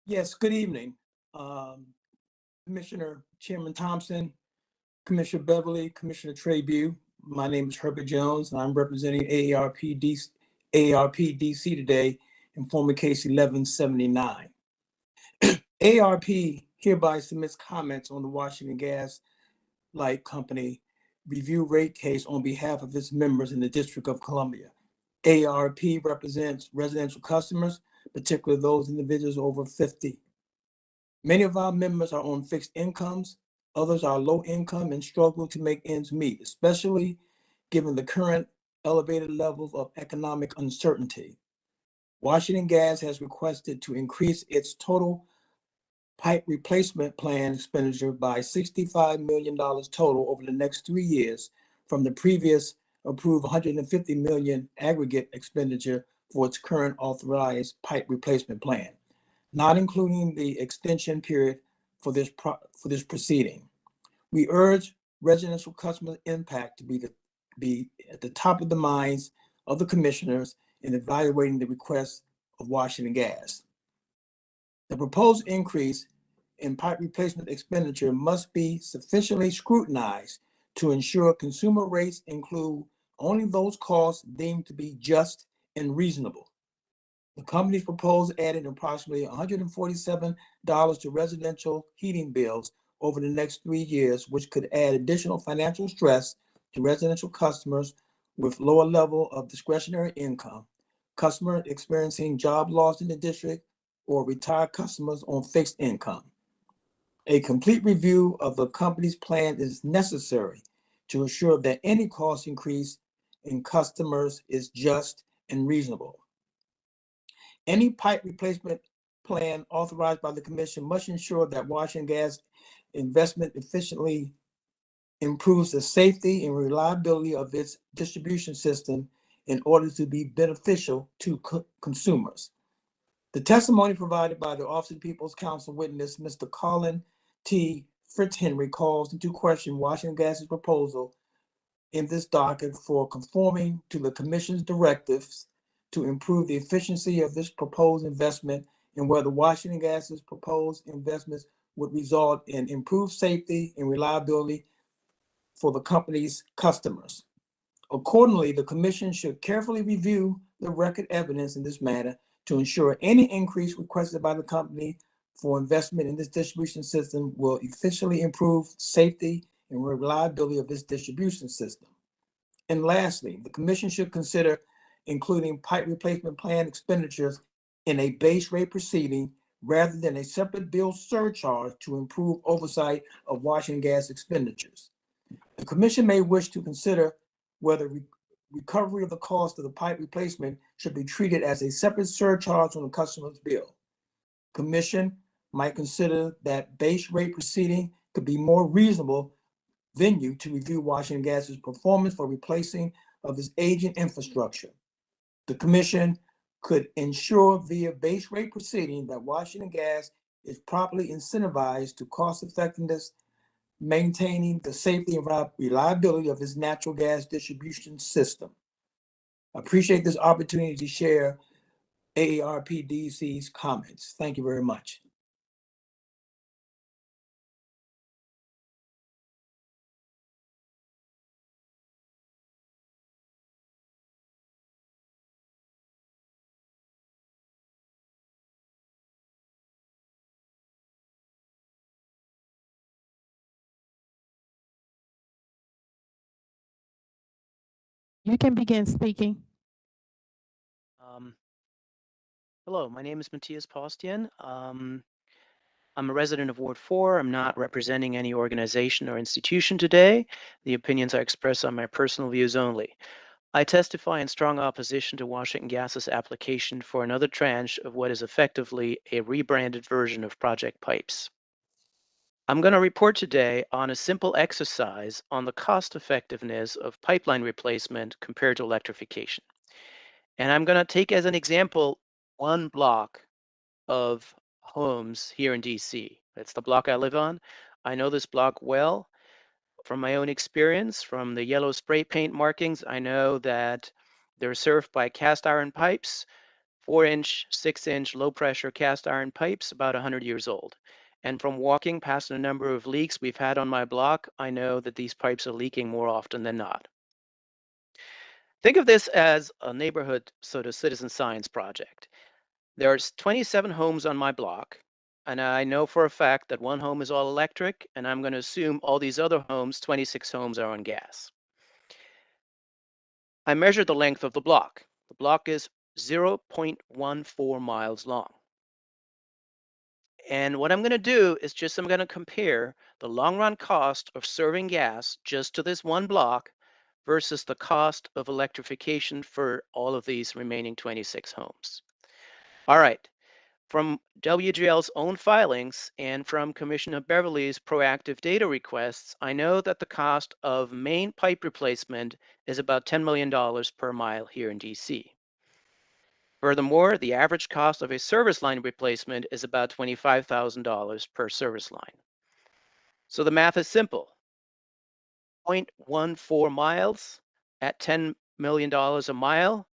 Yes, good evening. Commissioner Chairman Thompson, Commissioner Beverly, Commissioner Trabue. My name is Herbert Jones, and I'm representing AARP DC today in former case 1179. AARP hereby submits comments on the Washington Gas Light Company review rate case on behalf of its members in the District of Columbia. AARP represents residential customers, particularly those individuals over 50. Many of our members are on fixed incomes. Others are low income and struggle to make ends meet, especially given the current elevated levels of economic uncertainty. Washington Gas has requested to increase its total pipe replacement plan expenditure by $65 million total over the next 3 years from the previous approved $150 million aggregate expenditure for its current authorized pipe replacement plan, not including the extension period for this proceeding. We urge residential customer impact to be at the top of the minds of the commissioners in evaluating the request of Washington Gas. The proposed increase in pipe replacement expenditure must be sufficiently scrutinized to ensure consumer rates include only those costs deemed to be just and reasonable. The company's proposed adding approximately $147 to residential heating bills over the next 3 years, which could add additional financial stress to residential customers with lower level of discretionary income, customers experiencing job loss in the district, or retired customers on fixed income. A complete review of the company's plan is necessary to ensure that any cost increase in customers is just and reasonable. Any pipe replacement plan authorized by the commission must ensure that Washington Gas investment efficiently improves the safety and reliability of its distribution system in order to be beneficial to consumers. The testimony provided by the Office of the People's Counsel witness, Mr. Colin T. Fitzhenry, calls into question Washington Gas's proposal in this docket for conforming to the commission's directives to improve the efficiency of this proposed investment and whether Washington Gas's proposed investments would result in improved safety and reliability for the company's customers. Accordingly, the commission should carefully review the record evidence in this matter to ensure any increase requested by the company for investment in this distribution system will efficiently improve safety and reliability of this distribution system. And lastly, the commission should consider including pipe replacement plan expenditures in a base rate proceeding rather than a separate bill surcharge to improve oversight of Washington Gas expenditures. The commission may wish to consider whether recovery of the cost of the pipe replacement should be treated as a separate surcharge on the customer's bill. Commission might consider that base rate proceeding could be more reasonable venue to review Washington Gas's performance for replacing of its aging infrastructure. The commission could ensure via base rate proceeding that Washington Gas is properly incentivized to cost effectiveness, maintaining the safety and reliability of its natural gas distribution system. I appreciate this opportunity to share AARP DC's comments. Thank you very much. You can begin speaking. Hello, my name is Matthias Postian. I'm a resident of Ward 4. I'm not representing any organization or institution today. The opinions I express are my personal views only. I testify in strong opposition to Washington Gas's application for another tranche of what is effectively a rebranded version of PROJECTpipes. I'm going to report today on a simple exercise on the cost effectiveness of pipeline replacement compared to electrification. And I'm going to take as an example one block of homes here in DC. That's the block I live on. I know this block well from my own experience. From the yellow spray paint markings, I know that they're served by cast iron pipes, 4-inch, 6-inch low pressure cast iron pipes, about 100 years old. And from walking past a number of leaks we've had on my block, I know that these pipes are leaking more often than not. Think of this as a neighborhood sort of citizen science project. There's 27 homes on my block, and I know for a fact that one home is all electric, and I'm going to assume all these other homes, 26 homes, are on gas. I measured the length of the block. The block is 0.14 miles long. And what I'm going to do is I'm going to compare the long run cost of serving gas just to this one block versus the cost of electrification for all of these remaining 26 homes. All right. From WGL's own filings and from Commissioner Beverly's proactive data requests, I know that the cost of main pipe replacement is about $10 million per mile here in DC. Furthermore, the average cost of a service line replacement is about $25,000 per service line. So the math is simple. 0.14 miles at $10 million a mile,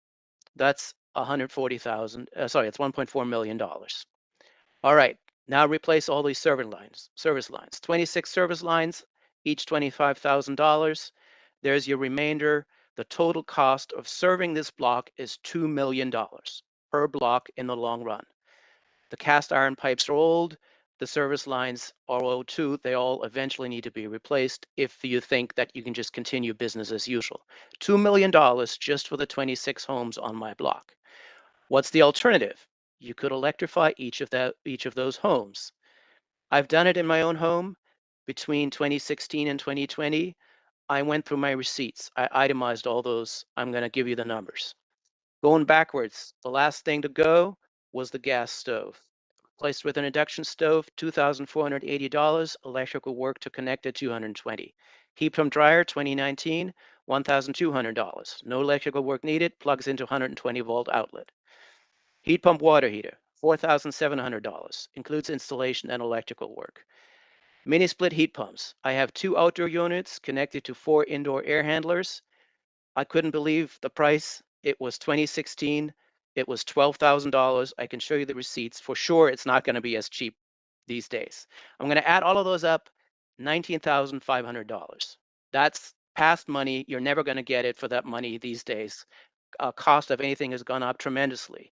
that's $140,000. It's $1.4 million. All right, now replace all these service lines. 26 service lines, each $25,000. There's your remainder. The total cost of serving this block is $2 million per block in the long run. The cast iron pipes are old. The service lines are old too. They all eventually need to be replaced if you think that you can just continue business as usual. $2 million just for the 26 homes on my block. What's the alternative? You could electrify each of those homes. I've done it in my own home. Between 2016 and 2020, I went through my receipts. I itemized all those. I'm going to give you the numbers. Going backwards, the last thing to go was the gas stove. Replaced with an induction stove, $2,480. Electrical work to connect at $220. Heat pump dryer, 2019, $1,200. No electrical work needed. Plugs into 120-volt outlet. Heat pump water heater, $4,700. Includes installation and electrical work. Mini split heat pumps. I have 2 outdoor units connected to 4 indoor air handlers. I couldn't believe the price. It was 2016. It was $12,000. I can show you the receipts. For sure, it's not going to be as cheap these days. I'm going to add all of those up, $19,500. That's past money. You're never going to get it for that money these days. Cost of anything has gone up tremendously.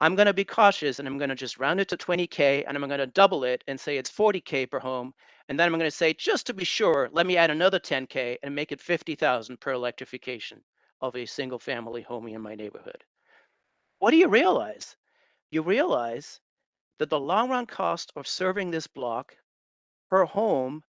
I'm going to be cautious and I'm going to just round it to 20K and I'm going to double it and say it's 40K per home. And then I'm going to say, just to be sure, let me add another 10K and make it 50,000 per electrification of a single family home in my neighborhood. What do you realize? You realize that the long run cost of serving this block per home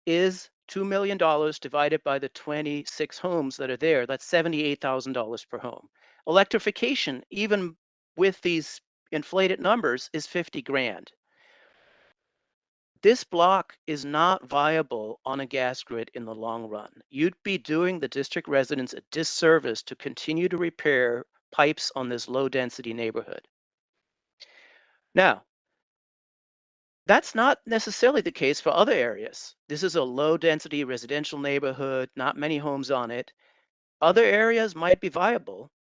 is $2 million divided by the 26 homes that are there. That's $78,000 per home. Electrification, even with these inflated numbers, is 50 grand. This block is not viable on a gas grid in the long run. You'd be doing the district residents a disservice to continue to repair pipes on this low density neighborhood. Now, that's not necessarily the case for other areas. This is a low density residential neighborhood, not many homes on it. Other areas might be viable.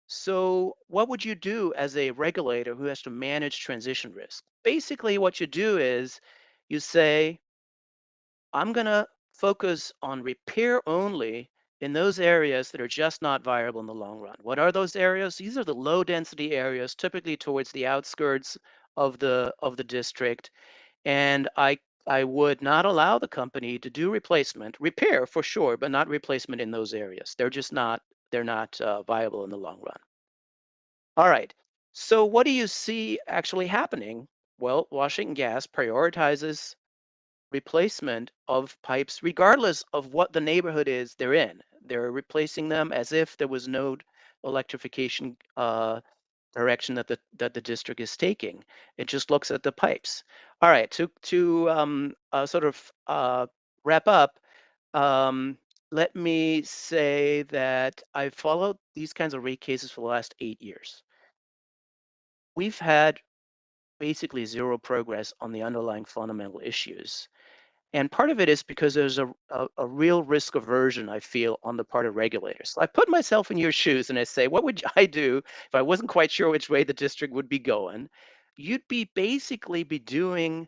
So what would you do as a regulator who has to manage transition risk? Basically, what you do is you say, I'm going to focus on repair only in those areas that are just not viable in the long run. What are those areas? These are the low density areas, typically towards the outskirts of the district. And I would not allow the company to do repair for sure, but not replacement in those areas. They're not viable in the long run. All right. So what do you see actually happening? Well, Washington Gas prioritizes replacement of pipes regardless of what the neighborhood is they're in. They're replacing them as if there was no electrification direction that the district is taking. It just looks at the pipes. All right, to sort of wrap up, let me say that I've followed these kinds of rate cases for the last 8 years. We've had basically zero progress on the underlying fundamental issues. And part of it is because there's a real risk aversion, I feel, on the part of regulators. So I put myself in your shoes and I say, what would I do if I wasn't quite sure which way the district would be going? You'd be basically be doing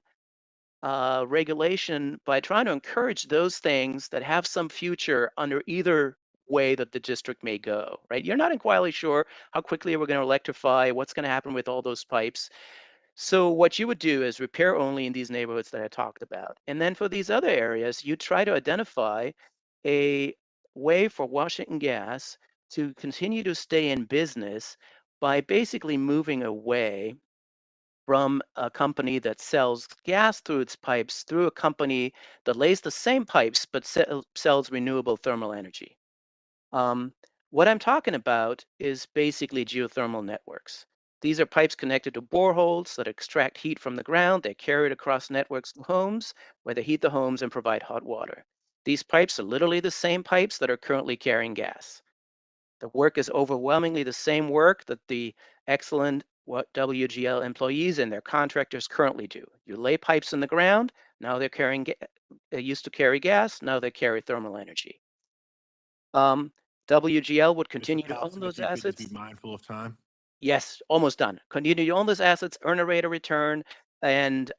regulation by trying to encourage those things that have some future under either way that the district may go, right? You're not entirely sure how quickly we're going to electrify, what's going to happen with all those pipes. So what you would do is repair only in these neighborhoods that I talked about. And then for these other areas, you try to identify a way for Washington Gas to continue to stay in business by basically moving away from a company that sells gas through its pipes through a company that lays the same pipes but sells renewable thermal energy. What I'm talking about is basically geothermal networks. These are pipes connected to boreholes that extract heat from the ground. They carry it across networks to homes where they heat the homes and provide hot water. These pipes are literally the same pipes that are currently carrying gas. The work is overwhelmingly the same work that the excellent WGL employees and their contractors currently do. You lay pipes in the ground, now they're carrying, they used to carry gas, now they carry thermal energy. WGL would continue to own those assets. Just be mindful of time. Yes, almost done. Continue to own those assets, earn a rate of return, and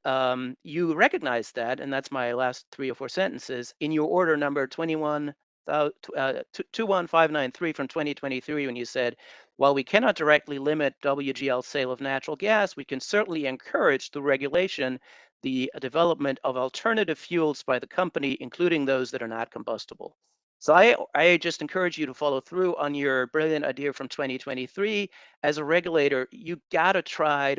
you recognize that, and that's my last 3 or 4 sentences, in your order number 21593 from 2023, when you said, while we cannot directly limit WGL's sale of natural gas, we can certainly encourage through regulation the development of alternative fuels by the company, including those that are not combustible. So I just encourage you to follow through on your brilliant idea from 2023. As a regulator, you got to try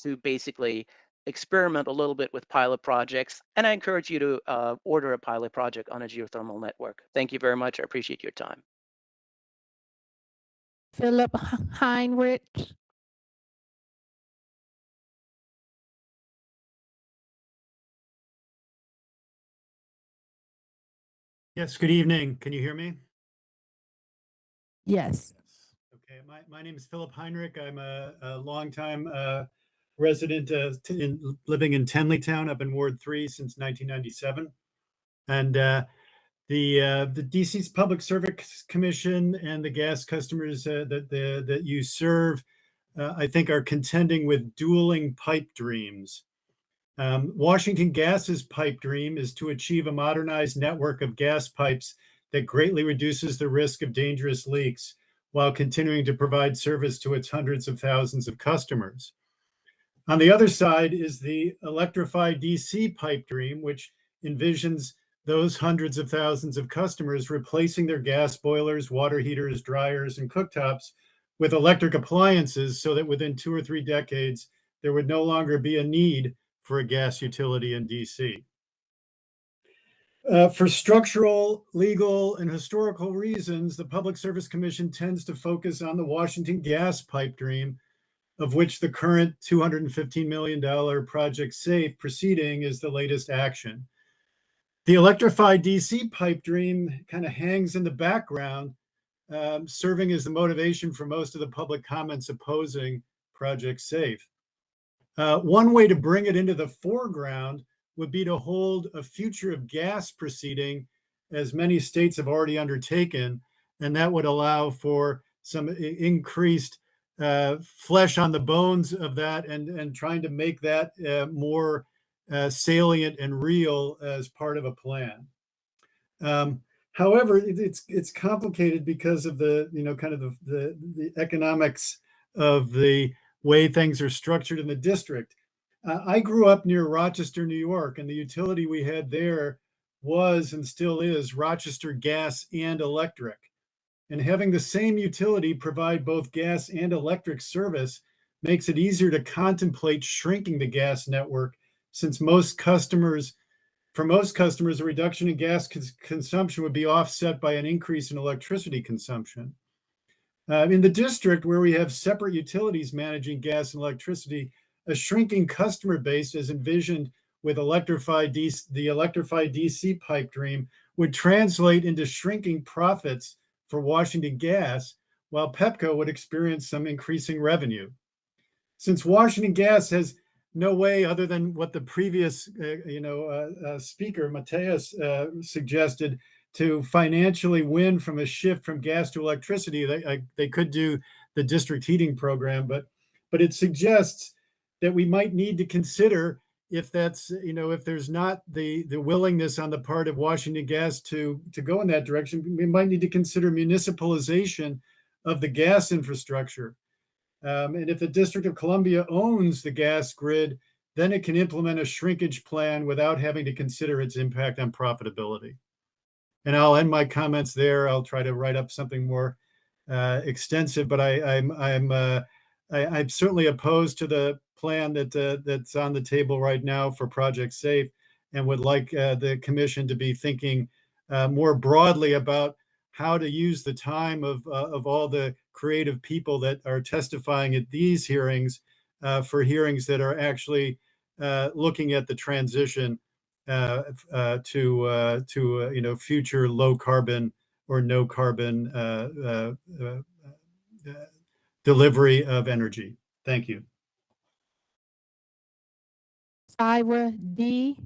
to basically experiment a little bit with pilot projects. And I encourage you to order a pilot project on a geothermal network. Thank you very much. I appreciate your time. Philip Heinrich. Yes, good evening. Can you hear me? Yes. Okay, my name is Philip Heinrich. I'm a longtime resident living in Tenleytown up in Ward 3 since 1997. And the DC's Public Service Commission and the gas customers that you serve, I think, are contending with dueling pipe dreams. Washington Gas's pipe dream is to achieve a modernized network of gas pipes that greatly reduces the risk of dangerous leaks while continuing to provide service to its hundreds of thousands of customers. On the other side is the electrified DC pipe dream, which envisions those hundreds of thousands of customers replacing their gas boilers, water heaters, dryers, and cooktops with electric appliances so that within 2 or 3 decades, there would no longer be a need for a gas utility in DC. For structural, legal, and historical reasons, the Public Service Commission tends to focus on the Washington Gas pipe dream, of which the current $215 million Project SAFE proceeding is the latest action. The electrified DC pipe dream kind of hangs in the background, serving as the motivation for most of the public comments opposing Project SAFE. One way to bring it into the foreground would be to hold a future of gas proceeding, as many states have already undertaken, and that would allow for some increased flesh on the bones of that and trying to make that more salient and real as part of a plan. However, it's complicated because of the kind of the economics of the way things are structured in the district. I grew up near Rochester, New York, and the utility we had there was and still is Rochester Gas and Electric. And having the same utility provide both gas and electric service makes it easier to contemplate shrinking the gas network, since for most customers, a reduction in gas consumption would be offset by an increase in electricity consumption. In the district where we have separate utilities managing gas and electricity, a shrinking customer base as envisioned with the electrified DC pipe dream would translate into shrinking profits for Washington Gas, while Pepco would experience some increasing revenue. Since Washington Gas has no way other than what the previous speaker, Mateus, suggested, to financially win from a shift from gas to electricity, they could do the district heating program, but it suggests that we might need to consider, if that's, if there's not the willingness on the part of Washington Gas to go in that direction, we might need to consider municipalization of the gas infrastructure. And if the District of Columbia owns the gas grid, then it can implement a shrinkage plan without having to consider its impact on profitability. And I'll end my comments there. I'll try to write up something more extensive, but I'm certainly opposed to the plan that's on the table right now for Project Safe, and would like the commission to be thinking more broadly about how to use the time of all the creative people that are testifying at these hearings for hearings that are actually looking at the transition to future low carbon or no carbon delivery of energy. Thank you. Ira D.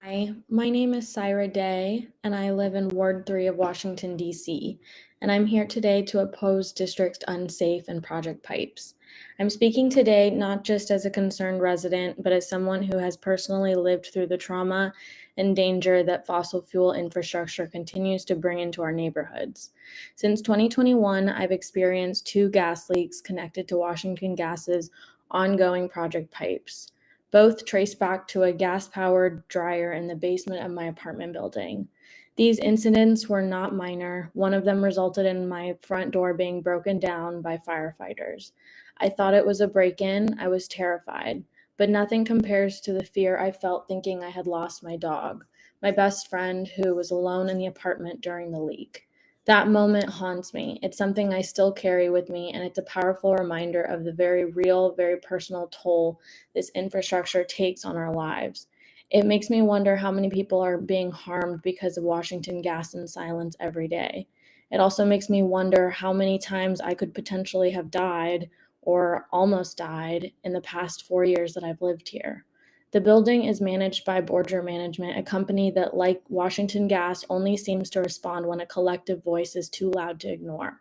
Hi, my name is Syra Day, and I live in Ward 3 of Washington, D.C., and I'm here today to oppose District Unsafe and Project Pipes. I'm speaking today not just as a concerned resident, but as someone who has personally lived through the trauma and danger that fossil fuel infrastructure continues to bring into our neighborhoods. Since 2021, I've experienced 2 gas leaks connected to Washington Gas's ongoing Project Pipes. Both trace back to a gas-powered dryer in the basement of my apartment building. These incidents were not minor. One of them resulted in my front door being broken down by firefighters. I thought it was a break-in. I was terrified, but nothing compares to the fear I felt thinking I had lost my dog, my best friend who was alone in the apartment during the leak. That moment haunts me. It's something I still carry with me, and it's a powerful reminder of the very real, very personal toll this infrastructure takes on our lives. It makes me wonder how many people are being harmed because of Washington Gas in silence every day. It also makes me wonder how many times I could potentially have died or almost died in the past 4 years that I've lived here. The building is managed by Borger Management, a company that, like Washington Gas, only seems to respond when a collective voice is too loud to ignore.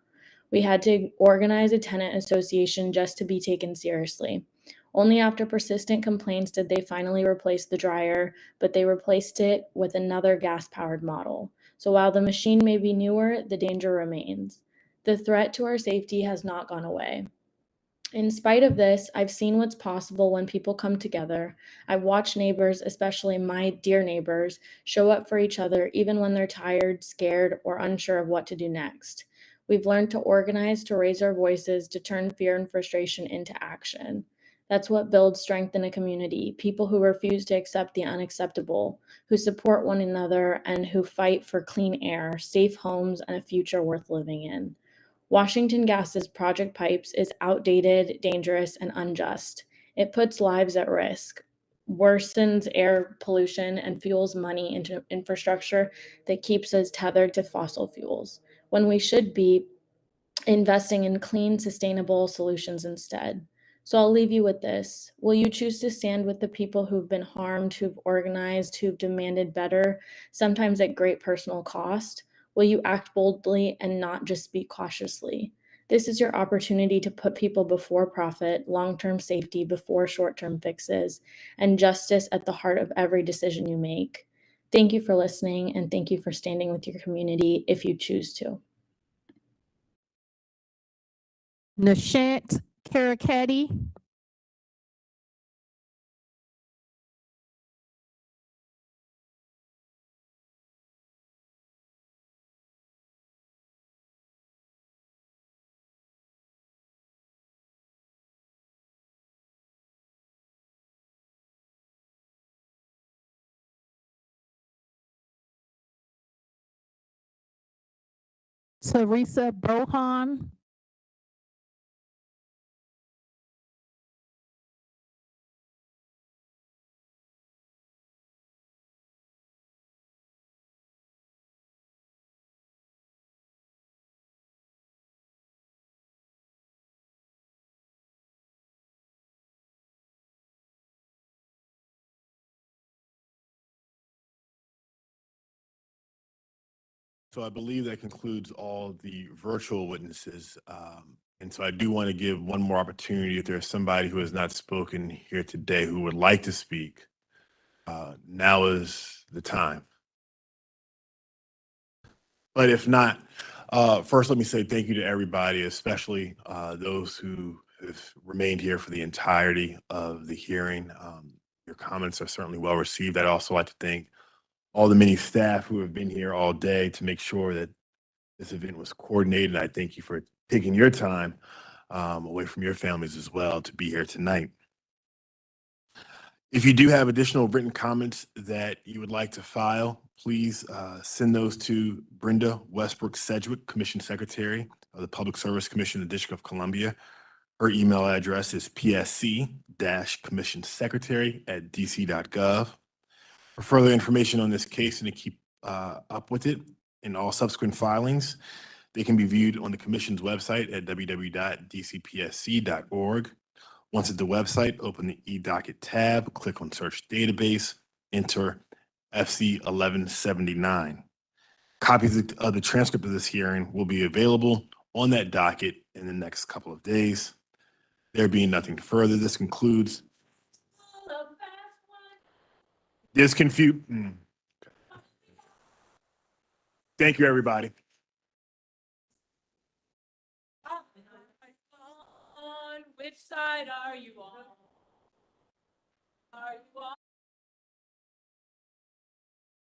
We had to organize a tenant association just to be taken seriously. Only after persistent complaints did they finally replace the dryer, but they replaced it with another gas-powered model. So while the machine may be newer, the danger remains. The threat to our safety has not gone away. In spite of this, I've seen what's possible when people come together. I've watched neighbors, especially my dear neighbors, show up for each other even when they're tired, scared, or unsure of what to do next. We've learned to organize, to raise our voices, to turn fear and frustration into action. That's what builds strength in a community, people who refuse to accept the unacceptable, who support one another, and who fight for clean air, safe homes, and a future worth living in. Washington Gas's Project Pipes is outdated, dangerous, and unjust. It puts lives at risk, worsens air pollution, and fuels money into infrastructure that keeps us tethered to fossil fuels, when we should be investing in clean, sustainable solutions instead. So I'll leave you with this. Will you choose to stand with the people who've been harmed, who've organized, who've demanded better, sometimes at great personal cost? Will you act boldly and not just speak cautiously? This is your opportunity to put people before profit, long-term safety before short-term fixes, and justice at the heart of every decision you make. Thank you for listening, and thank you for standing with your community if you choose to. Nashant Karakati. Teresa Bohan. So I believe that concludes all the virtual witnesses. And so I do want to give one more opportunity if there's somebody who has not spoken here today who would like to speak. Now is the time. But if not, first let me say thank you to everybody, especially those who have remained here for the entirety of the hearing. Your comments are certainly well received. I'd also like to thank all the many staff who have been here all day to make sure that this event was coordinated. I thank you for taking your time away from your families as well to be here tonight. If you do have additional written comments that you would like to file, please send those to Brenda Westbrook Sedgwick, Commission Secretary of the Public Service Commission of the District of Columbia. Her email address is psc-commissionsecretary@dc.gov. For further information on this case and to keep up with it in all subsequent filings, they can be viewed on the Commission's website at www.dcpsc.org. Once at the website, open the eDocket tab, click on Search Database, enter FC1179. Copies of the transcript of this hearing will be available on that docket in the next couple of days. There being nothing further, this concludes. Thank you, everybody.